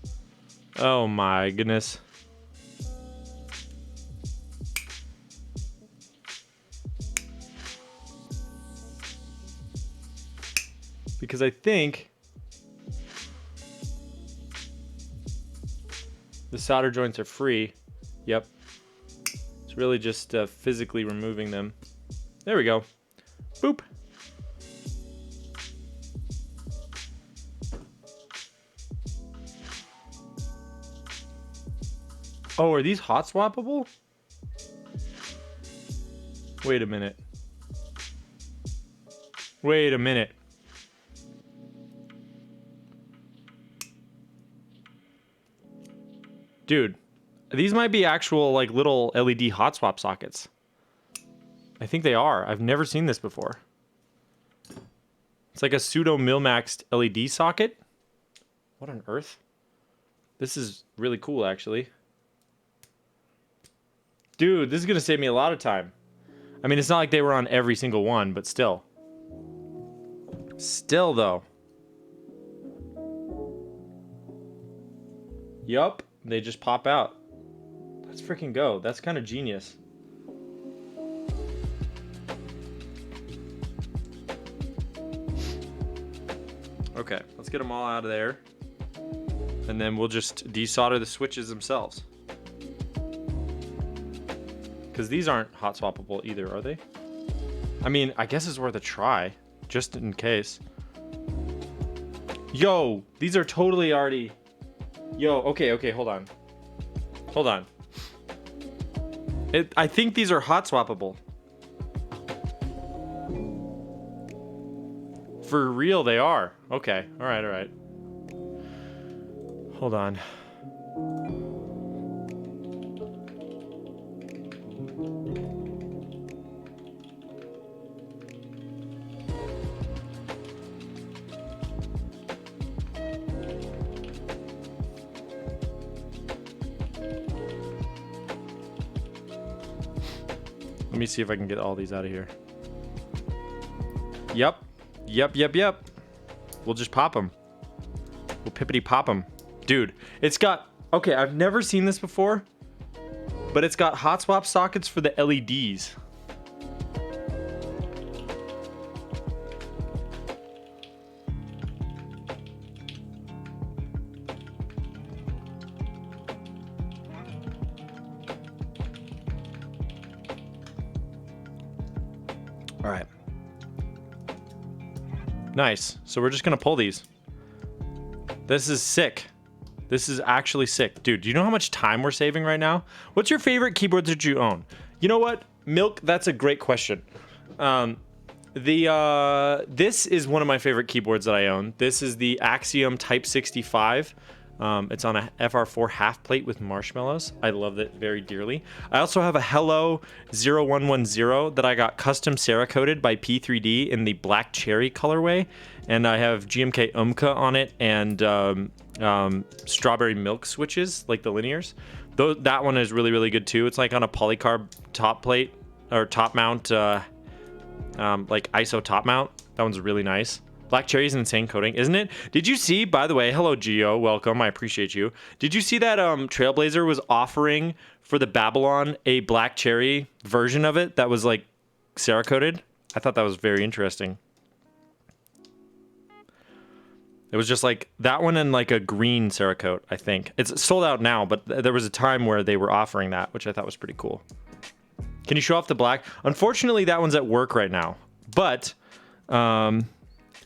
Oh, my goodness. Because I think the solder joints are free. Yep. It's really just physically removing them. There we go. Boop. Oh, are these hot swappable? Wait a minute. Wait a minute. Dude, these might be actual like little LED hot swap sockets. I think they are. I've never seen this before. It's like a pseudo mil-maxed LED socket. What on earth? This is really cool, actually. Dude, this is going to save me a lot of time. I mean, it's not like they were on every single one, but still. Still, though. Yup, they just pop out. Let's freaking go. That's kind of genius. Okay, let's get them all out of there. And then we'll just desolder the switches themselves. Because these aren't hot swappable either, are they? I mean, I guess it's worth a try. Just in case. Yo, these are totally already... Yo, okay, hold on. Hold on. I think these are hot swappable. For real, they are. Okay, alright. Hold on. Let me see if I can get all these out of here. Yep. We'll just pop them. We'll pippity pop them. Dude, it's got... Okay, I've never seen this before, but it's got hot swap sockets for the LEDs. All right. Nice. So we're just going to pull these. This is sick. This is actually sick. Dude, do you know how much time we're saving right now? What's your favorite keyboard that you own? You know what? Milk, that's a great question. This is one of my favorite keyboards that I own. This is the Axiom Type 65. It's on a FR4 half plate with marshmallows. I love it very dearly. I also have a Hello 0110 that I got custom Cerakoted by P3D in the black cherry colorway. And I have GMK Umka on it and strawberry milk switches, like the linears. That one is really, really good too. It's like on a polycarb top plate or top mount, like ISO top mount. That one's really nice. Black cherry is an insane coating, isn't it? Did you see, by the way, hello Gio, welcome, I appreciate you. Did you see that Trailblazer was offering for the Babylon a black cherry version of it that was like Cerakoted? I thought that was very interesting. It was just like that one and like a green Cerakote, I think. It's sold out now, but there was a time where they were offering that, which I thought was pretty cool. Can you show off the black? Unfortunately, that one's at work right now, but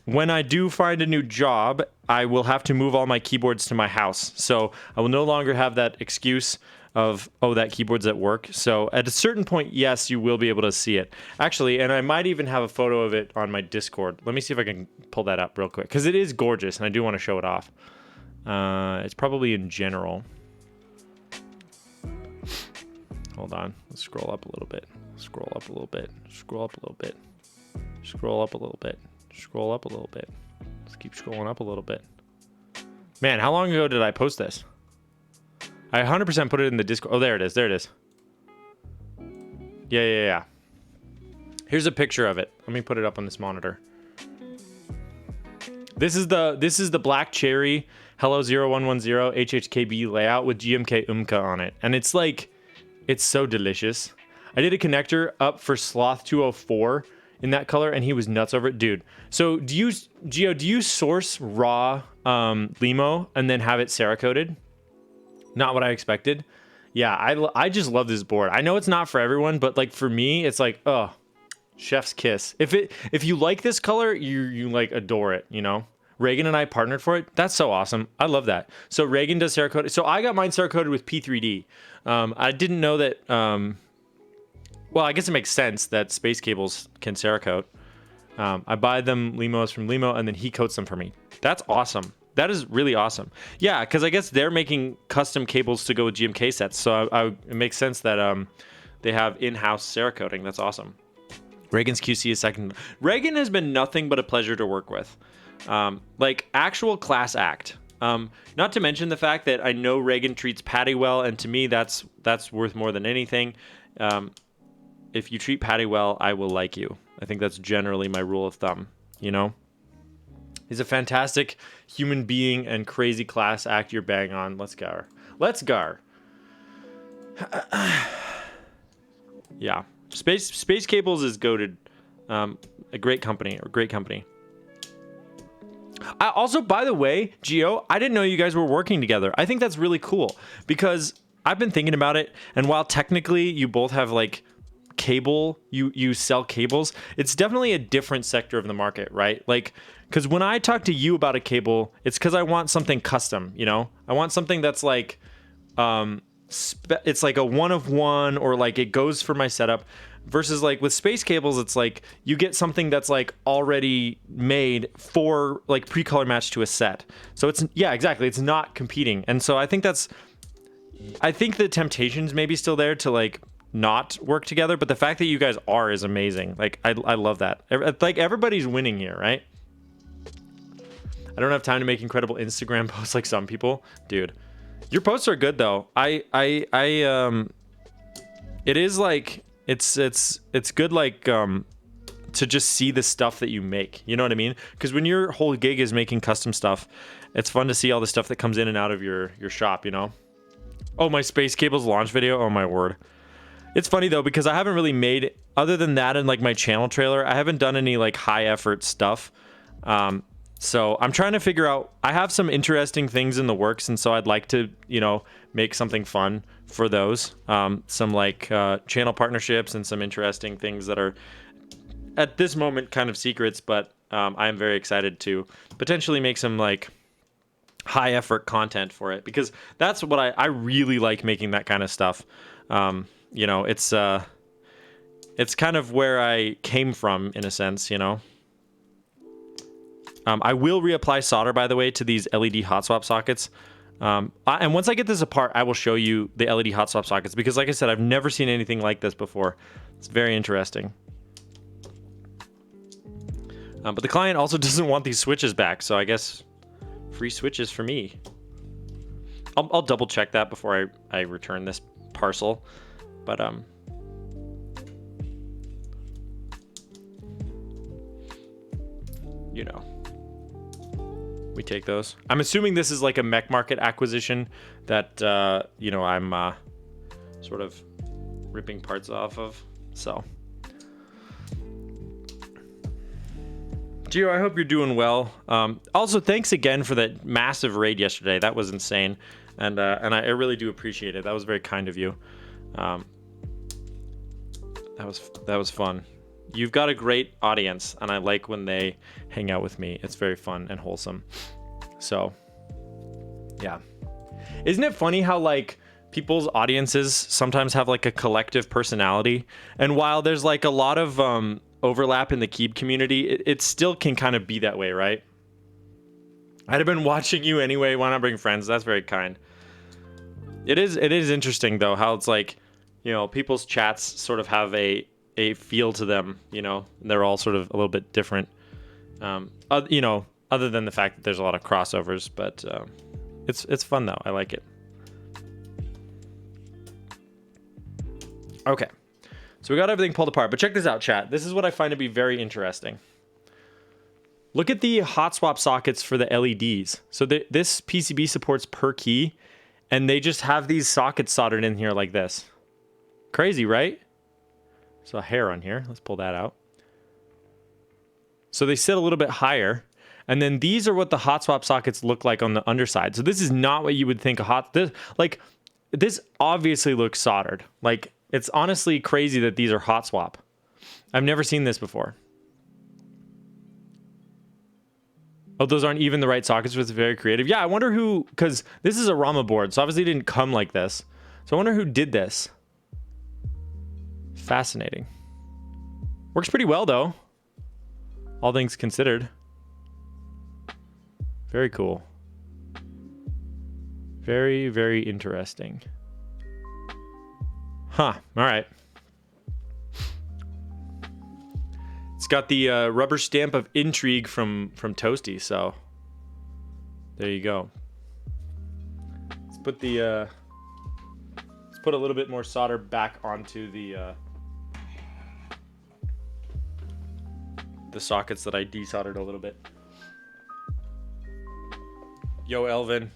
when I do find a new job, I will have to move all my keyboards to my house. So I will no longer have that excuse of, oh, that keyboard's at work. So at a certain point, yes, you will be able to see it. Actually, and I might even have a photo of it on my Discord. Let me see if I can pull that up real quick, because it is gorgeous, and I do want to show it off. It's probably in general. Hold on. Let's scroll up a little bit. Scroll up a little bit. Scroll up a little bit. Scroll up a little bit. Scroll up a little bit. Let's keep scrolling up a little bit. Man, how long ago did I post this? I 100% put it in the Discord. Oh, there it is. There it is. Yeah. Here's a picture of it. Let me put it up on this monitor. This is the black cherry Hello 0110 HHKB layout with GMK Umka on it. And it's like, it's so delicious. I did a connector up for Sloth 204 in that color, and he was nuts over it. Dude, so do you source raw limo and then have it Cerakoted? Not what I expected. Yeah, I just love this board. I know it's not for everyone, but like for me, it's like, oh, chef's kiss. If you like this color, you like adore it, you know? Reagan and I partnered for it. That's so awesome. I love that. So Reagan does Cerakoted. So I got mine Cerakoted with P3D. I didn't know that... well, I guess it makes sense that space cables can Cerakote. I buy them Limos from Limo, and then he coats them for me. That's awesome. That is really awesome. Yeah, because I guess they're making custom cables to go with GMK sets, so it makes sense that they have in-house Cerakoting. That's awesome. Reagan's QC is second. Reagan has been nothing but a pleasure to work with. Like, actual class act. Not to mention the fact that I know Reagan treats Patty well, and to me, that's worth more than anything. If you treat Patty well, I will like you. I think that's generally my rule of thumb, you know? He's a fantastic human being and crazy class act. You're bang on. Let's go. Let's go. Yeah. Space Cables is goated. A great company, or great company. I also, by the way, Gio, I didn't know you guys were working together. I think that's really cool because I've been thinking about it, and while technically you both have like cable, you sell cables, it's definitely a different sector of the market, right? Like, because when I talk to you about a cable, it's because I want something custom, you know? I want something that's like, it's like a one of one, or like it goes for my setup. Versus like with space cables, it's like you get something that's like already made for like pre-color match to a set. So it's, yeah, exactly. It's not competing. And so I think the temptation's maybe still there to like not work together, but the fact that you guys are is amazing. Like I love that. Like everybody's winning here, right? I don't have time to make incredible Instagram posts like some people. Dude, your posts are good though. It is like, it's good, like, to just see the stuff that you make, you know what I mean? Because when your whole gig is making custom stuff, it's fun to see all the stuff that comes in and out of your shop, you know? Oh, my Space Cables launch video, oh my word. It's funny though, because I haven't really made, other than that and like my channel trailer, I haven't done any like high effort stuff. So I'm trying to figure out, I have some interesting things in the works, and so I'd like to, you know, make something fun for those. Some like channel partnerships and some interesting things that are at this moment kind of secrets, but I'm very excited to potentially make some like high effort content for it, because that's what I really like, making that kind of stuff. You know, it's kind of where I came from in a sense, you know. I will reapply solder, by the way, to these LED hot swap sockets. And once I get this apart, I will show you the LED hot swap sockets, because like I said, I've never seen anything like this before. It's very interesting. But the client also doesn't want these switches back, so I guess free switches for me. I'll double check that before I return this parcel. But you know, we take those. I'm assuming this is like a mech market acquisition that you know, I'm sort of ripping parts off of. So Gio, I hope you're doing well. Also, thanks again for that massive raid yesterday. That was insane, and I really do appreciate it. That was very kind of you. That was fun. You've got a great audience, and I like when they hang out with me. It's very fun and wholesome. So, yeah. Isn't it funny how like people's audiences sometimes have like a collective personality, and while there's like a lot of overlap in the Keeb community, it still can kind of be that way, right? I'd have been watching you anyway. Why not bring friends? That's very kind. It is interesting though how it's like, you know, people's chats sort of have a feel to them, you know. They're all sort of a little bit different, you know, other than the fact that there's a lot of crossovers, but it's fun though. I like it. Okay, so we got everything pulled apart, but check this out, chat. This is what I find to be very interesting. Look at the hot swap sockets for the LEDs. So this PCB supports per key, and they just have these sockets soldered in here like this. Crazy, right? So a hair on here. Let's pull that out. So they sit a little bit higher. And then these are what the hot swap sockets look like on the underside. So this is not what you would think this obviously looks soldered. Like, it's honestly crazy that these are hot swap. I've never seen this before. Oh, those aren't even the right sockets, which is very creative. Yeah, I wonder who, because this is a Rama board, so obviously it didn't come like this. So I wonder who did this. Fascinating. Works pretty well though, all things considered. Very cool. Very, very interesting. Huh, all right. It's got the rubber stamp of intrigue from Toasty, so there you go. Let's Let's put a little bit more solder back onto the sockets that I desoldered a little bit. Yo, Elvin.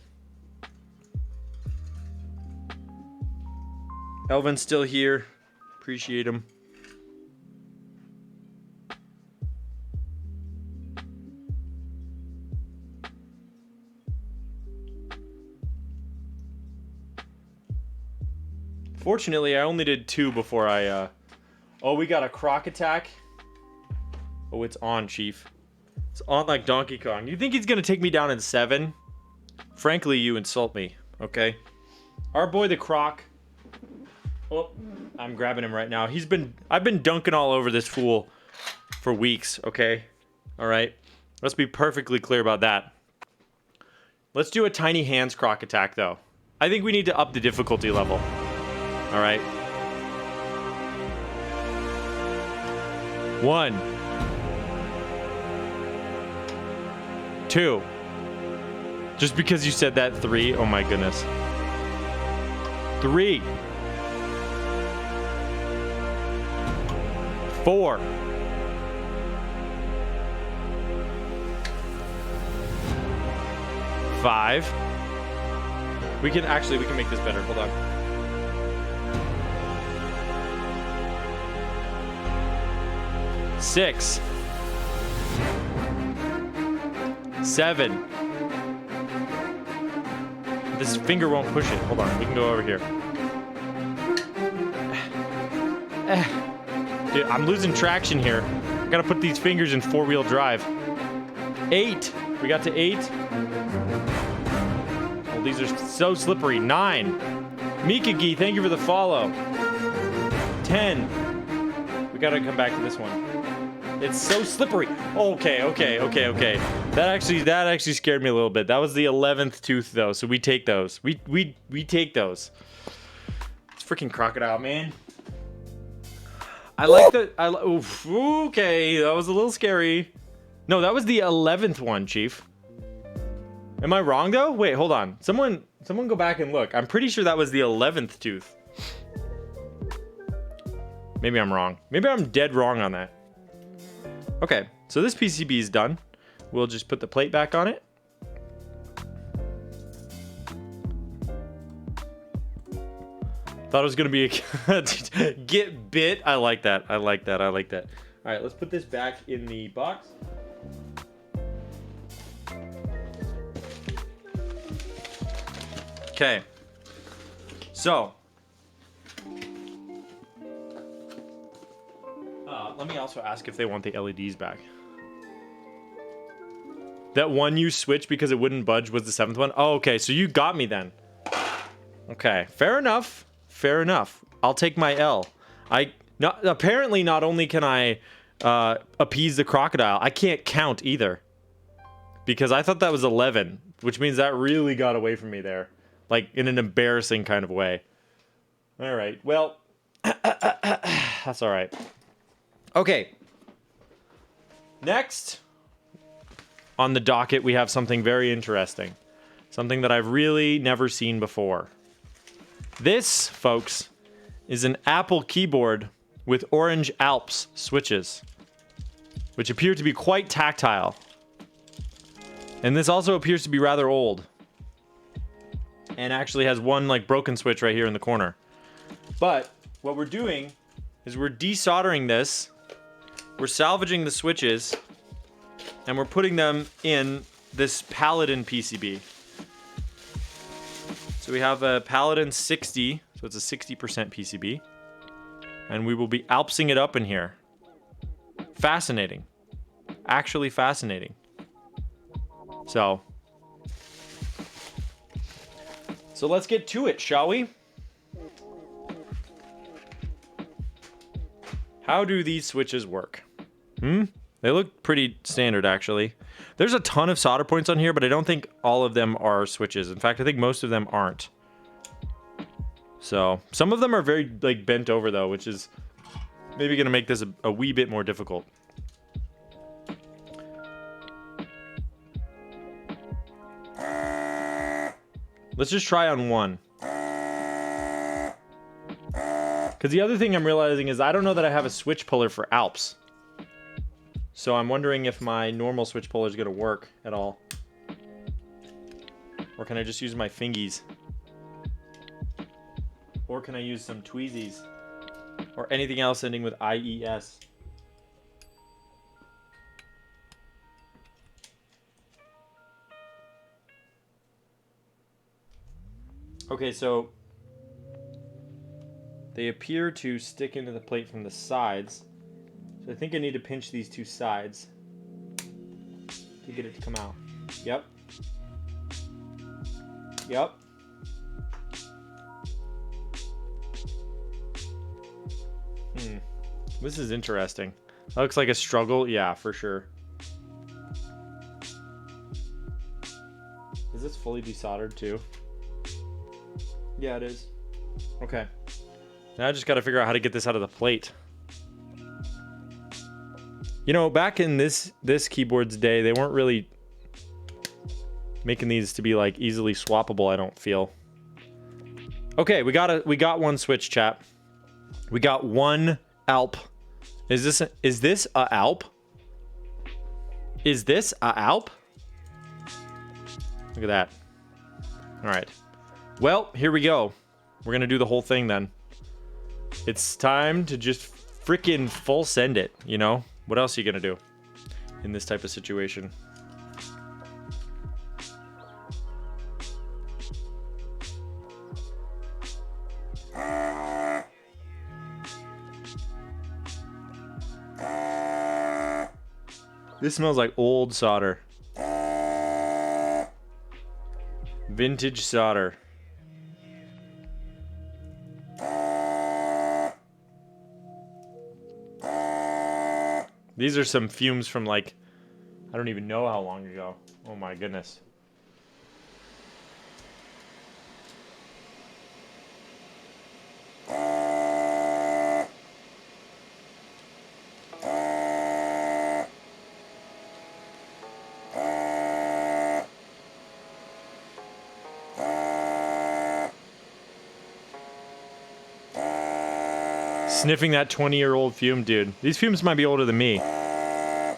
Elvin's still here. Appreciate him. Fortunately, I only did 2 before I, Oh, we got a croc attack. Oh, it's on, Chief. It's on like Donkey Kong. You think he's gonna take me down in 7? Frankly, you insult me, okay? Our boy the croc. Oh, I'm grabbing him right now. I've been dunking all over this fool for weeks, okay? Alright? Let's be perfectly clear about that. Let's do a tiny hands croc attack, though. I think we need to up the difficulty level. Alright. 1. 2. Just because you said that, 3. Oh my goodness. 3. 4. 5. We can make this better. Hold on. 6. 7. This finger won't push it. Hold on, we can go over here. Dude, I'm losing traction here. I gotta put these fingers in 4-wheel drive. 8. We got to 8. Oh, these are so slippery. 9. Mikagi, thank you for the follow. 10. We gotta come back to this one. It's so slippery. Okay. That actually scared me a little bit. That was the 11th tooth though, so we take those. We take those. It's freaking crocodile, man. I like the oof, okay, that was a little scary. No, that was the 11th one, Chief. Am I wrong though? Wait, hold on. Someone go back and look. I'm pretty sure that was the 11th tooth. Maybe I'm wrong. Maybe I'm dead wrong on that. Okay, so this PCB is done. We'll just put the plate back on it. Thought it was gonna be a get bit. I like that. All right, let's put this back in the box. Okay. So. Let me also ask if they want the LEDs back. That one you switched because it wouldn't budge was the 7th one? Oh, okay, so you got me then. Okay, fair enough. I'll take my L. Apparently not only can I appease the crocodile, I can't count either. Because I thought that was 11, which means that really got away from me there. Like, in an embarrassing kind of way. Alright, well, that's alright. Okay. Next on the docket, we have something very interesting. Something that I've really never seen before. This, folks, is an Apple keyboard with orange Alps switches, which appear to be quite tactile. And this also appears to be rather old. And actually has one, like, broken switch right here in the corner. But what we're doing is we're desoldering this. We're salvaging the switches, and we're putting them in this Paladin PCB. So we have a Paladin 60, so it's a 60% PCB. And we will be Alpsing it up in here. Fascinating. Actually fascinating. So let's get to it, shall we? How do these switches work? They look pretty standard, actually. There's a ton of solder points on here, but I don't think all of them are switches. In fact, I think most of them aren't. So, some of them are very, like, bent over, though, which is maybe going to make this a wee bit more difficult. Let's just try on one. Because the other thing I'm realizing is I don't know that I have a switch puller for Alps. So I'm wondering if my normal switch puller is going to work at all. Or can I just use my fingies? Or can I use some tweezies? Or anything else ending with IES? Okay, so they appear to stick into the plate from the sides. So I think I need to pinch these two sides to get it to come out. Yep. Yep. This is interesting. That looks like a struggle. Yeah, for sure. Is this fully desoldered too? Yeah, it is. Okay. Now I just got to figure out how to get this out of the plate. You know, back in this keyboard's day, they weren't really making these to be like easily swappable, I don't feel. Okay, we got one switch, chat. We got one Alp. Is this a Alp? Is this a Alp? Look at that. All right. Well, here we go. We're going to do the whole thing then. It's time to just freaking full send it, you know? What else are you going to do in this type of situation? This smells like old solder. Vintage solder. These are some fumes from like, I don't even know how long ago. Oh my goodness. Sniffing that 20-year-old fume, dude. These fumes might be older than me.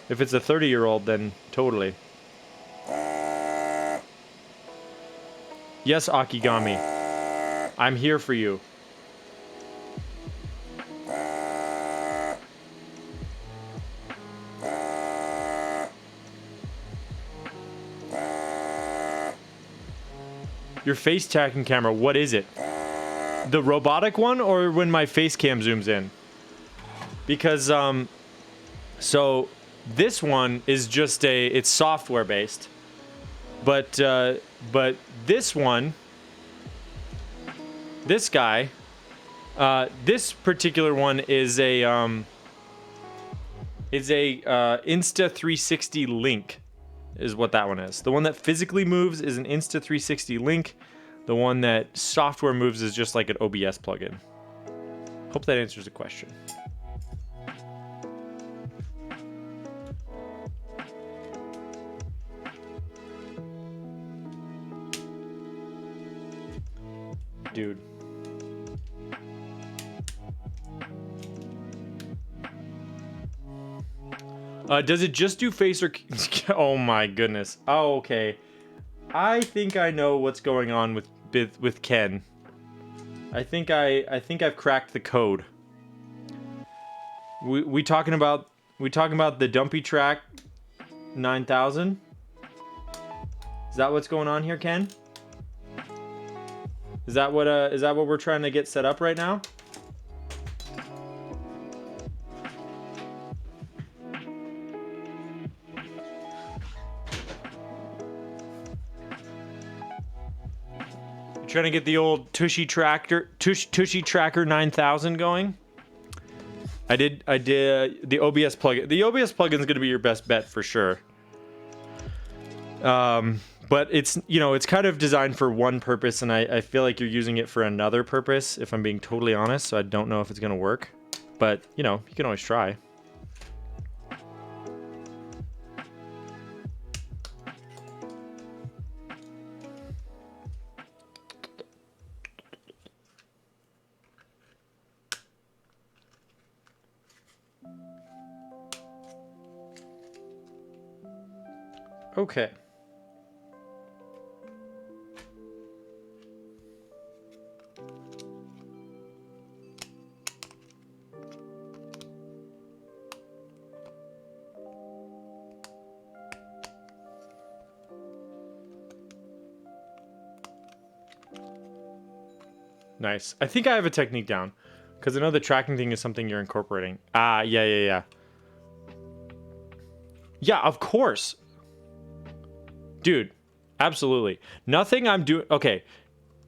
If it's a 30-year-old, then totally. Yes, Akigami. I'm here for you. Your face tracking camera, what is it? The robotic one, or when my face cam zooms in? Because so this one is just it's software based, but this one, this guy, this particular one is a Insta360 link, is what that one is. The one that physically moves is an Insta360 link. The one that software moves is just like an OBS plugin. Hope that answers the question. Dude. Does it just do face or... Oh my goodness. Oh, okay. I think I know what's going on with Ken. I think I've cracked the code. We talking about the Dumpy Track 9000? Is that what's going on here, Ken? Is that what we're trying to get set up right now? Trying to get the old Tushy Tracker 9000 going. I did the OBS plugin. The OBS plugin is going to be your best bet for sure. But it's, you know, it's kind of designed for one purpose, and I feel like you're using it for another purpose, if I'm being totally honest. So I don't know if it's going to work, but you know, you can always try. Okay. Nice. I think I have a technique down. Because I know the tracking thing is something you're incorporating. Ah, yeah. Yeah, of course. Dude, absolutely. Nothing I'm doing... Okay,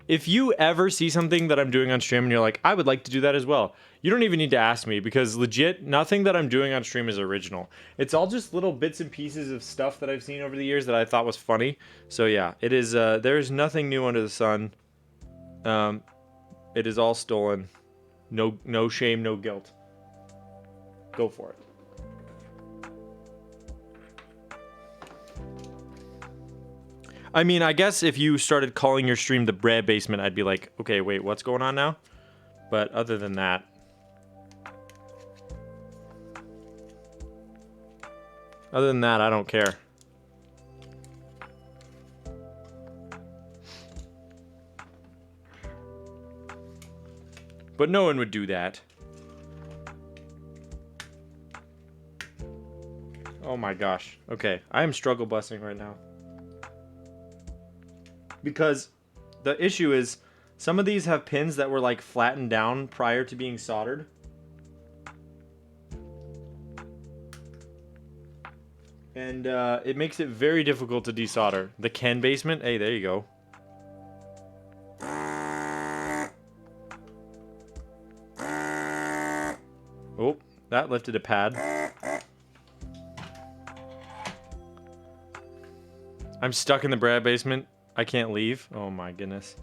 if you ever see something that I'm doing on stream and you're like, I would like to do that as well, you don't even need to ask me, because legit, nothing that I'm doing on stream is original. It's all just little bits and pieces of stuff that I've seen over the years that I thought was funny. So yeah, it is, there's nothing new under the sun. It is all stolen. No shame, no guilt. Go for it. I mean, I guess if you started calling your stream the Bread Basement, I'd be like, okay, wait, what's going on now? But other than that... I don't care. But no one would do that. Oh my gosh. Okay, I am struggle busing right now. Because the issue is, some of these have pins that were like flattened down prior to being soldered. And it makes it very difficult to desolder. The Ken basement, hey, there you go. Oh, that lifted a pad. I'm stuck in the Brad basement. I can't leave. Oh my goodness.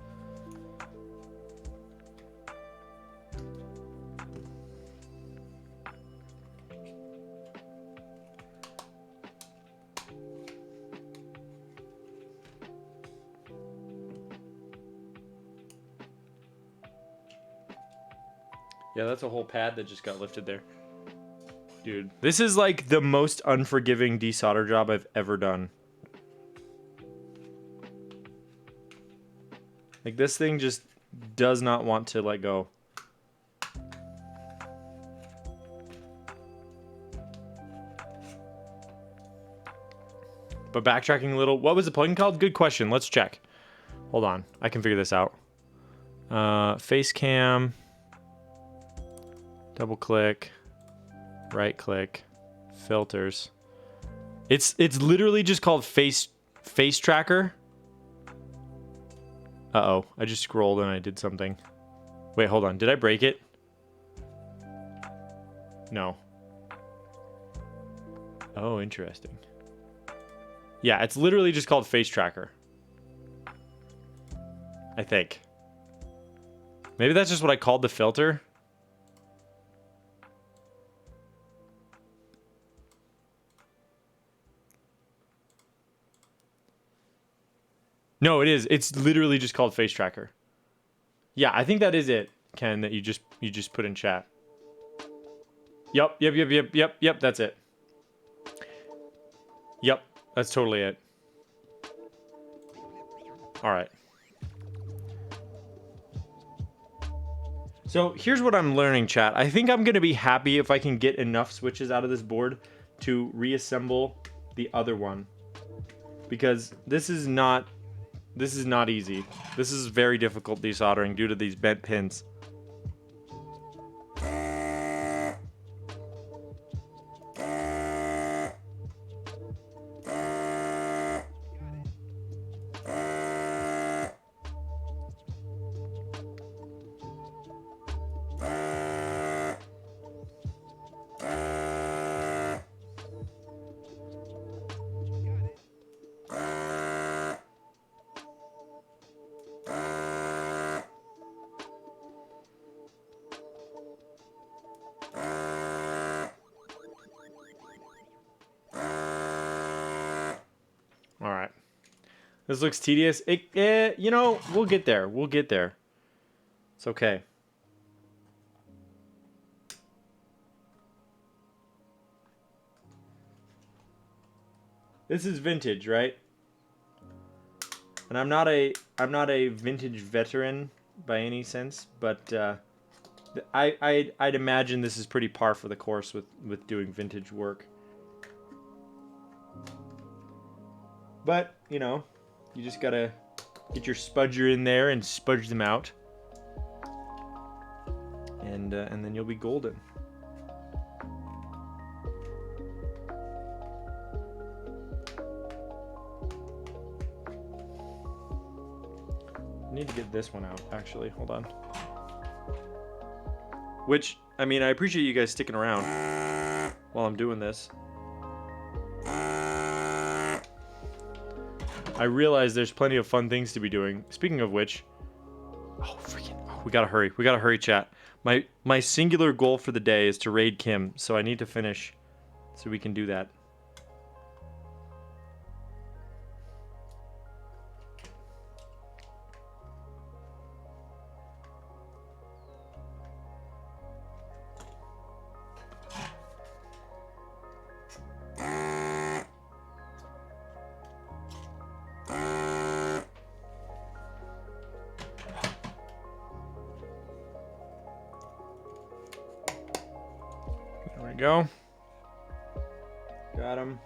Yeah, that's a whole pad that just got lifted there. Dude, this is like the most unforgiving desolder job I've ever done. Like, this thing just does not want to let go. But backtracking a little, what was the plugin called? Good question. Let's check. Hold on. I can figure this out. Face cam. Double click. Right click. Filters. It's literally just called face tracker. Uh-oh, I just scrolled and I did something. Wait, hold on. Did I break it? No. Oh, interesting. Yeah, it's literally just called face tracker. I think. Maybe that's just what I called the filter. No, it is. It's literally just called face tracker. Yeah, I think that is it, Ken, that you just put in chat. Yep, that's it. Yep, that's totally it. All right. So here's what I'm learning, chat. I think I'm going to be happy if I can get enough switches out of this board to reassemble the other one. Because this is not easy. This is very difficult desoldering due to these bent pins. All right. This looks tedious. You know, we'll get there. We'll get there. It's okay. This is vintage, right? And I'm not a vintage veteran by any sense, but I'd imagine this is pretty par for the course with doing vintage work. But, you know, you just gotta get your spudger in there and spudge them out. And then you'll be golden. I need to get this one out, actually. Hold on. Which, I mean, I appreciate you guys sticking around while I'm doing this. I realize there's plenty of fun things to be doing. Speaking of which, we gotta hurry. We gotta hurry, chat. My singular goal for the day is to raid Kim, so I need to finish so we can do that. There we go. Got him.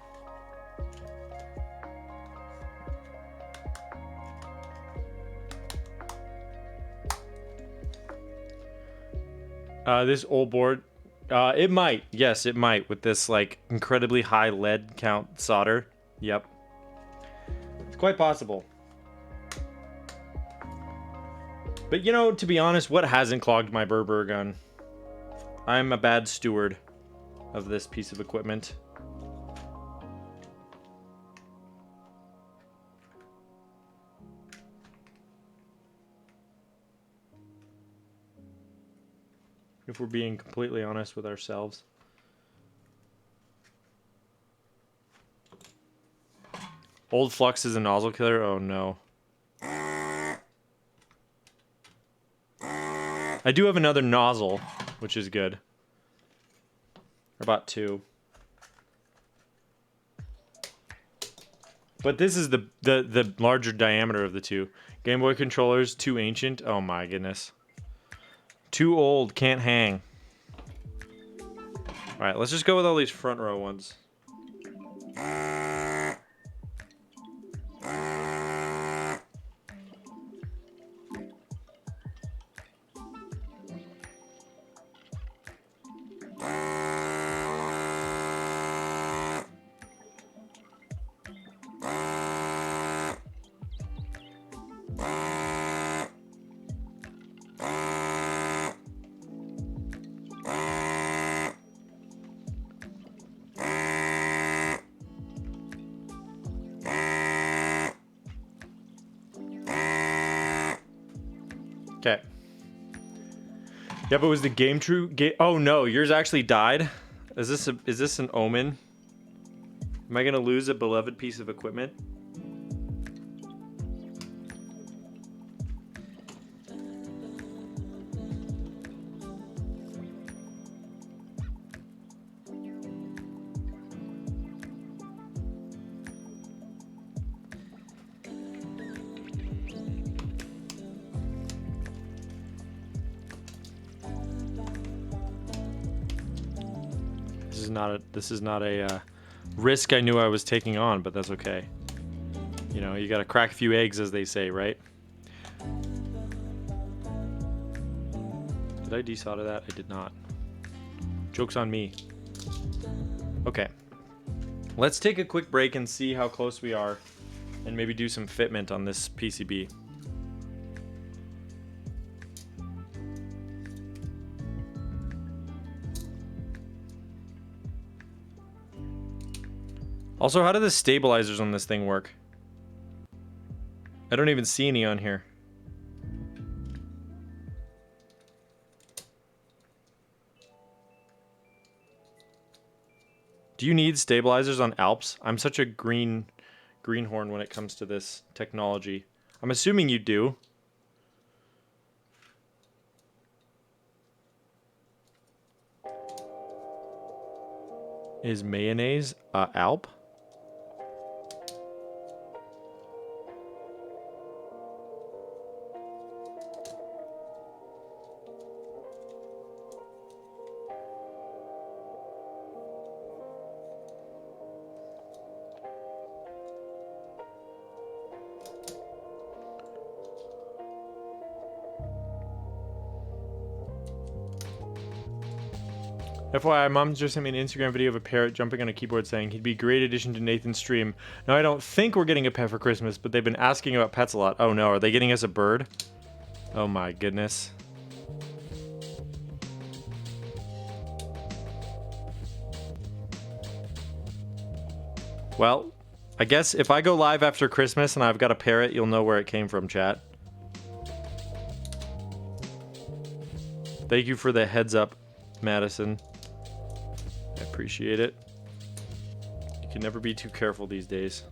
This old board, it might. Yes, it might with this like incredibly high lead count solder. Yep. It's quite possible. But you know, to be honest, what hasn't clogged my Berber gun? I'm a bad steward of this piece of equipment. If we're being completely honest with ourselves. Old flux is a nozzle killer? Oh no. I do have another nozzle, which is good. I bought two. But this is the larger diameter of the two. Game Boy controllers, too ancient. Oh my goodness. Too old, can't hang. Alright, let's just go with all these front row ones. Okay. Yep, it was the Game True. Oh no, yours actually died. Is this an omen? Am I gonna lose a beloved piece of equipment? This is not a risk I knew I was taking on, but that's okay. You know, you gotta crack a few eggs, as they say, right? Did I desolder that? I did not. Joke's on me. Okay. Let's take a quick break and see how close we are, and maybe do some fitment on this PCB. Also, how do the stabilizers on this thing work? I don't even see any on here. Do you need stabilizers on Alps? I'm such a greenhorn when it comes to this technology. I'm assuming you do. Is mayonnaise Alp? FYI, mom just sent me an Instagram video of a parrot jumping on a keyboard saying he'd be a great addition to Nathan's stream. Now, I don't think we're getting a pet for Christmas, but they've been asking about pets a lot. Oh no, are they getting us a bird? Oh my goodness. Well, I guess if I go live after Christmas and I've got a parrot, you'll know where it came from, chat. Thank you for the heads up, Madison. I appreciate it. You can never be too careful these days.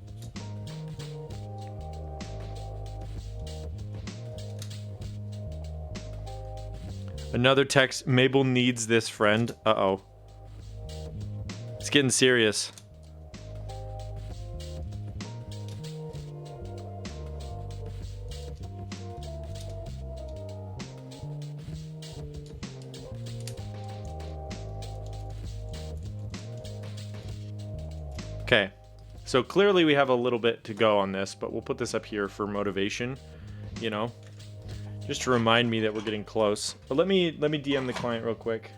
Another text, Mabel needs this friend. Uh-oh. It's getting serious. Okay, so clearly we have a little bit to go on this, but we'll put this up here for motivation, you know, just to remind me that we're getting close. But let me DM the client real quick.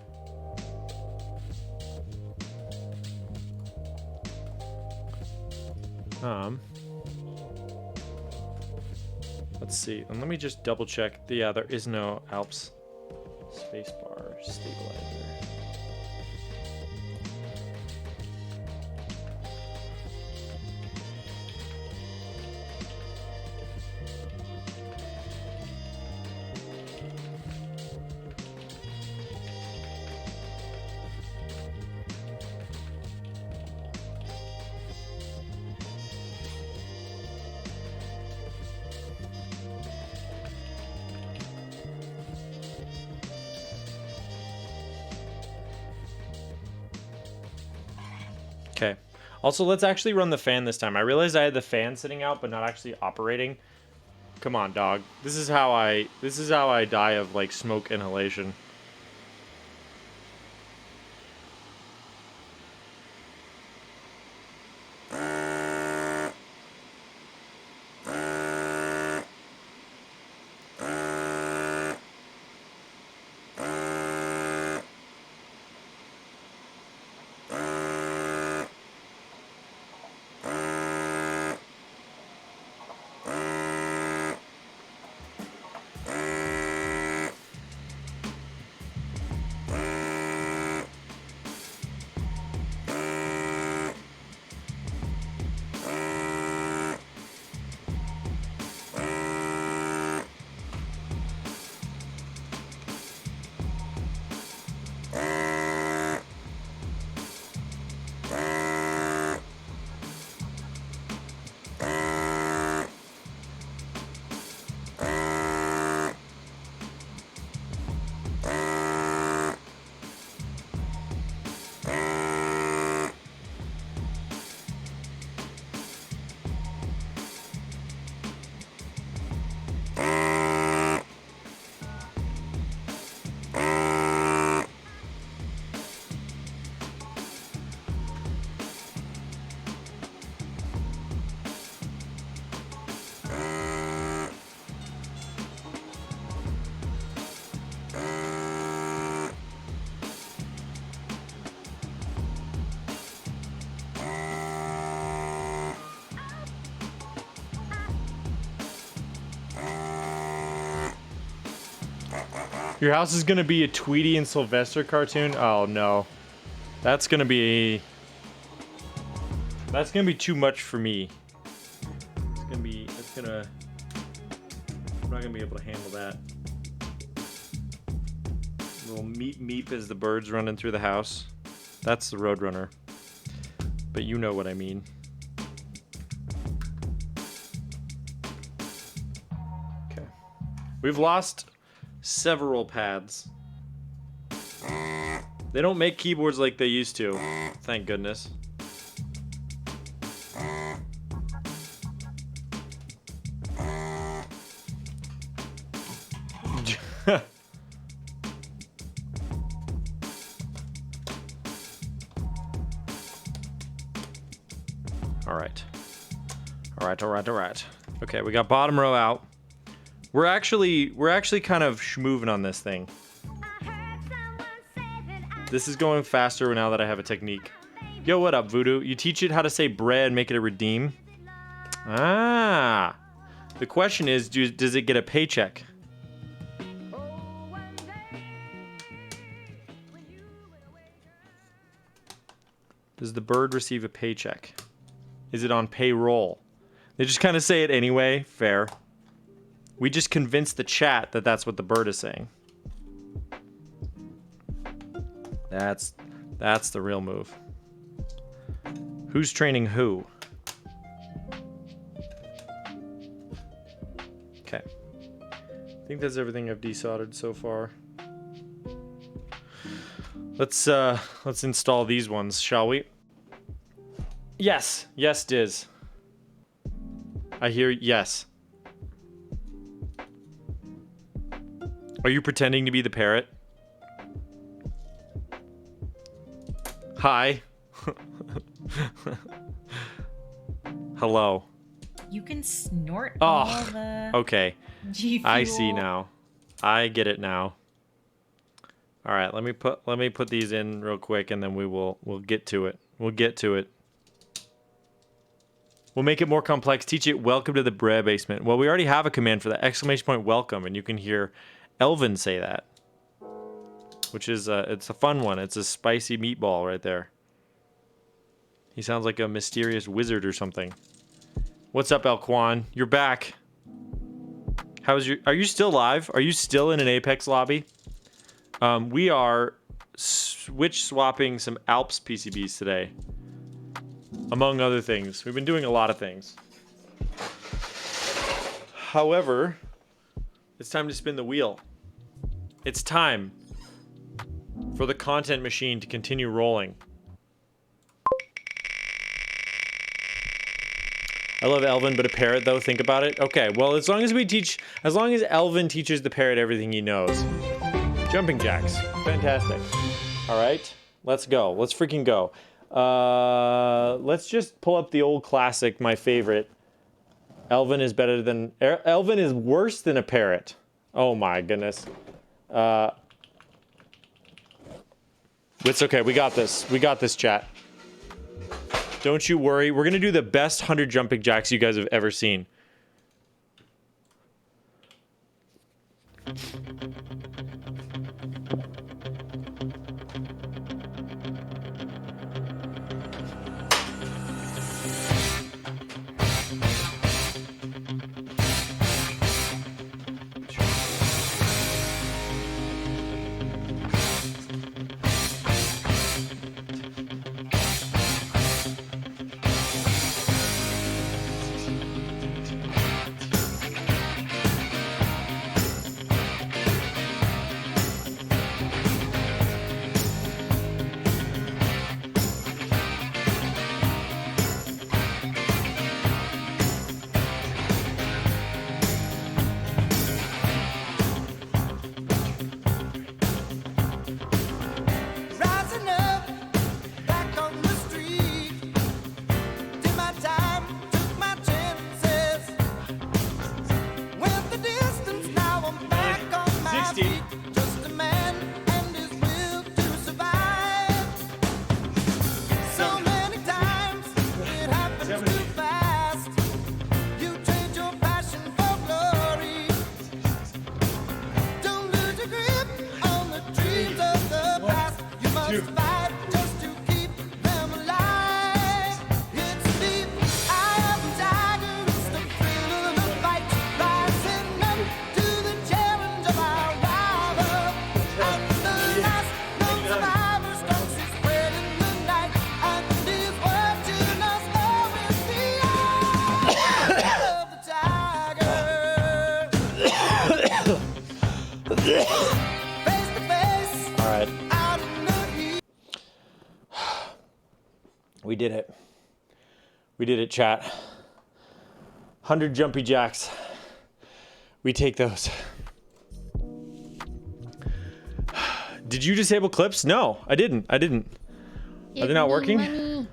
Let's see, and let me just double check. Yeah, there is no Alps spacebar stabilizer. Okay. Also, let's actually run the fan this time. I realized I had the fan sitting out, but not actually operating. Come on, dog. This is how I die of like smoke inhalation. Your house is gonna be a Tweety and Sylvester cartoon? Oh no. That's gonna be too much for me. I'm not gonna be able to handle that. Little meep meep as the birds running through the house. That's the Roadrunner. But you know what I mean. Okay. We've lost several pads. They don't make keyboards like they used to. Thank goodness. All right. Okay, we got bottom row out. We're actually kind of schmooving on this thing. This is going faster now that I have a technique. Yo, what up, Voodoo? You teach it how to say bread, make it a redeem? Ah. The question is, does it get a paycheck? Does the bird receive a paycheck? Is it on payroll? They just kind of say it anyway. Fair. We just convinced the chat that that's what the bird is saying. That's the real move. Who's training who? Okay. I think that's everything I've desoldered so far. Let's install these ones, shall we? Yes, yes, Diz. I hear yes. Are you pretending to be the parrot? Hi. Hello. You can snort Oh, all the okay. G I Fuel. see now. I get it now. All right, let me put these in real quick, and then we'll get to it. We'll get to it. We'll make it more complex. Teach it. Welcome to the bread basement. Well, we already have a command for that. Exclamation point welcome, and you can hear Elvin say that, which is it's a fun one. It's a spicy meatball right there. He sounds like a mysterious wizard or something. What's up, Elquan? You're back. Are you still live? Are you still in an Apex lobby? We are switch swapping some Alps PCBs today, among other things. We've been doing a lot of things. However, it's time to spin the wheel. It's time for the content machine to continue rolling. I love Elvin, but a parrot though, think about it. Okay, well, as long as Elvin teaches the parrot everything he knows. Jumping jacks, fantastic. All right, let's go, let's freaking go. Let's just pull up the old classic, my favorite. Elvin is worse than a parrot. Oh my goodness. It's okay, we got this, chat. Don't you worry. We're gonna do the best 100 jumping jacks you guys have ever seen. We did it. We did it, chat. 100 jumpy jacks. We take those. Did you disable clips? No, I didn't. Are they not working? Money.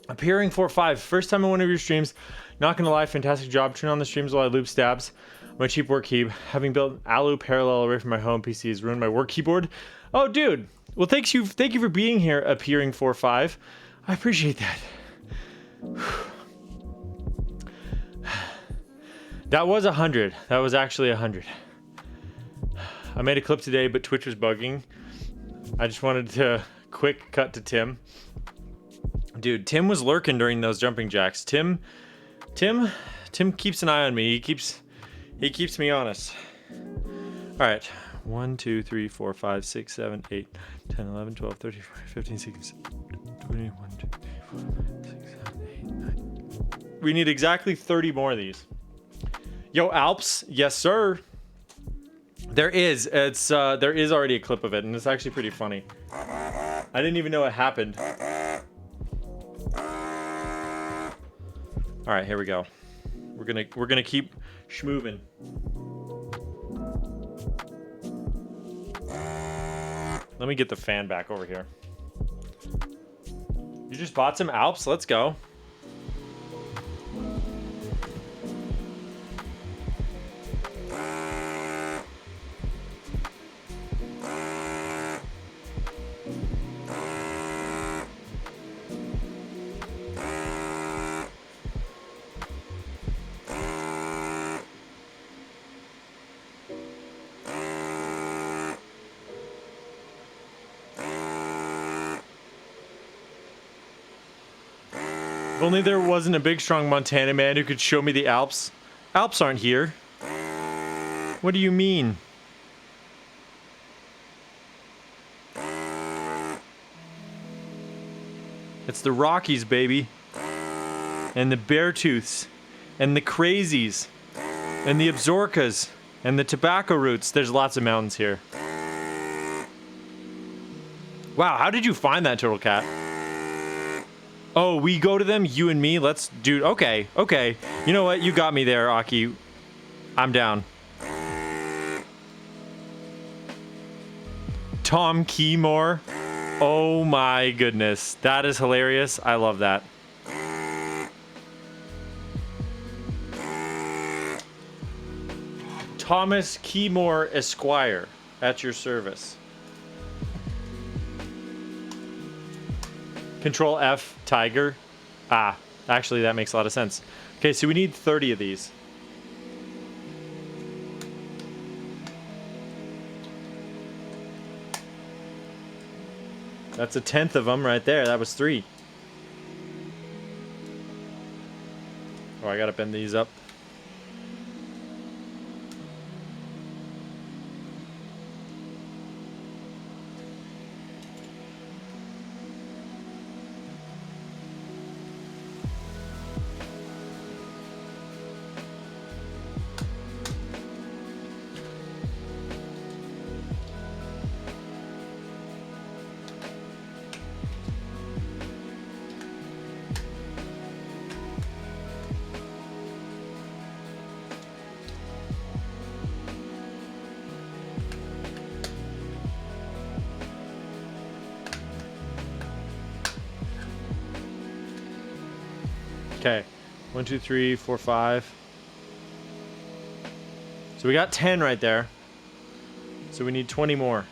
Appearing 4-5. First time in one of your streams. Not gonna lie, fantastic job. Turn on the streams while I loop stabs. My cheap work key. Having built an alu parallel array from my home PC has ruined my work keyboard. Oh, dude. Well, thank you for being here, appearing 4-5. I appreciate that. That was 100. That was actually 100. I made a clip today, but Twitch was bugging. I just wanted to quick cut to Tim. Dude, Tim was lurking during those jumping jacks. Tim keeps an eye on me. He keeps me honest. All right. 1, 2, 3, 4, 5, 6, 7, 8, 10, 11, 12, 13, 14, 15, 16, 20, 1, 2, 3, 4, 5, 6, 7, 8, 9. We need exactly 30 more of these. Yo, Alps. Yes, sir. There is already a clip of it, and it's actually pretty funny. I didn't even know it happened. All right, here we go. We're gonna keep schmoovin'. Let me get the fan back over here. You just bought some Alps? Let's go. If only there wasn't a big, strong Montana man who could show me the Alps. Alps aren't here. What do you mean? It's the Rockies, baby. And the Beartooths. And the Crazies. And the Absorcas. And the Tobacco Roots. There's lots of mountains here. Wow, how did you find that, Turtle Cat? Oh, we go to them, you and me? Let's do... Okay. You know what? You got me there, Aki. I'm down. Tom Keymore. Oh my goodness. That is hilarious. I love that. Thomas Keymore Esquire. At your service. Control F, Tiger. Ah, actually that makes a lot of sense. Okay, so we need 30 of these. That's a 10th of them right there. That was 3. Oh, I gotta bend these up. Okay, 1, 2, 3, 4, 5. So we got 10 right there. So we need 20 more.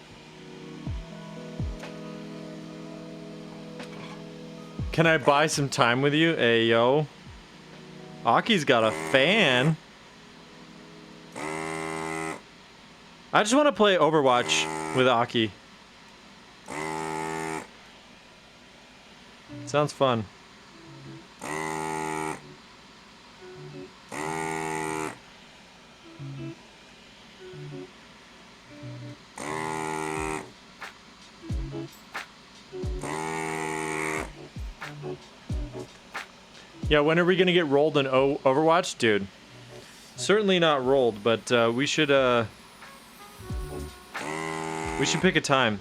Can I buy some time with you? Hey, yo. Aki's got a fan. I just want to play Overwatch with Aki. Sounds fun. Yeah, when are we gonna get rolled in Overwatch, dude? Certainly not rolled, but we should pick a time.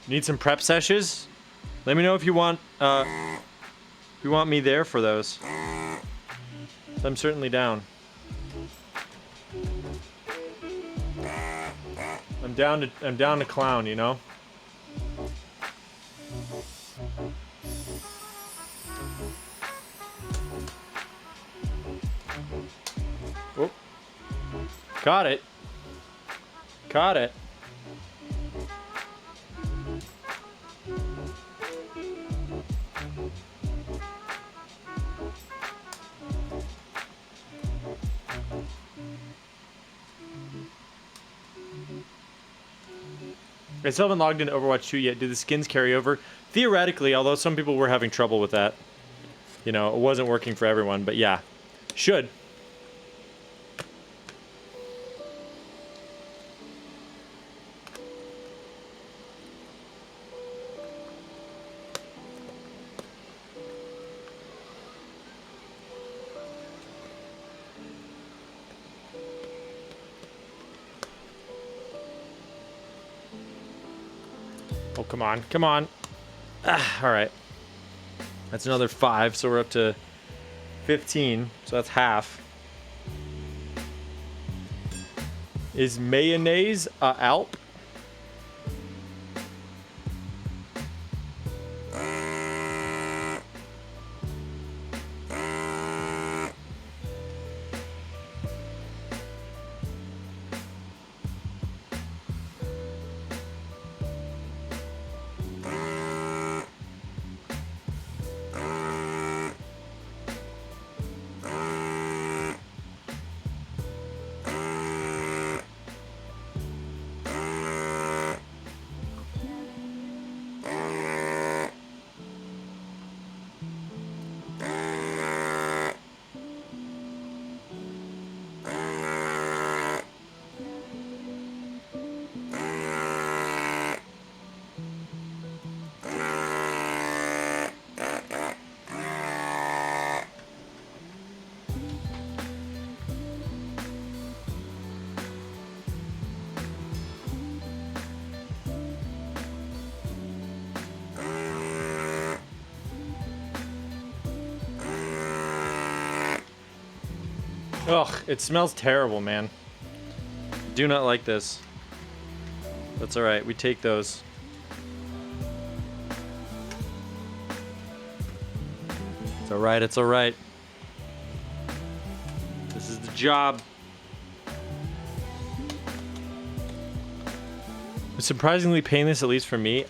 Need some prep sessions? Let me know if you want If you want me there for those, I'm certainly down. I'm down to clown, you know? Oh. Got it. Caught it. I still haven't logged into Overwatch 2 yet. Did the skins carry over? Theoretically, although some people were having trouble with that. You know, it wasn't working for everyone, but yeah. Should. Oh, come on. Come on. Ah, all right. That's another 5, so we're up to 15. So that's half. Is mayonnaise a Alp? Ugh, it smells terrible, man. Do not like this. That's alright, we take those. It's alright, it's alright. This is the job. It's surprisingly painless, at least for me.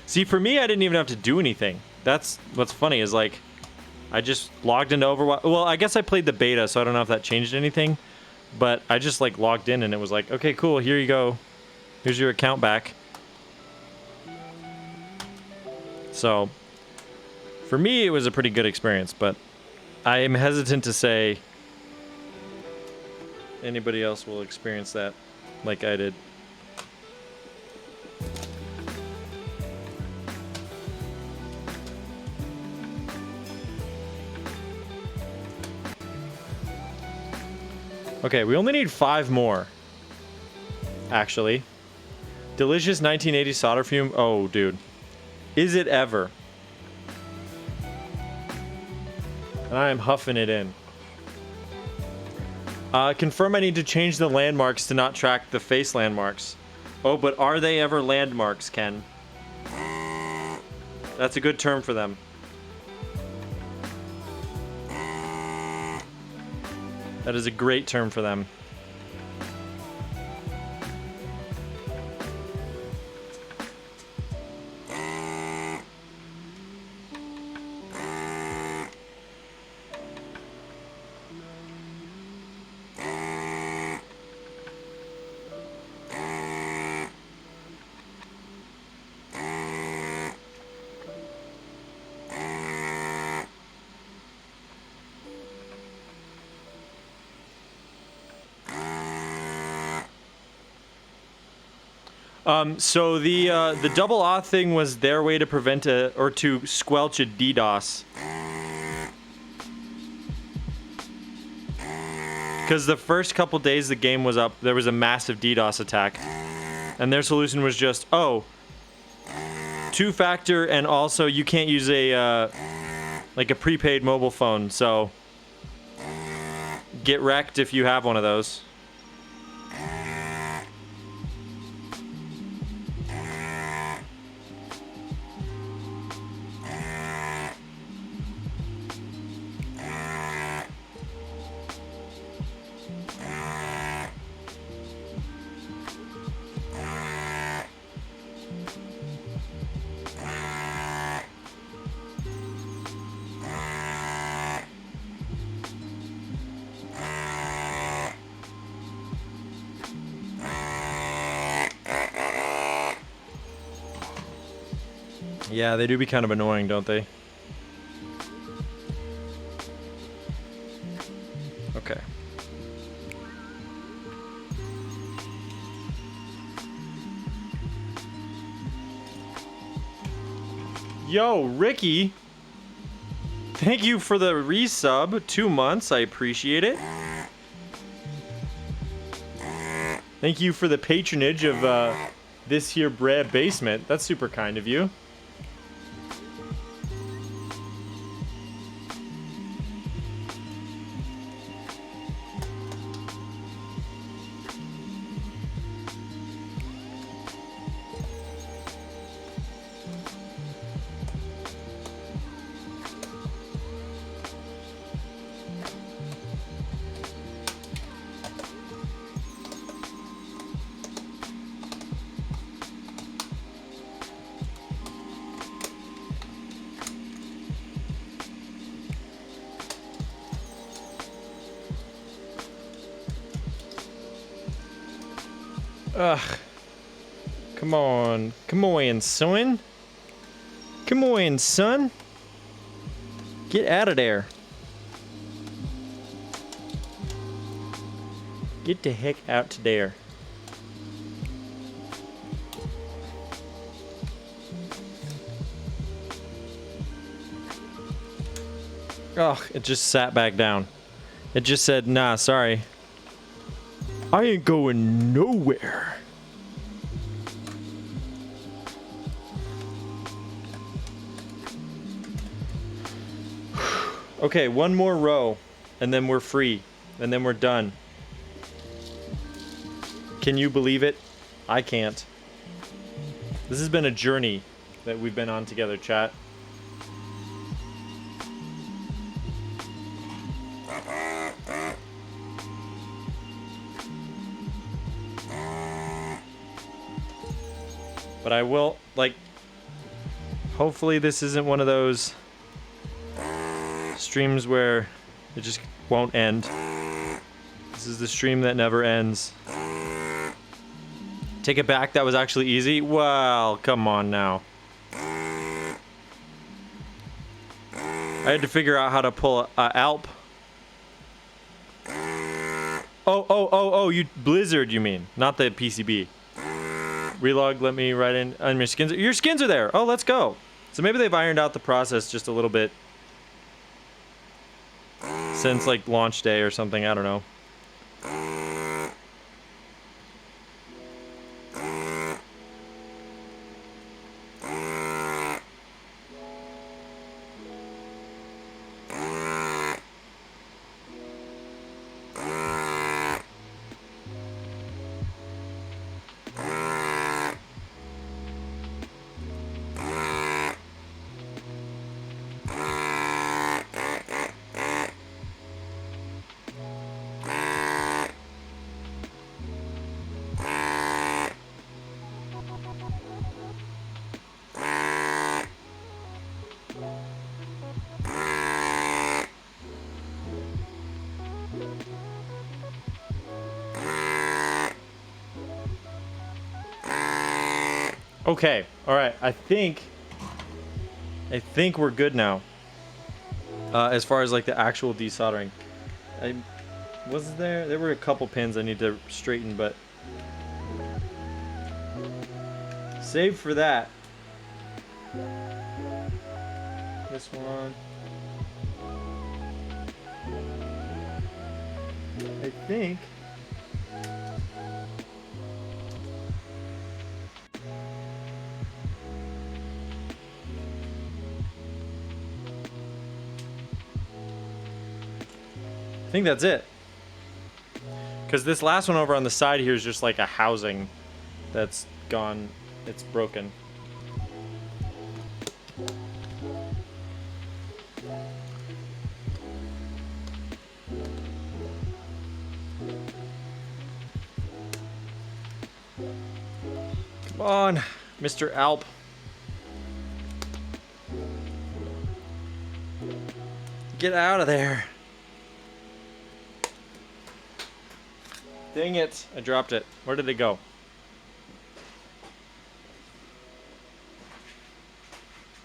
See, for me, I didn't even have to do anything. That's what's funny, is like, I just logged into Overwatch. Well, I guess I played the beta, so I don't know if that changed anything. But I just like logged in and it was like, okay, cool, here you go. Here's your account back. So, for me, it was a pretty good experience, but I am hesitant to say anybody else will experience that like I did. Okay, we only need 5 more. Actually. Delicious 1980 solder fume. Oh, dude. Is it ever? And I am huffing it in. Confirm I need to change the landmarks to not track the face landmarks. Oh, but are they ever landmarks, Ken? That's a good term for them. That is a great term for them. So the double auth thing was their way to prevent or to squelch a DDoS. Because the first couple days the game was up, there was a massive DDoS attack. And their solution was just, oh, 2-factor, and also you can't use a like a prepaid mobile phone. So get wrecked if you have one of those. Yeah, they do be kind of annoying, don't they? Okay. Yo, Ricky. Thank you for the resub. 2 months. I appreciate it. Thank you for the patronage of this here Brad basement. That's super kind of you. Ugh. Come on. Come on, son. Come on, son. Get out of there. Get the heck out to there. Ugh, it just sat back down. It just said, nah, sorry. I ain't going nowhere. Okay, one more row, and then we're free, and then we're done. Can you believe it? I can't. This has been a journey that we've been on together, chat. But I will, like, hopefully this isn't one of those streams where it just won't end. This is the stream that never ends. Take it back, that was actually easy. Well, come on now. I had to figure out how to pull a Alp. Oh, you Blizzard, you mean, not the PCB. Relog, let me write in on your skins. Your skins are there. Oh, let's go. So maybe they've ironed out the process just a little bit since like launch day or something. I don't know. Okay, all right. I think we're good now. As far as like the actual desoldering, there were a couple pins I need to straighten, but save for that. This one, I think. I think that's it. Because this last one over on the side here is just like a housing that's gone. It's broken. Come on, Mr. Alp. Get out of there. Dang it. I dropped it. Where did it go?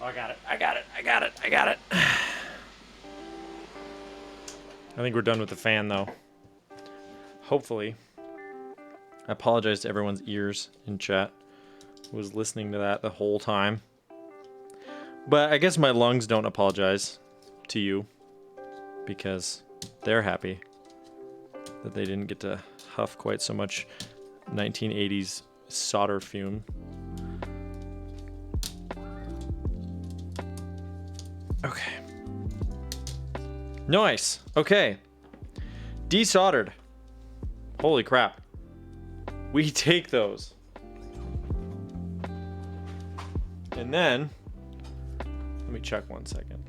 Oh, I got it. I got it. I got it. I got it. I think we're done with the fan, though. Hopefully. I apologize to everyone's ears in chat who was listening to that the whole time. But I guess my lungs don't apologize to you because they're happy that they didn't get to huff quite so much 1980s solder fume. Okay. Nice. Okay. Desoldered. Holy crap. We take those. And then, let me check one second.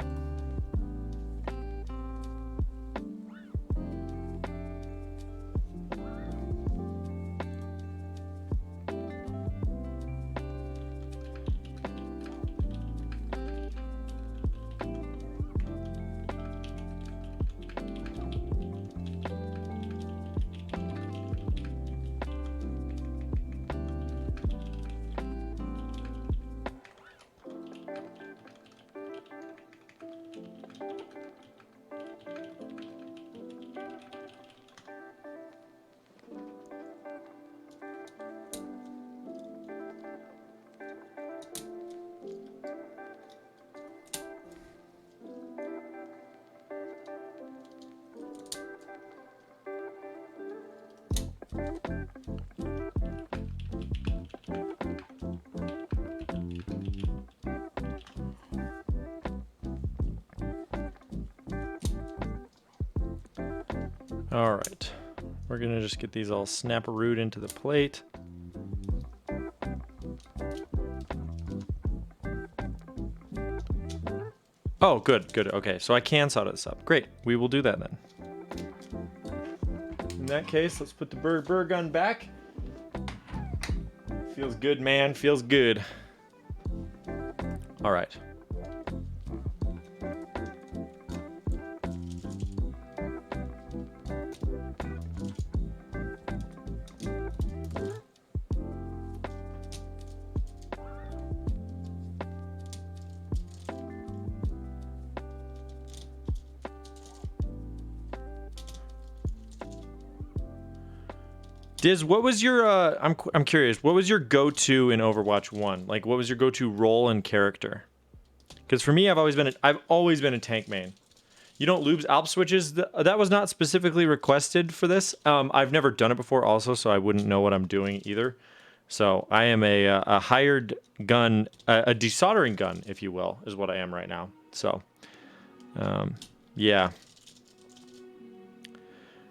All right, we're gonna just get these all snap-a-root into the plate. Oh, good, good. Okay, so I can solder this up. Great, we will do that then. In that case, let's put the burr gun back. Feels good, man. Feels good. All right. Diz, what was your I'm curious, what was your go-to in Overwatch 1? Like, what was your go-to role and character? Because for me, I've always been a tank main. You don't lose ALP switches. That was not specifically requested for this. I've never done it before also, so I wouldn't know what I'm doing either. So I am a hired gun, a desoldering gun, if you will, is what I am right now. So, yeah.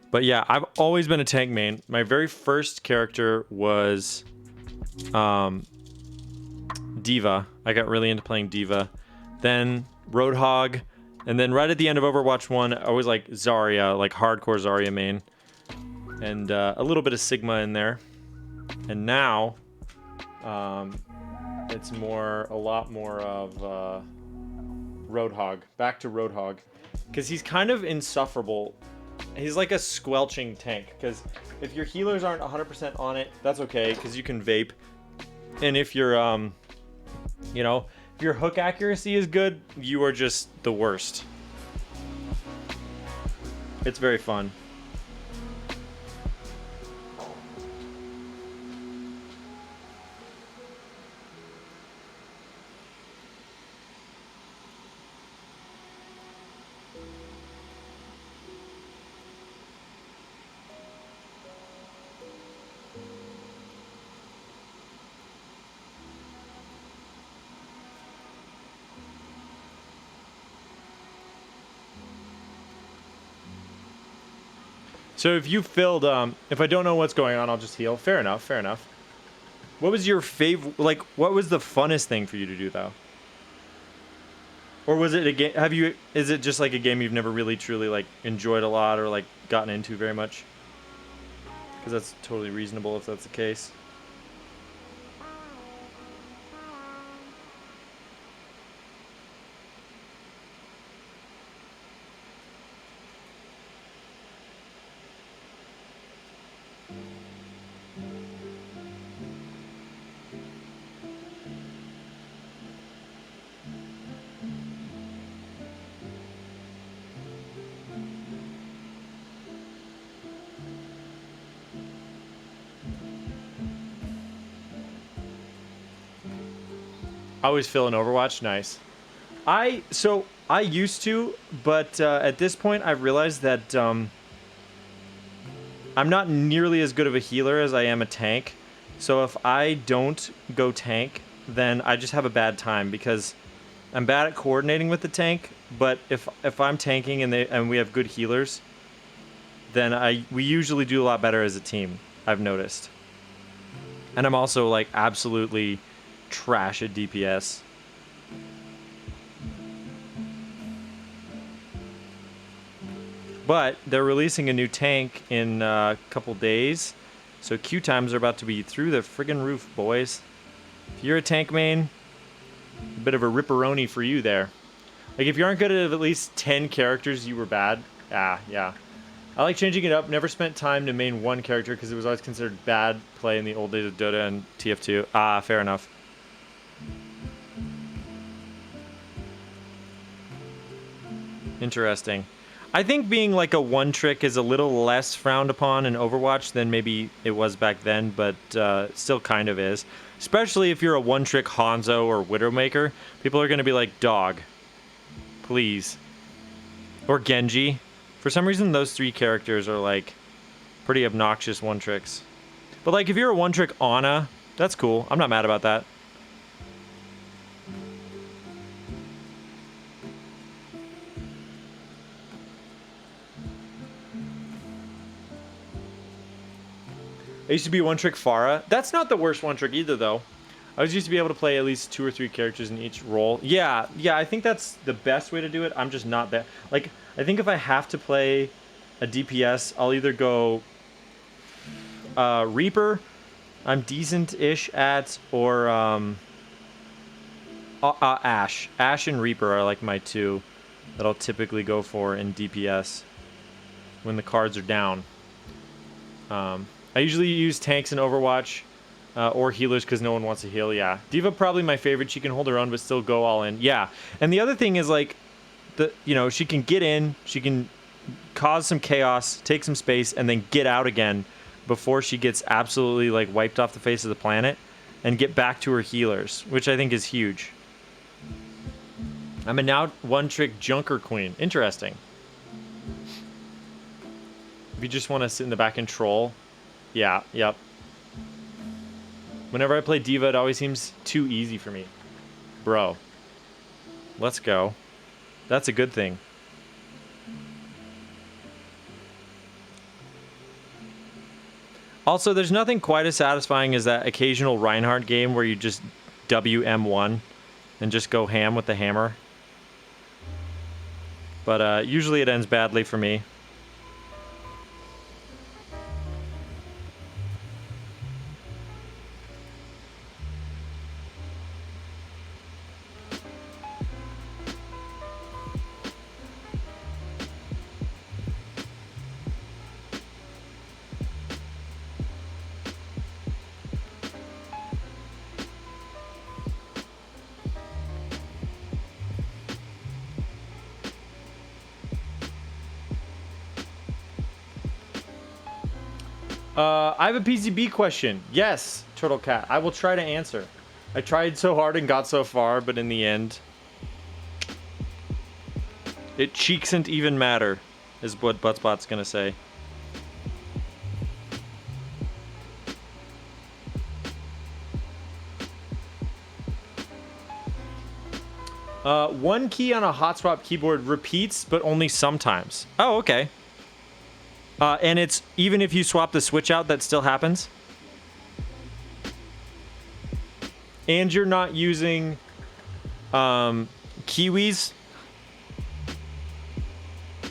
But yeah, I've always been a tank main. My very first character was Diva. I got really into playing Diva. Then Roadhog. And then right at the end of Overwatch 1, I was like Zarya, like hardcore Zarya main. And a little bit of Sigma in there. And now, it's a lot more of Roadhog. Back to Roadhog. Because he's kind of insufferable. He's like a squelching tank, because if your healers aren't 100% on it, that's okay, because you can vape. And if you're, you know, if your hook accuracy is good, you are just the worst. It's very fun. So if you filled, if I don't know what's going on, I'll just heal. Fair enough, fair enough. What was your favorite, like, what was the funnest thing for you to do, though? Or was it a game, is it just like a game you've never really truly, like, enjoyed a lot or, like, gotten into very much? Because that's totally reasonable if that's the case. Always fill in Overwatch, nice. I used to, but at this point I've realized that I'm not nearly as good of a healer as I am a tank. So if I don't go tank, then I just have a bad time because I'm bad at coordinating with the tank. But if I'm tanking and we have good healers, then we usually do a lot better as a team, I've noticed. And I'm also like absolutely trash at DPS. But they're releasing a new tank in a couple days, so queue times are about to be through the friggin' roof, boys. If you're a tank main, a bit of a ripperoni for you there. Like, if you aren't good at least 10 characters, you were bad. Yeah. I like changing it up. Never spent time to main one character because it was always considered bad play in the old days of Dota and TF2. Fair enough. Interesting. I think being like a one trick is a little less frowned upon in Overwatch than maybe it was back then, but still kind of is. Especially if you're a one trick Hanzo or Widowmaker. People are going to be like, dog, please. Or Genji. For some reason, those three characters are like pretty obnoxious one tricks. But like if you're a one trick Ana, that's cool. I'm not mad about that. I used to be one-trick Pharah. That's not the worst one-trick either, though. I was used to be able to play at least 2 or 3 characters in each role. Yeah, I think that's the best way to do it. I'm just not that... Like, I think if I have to play a DPS, I'll either go Reaper, I'm decent-ish at, or Ashe. Ashe and Reaper are like my 2 that I'll typically go for in DPS when the cards are down. I usually use tanks in Overwatch or healers because no one wants to heal. Yeah, D.Va probably my favorite. She can hold her own but still go all in. Yeah, and the other thing is like, she can get in, she can cause some chaos, take some space, and then get out again before she gets absolutely like wiped off the face of the planet, and get back to her healers, which I think is huge. I'm a now one-trick Junker Queen. Interesting. If you just want to sit in the back and troll. Yeah, yep. Whenever I play D.Va, it always seems too easy for me. Bro. Let's go. That's a good thing. Also, there's nothing quite as satisfying as that occasional Reinhardt game where you just WM1 and just go ham with the hammer. But usually it ends badly for me. I have a PCB question. Yes, Turtle Cat. I will try to answer. I tried so hard and got so far, but in the end, it cheeksn't even matter, is what Buttspot's gonna say. One key on a hotspot keyboard repeats, but only sometimes. Oh, okay. And it's even if you swap the switch out, that still happens. And you're not using kiwis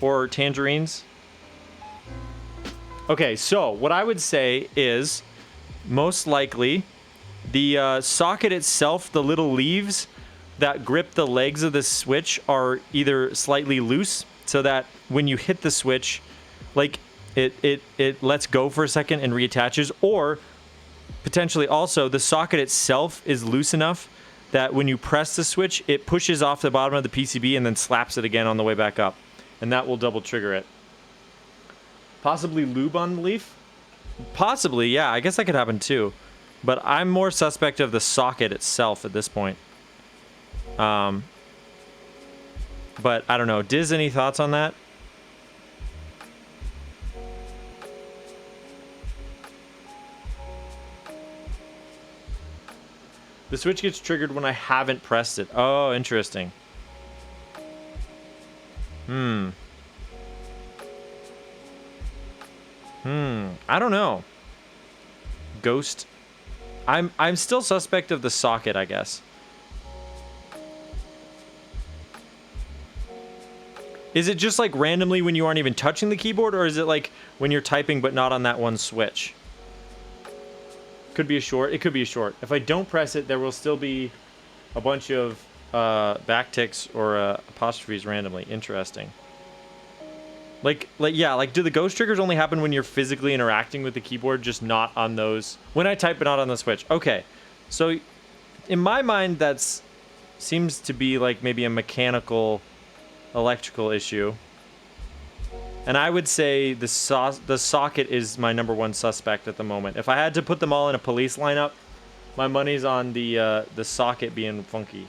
or tangerines. Okay, so what I would say is most likely the socket itself, the little leaves that grip the legs of the switch are either slightly loose so that when you hit the switch, like it lets go for a second and reattaches, or potentially also the socket itself is loose enough that when you press the switch, it pushes off the bottom of the PCB and then slaps it again on the way back up. And that will double trigger it. Possibly lube on the leaf? Possibly, yeah. I guess that could happen too. But I'm more suspect of the socket itself at this point. But I don't know. Diz, any thoughts on that? The switch gets triggered when I haven't pressed it. Oh, interesting. I don't know. Ghost. I'm still suspect of the socket, I guess. Is it just like randomly when you aren't even touching the keyboard, or is it like when you're typing but not on that one switch? Could be a short. It could be a short. If I don't press it, there will still be a bunch of backticks or apostrophes randomly. Interesting. Like, do the ghost triggers only happen when you're physically interacting with the keyboard, just not on those? When I type, but not on the switch. Okay. So, in my mind, that's seems to be like maybe a mechanical, electrical issue. And I would say the socket is my #1 suspect at the moment. If I had to put them all in a police lineup, my money's on the socket being funky.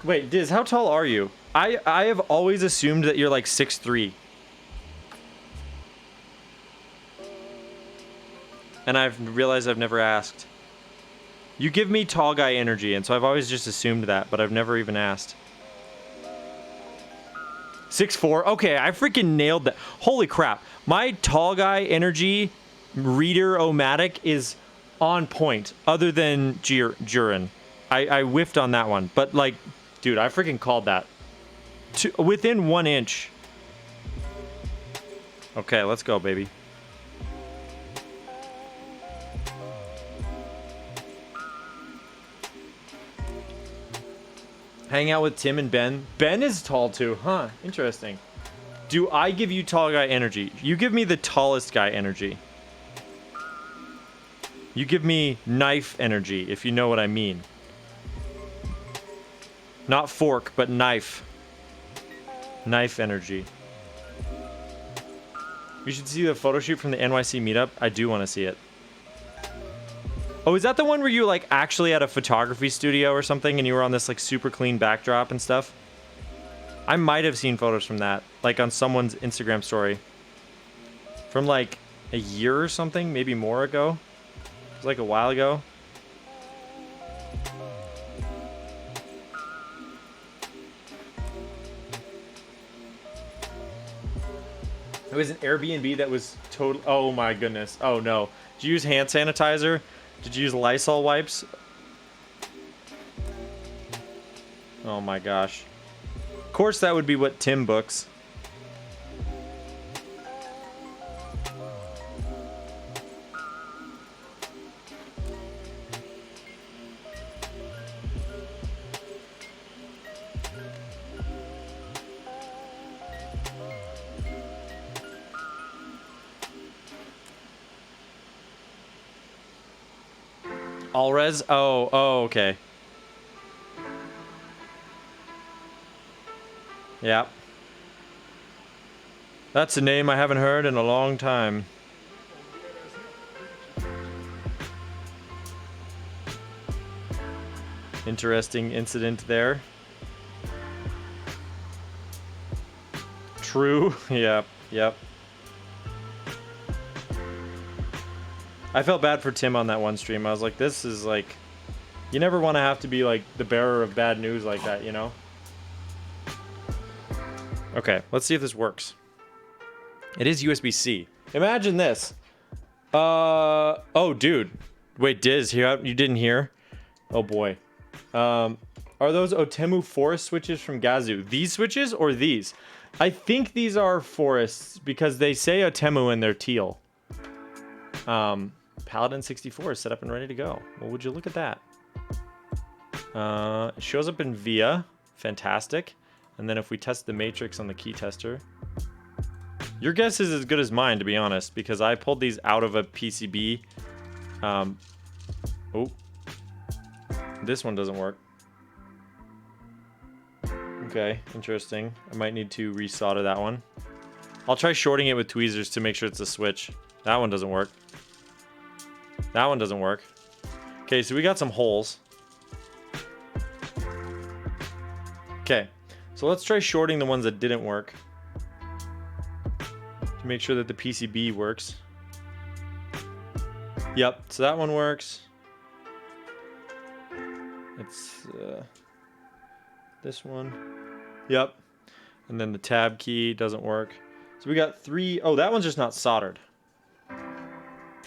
Wait, Diz, how tall are you? I have always assumed that you're like 6'3". And I've realized I've never asked. You give me tall guy energy, and so I've always just assumed that, but I've never even asked. 6'4"? Okay, I freaking nailed that. Holy crap. My tall guy energy reader-o-matic is on point, other than Jurin. I whiffed on that one, but like, dude, I freaking called that. Within 1 inch. Okay, let's go, baby. Hang out with Tim and Ben. Ben is tall too, huh? Interesting. Do I give you tall guy energy? You give me the tallest guy energy. You give me knife energy, if you know what I mean. Not fork, but knife. Knife energy. You should see the photo shoot from the NYC meetup. I do want to see it. Oh, is that the one where you like actually at a photography studio or something and you were on this like super clean backdrop and stuff? I might have seen photos from that, like on someone's Instagram story. From like a year or something, maybe more ago. It was like a while ago. It was an Airbnb that was total. Oh my goodness. Oh no. Did you use hand sanitizer? Did you use Lysol wipes? Oh my gosh. Of course that would be what Tim books. Alres? Oh, okay. Yeah. That's a name I haven't heard in a long time. Interesting incident there. True. Yep. Yep. I felt bad for Tim on that one stream. I was like, this is like, you never want to have to be like the bearer of bad news like that, you know? Okay, let's see if this works. It is USB-C. Imagine this. Oh, dude. Wait, Diz, you didn't hear? Oh boy. Are those Otemu Forest switches from Gazoo? These switches or these? I think these are Forests because they say Otemu and they're teal. Paladin 64 is set up and ready to go. Well, would you look at that? It shows up in VIA. Fantastic. And then if we test the matrix on the key tester, your guess is as good as mine, to be honest, because I pulled these out of a PCB. Oh, this one doesn't work. Okay, interesting. I might need to resolder that one. I'll try shorting it with tweezers to make sure it's a switch. That one doesn't work. That one doesn't work. Okay, so we got some holes. Okay, so let's try shorting the ones that didn't work to make sure that the PCB works. Yep, so that one works. It's this one. Yep. And then the tab key doesn't work. So we got 3. Oh, that one's just not soldered.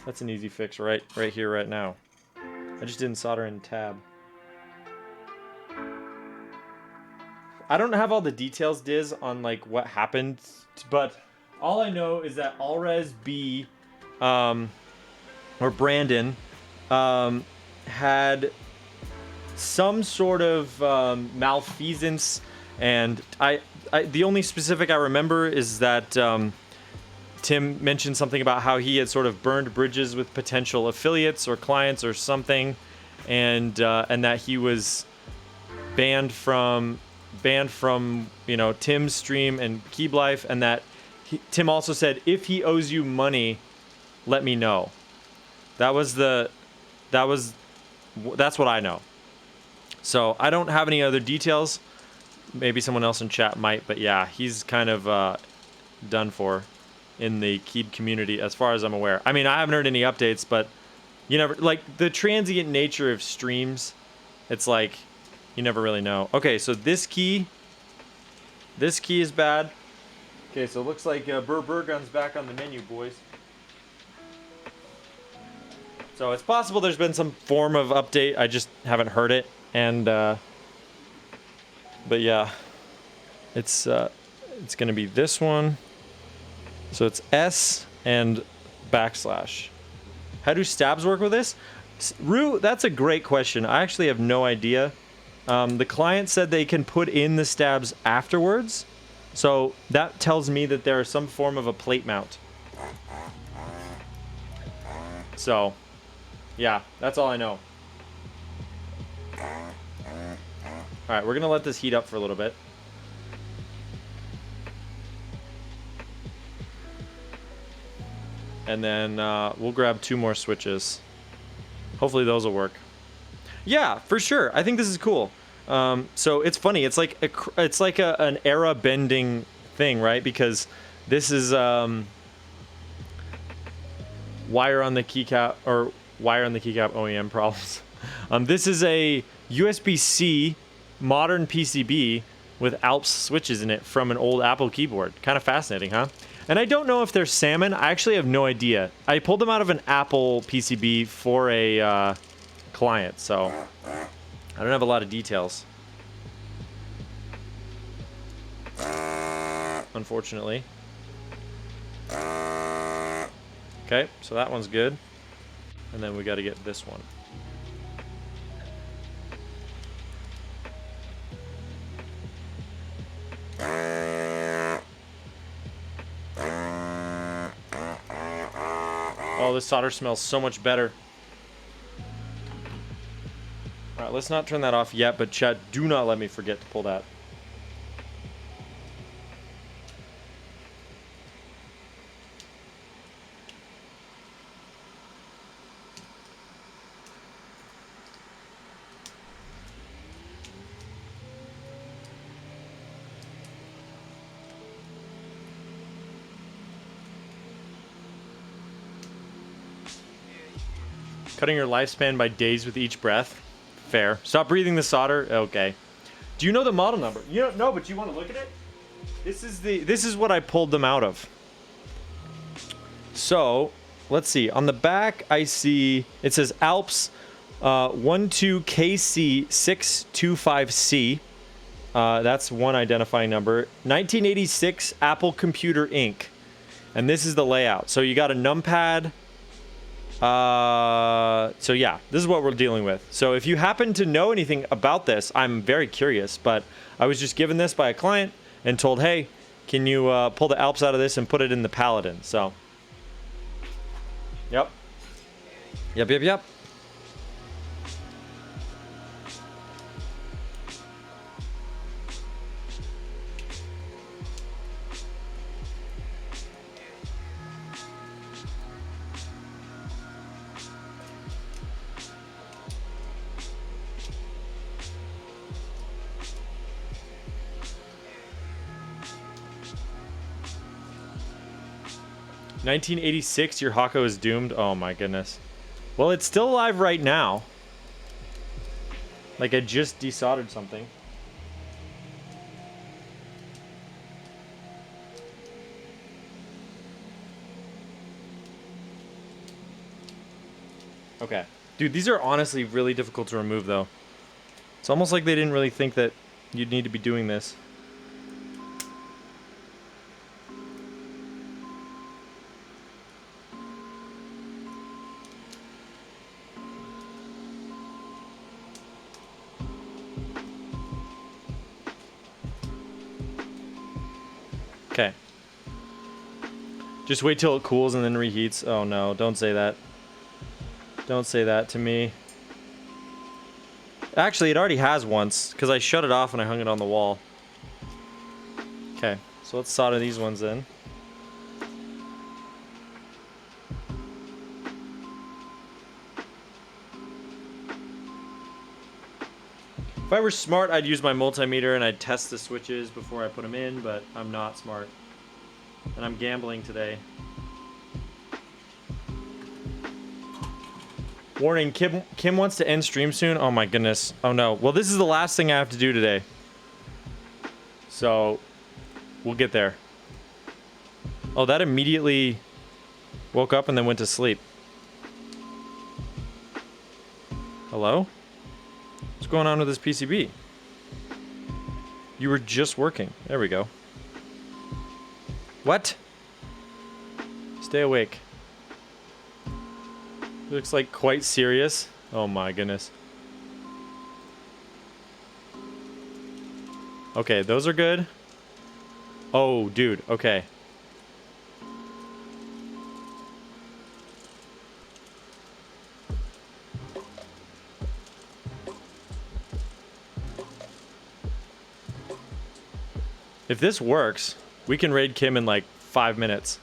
That's an easy fix right here, right now. I just didn't solder in tab. I don't have all the details, Diz, on like what happened, but all I know is that Alres B, or Brandon, had some sort of malfeasance, and the only specific I remember is that Tim mentioned something about how he had sort of burned bridges with potential affiliates or clients or something, and that he was banned from Tim's stream and Keeb Life, and that Tim also said, if he owes you money, let me know. That's what I know. So I don't have any other details. Maybe someone else in chat might, but yeah, he's kind of done for in the Keeb community as far as I'm aware. I mean, I haven't heard any updates, but you never, like, the transient nature of streams, it's like you never really know. Okay, so this key is bad. Okay, so it looks like Burgun's back on the menu, boys. So it's possible there's been some form of update. I just haven't heard it. And but yeah, it's gonna be this one. So it's S and backslash. How do stabs work with this? Rue, that's a great question. I actually have no idea. The client said they can put in the stabs afterwards. So that tells me that there is some form of a plate mount. So, yeah, that's all I know. Alright, we're going to let this heat up for a little bit. And then we'll grab 2 more switches. Hopefully those will work. Yeah, for sure. I think this is cool. So it's funny. It's like an era bending thing, right? Because this is wire on the keycap OEM problems. This is a USB-C modern PCB with Alps switches in it from an old Apple keyboard. Kind of fascinating, huh? And I don't know if they're salmon. I actually have no idea. I pulled them out of an Apple PCB for a client, so I don't have a lot of details, unfortunately. Okay, so that one's good. And then we got to get this one. Oh, this solder smells so much better. Alright, let's not turn that off yet, but chat, do not let me forget to pull that. Cutting your lifespan by days with each breath. Fair. Stop breathing the solder. Okay. Do you know the model number? You don't know, but you want to look at it? This is what I pulled them out of. So, let's see. On the back, I see it says Alps 12KC625C. That's one identifying number. 1986 Apple Computer Inc. And this is the layout. So you got a numpad. So yeah, this is what we're dealing with. So if you happen to know anything about this, I'm very curious. But I was just given this by a client and told, hey, can you pull the Alps out of this and put it in the Paladin? So, yep. Yep. 1986, your Hako is doomed. Oh my goodness. Well, it's still alive right now. Like I just desoldered something. Okay. Dude, these are honestly really difficult to remove though. It's almost like they didn't really think that you'd need to be doing this. Okay. Just wait till it cools and then reheats. Oh no, don't say that. Don't say that to me. Actually, it already has once, because I shut it off and I hung it on the wall. Okay, so let's solder these ones in. If I were smart, I'd use my multimeter and I'd test the switches before I put them in, but I'm not smart. And I'm gambling today. Warning, Kim wants to end stream soon. Oh my goodness. Oh no. Well, this is the last thing I have to do today. So, we'll get there. Oh, that immediately woke up and then went to sleep. Hello? What's going on with this PCB? You were just working. There we go. What? Stay awake. Looks like quite serious. Oh my goodness. Okay, those are good. Oh, dude. Okay. If this works, we can raid Kim in like 5 minutes.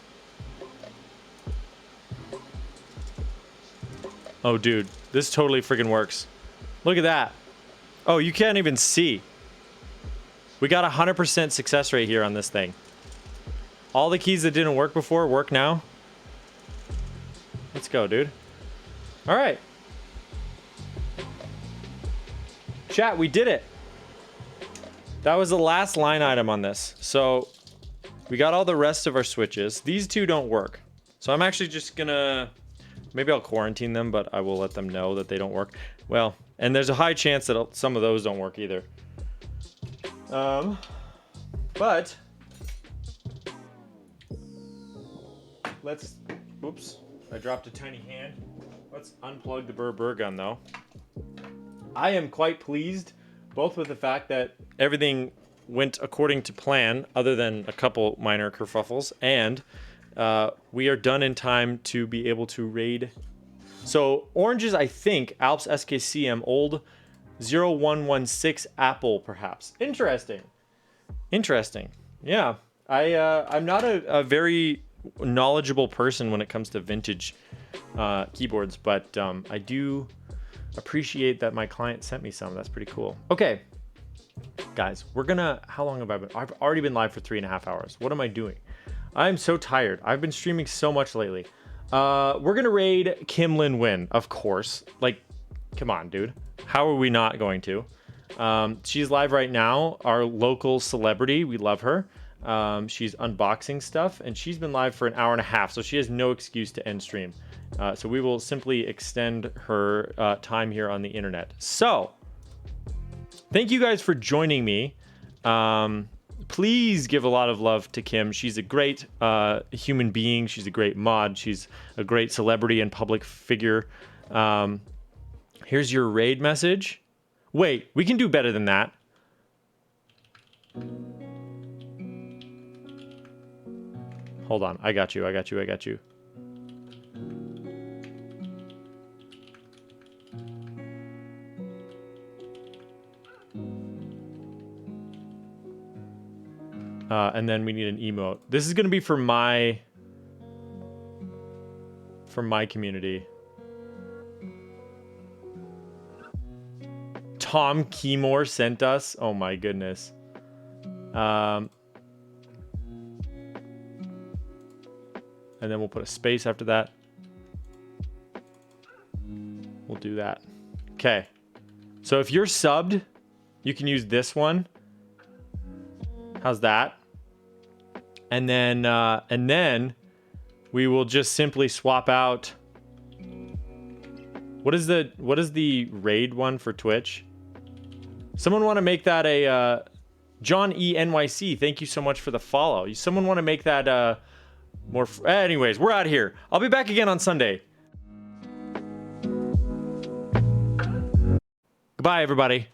Oh, dude. This totally freaking works. Look at that. Oh, you can't even see. We got 100% success rate here on this thing. All the keys that didn't work before work now. Let's go, dude. All right. Chat, we did it. That was the last line item on this. So we got all the rest of our switches. These two don't work. So I'm actually just gonna, maybe I'll quarantine them, but I will let them know that they don't work. Well, and there's a high chance that some of those don't work either. But let's, oops, I dropped a tiny hand. Let's unplug the Burr gun though. I am quite pleased both with the fact that everything went according to plan, other than a couple minor kerfuffles, and we are done in time to be able to raid. So oranges, I think, Alps SKCM old 0116 Apple, perhaps. Interesting. Interesting. Yeah. I'm not a very knowledgeable person when it comes to vintage keyboards, but I do appreciate that my client sent me some. That's pretty cool. Okay, guys, we're gonna, how long have I been? I've already been live for 3.5 hours. What am I doing? I'm so tired. I've been streaming so much lately. We're gonna raid Kim Lin Win, of course. Like, come on, dude. How are we not going to? She's live right now. Our local celebrity. We love her. She's unboxing stuff, and she's been live for an hour and a half, so she has no excuse to end stream. So we will simply extend her time here on the internet. So, thank you guys for joining me. Please give a lot of love to Kim. She's a great human being. She's a great mod. She's a great celebrity and public figure. Here's your raid message. Wait, we can do better than that. Hold on. I got you. I got you. I got you. And then we need an emote. This is going to be for my community. Tom Keymore sent us. Oh my goodness. And then we'll put a space after that. We'll do that. Okay. So if you're subbed, you can use this one. How's that? And then we will just simply swap out. What is the raid one for Twitch? Someone want to make that a John E NYC. Thank you so much for the follow. Someone want to make that more. Anyways, we're out of here. I'll be back again on Sunday. Goodbye, everybody.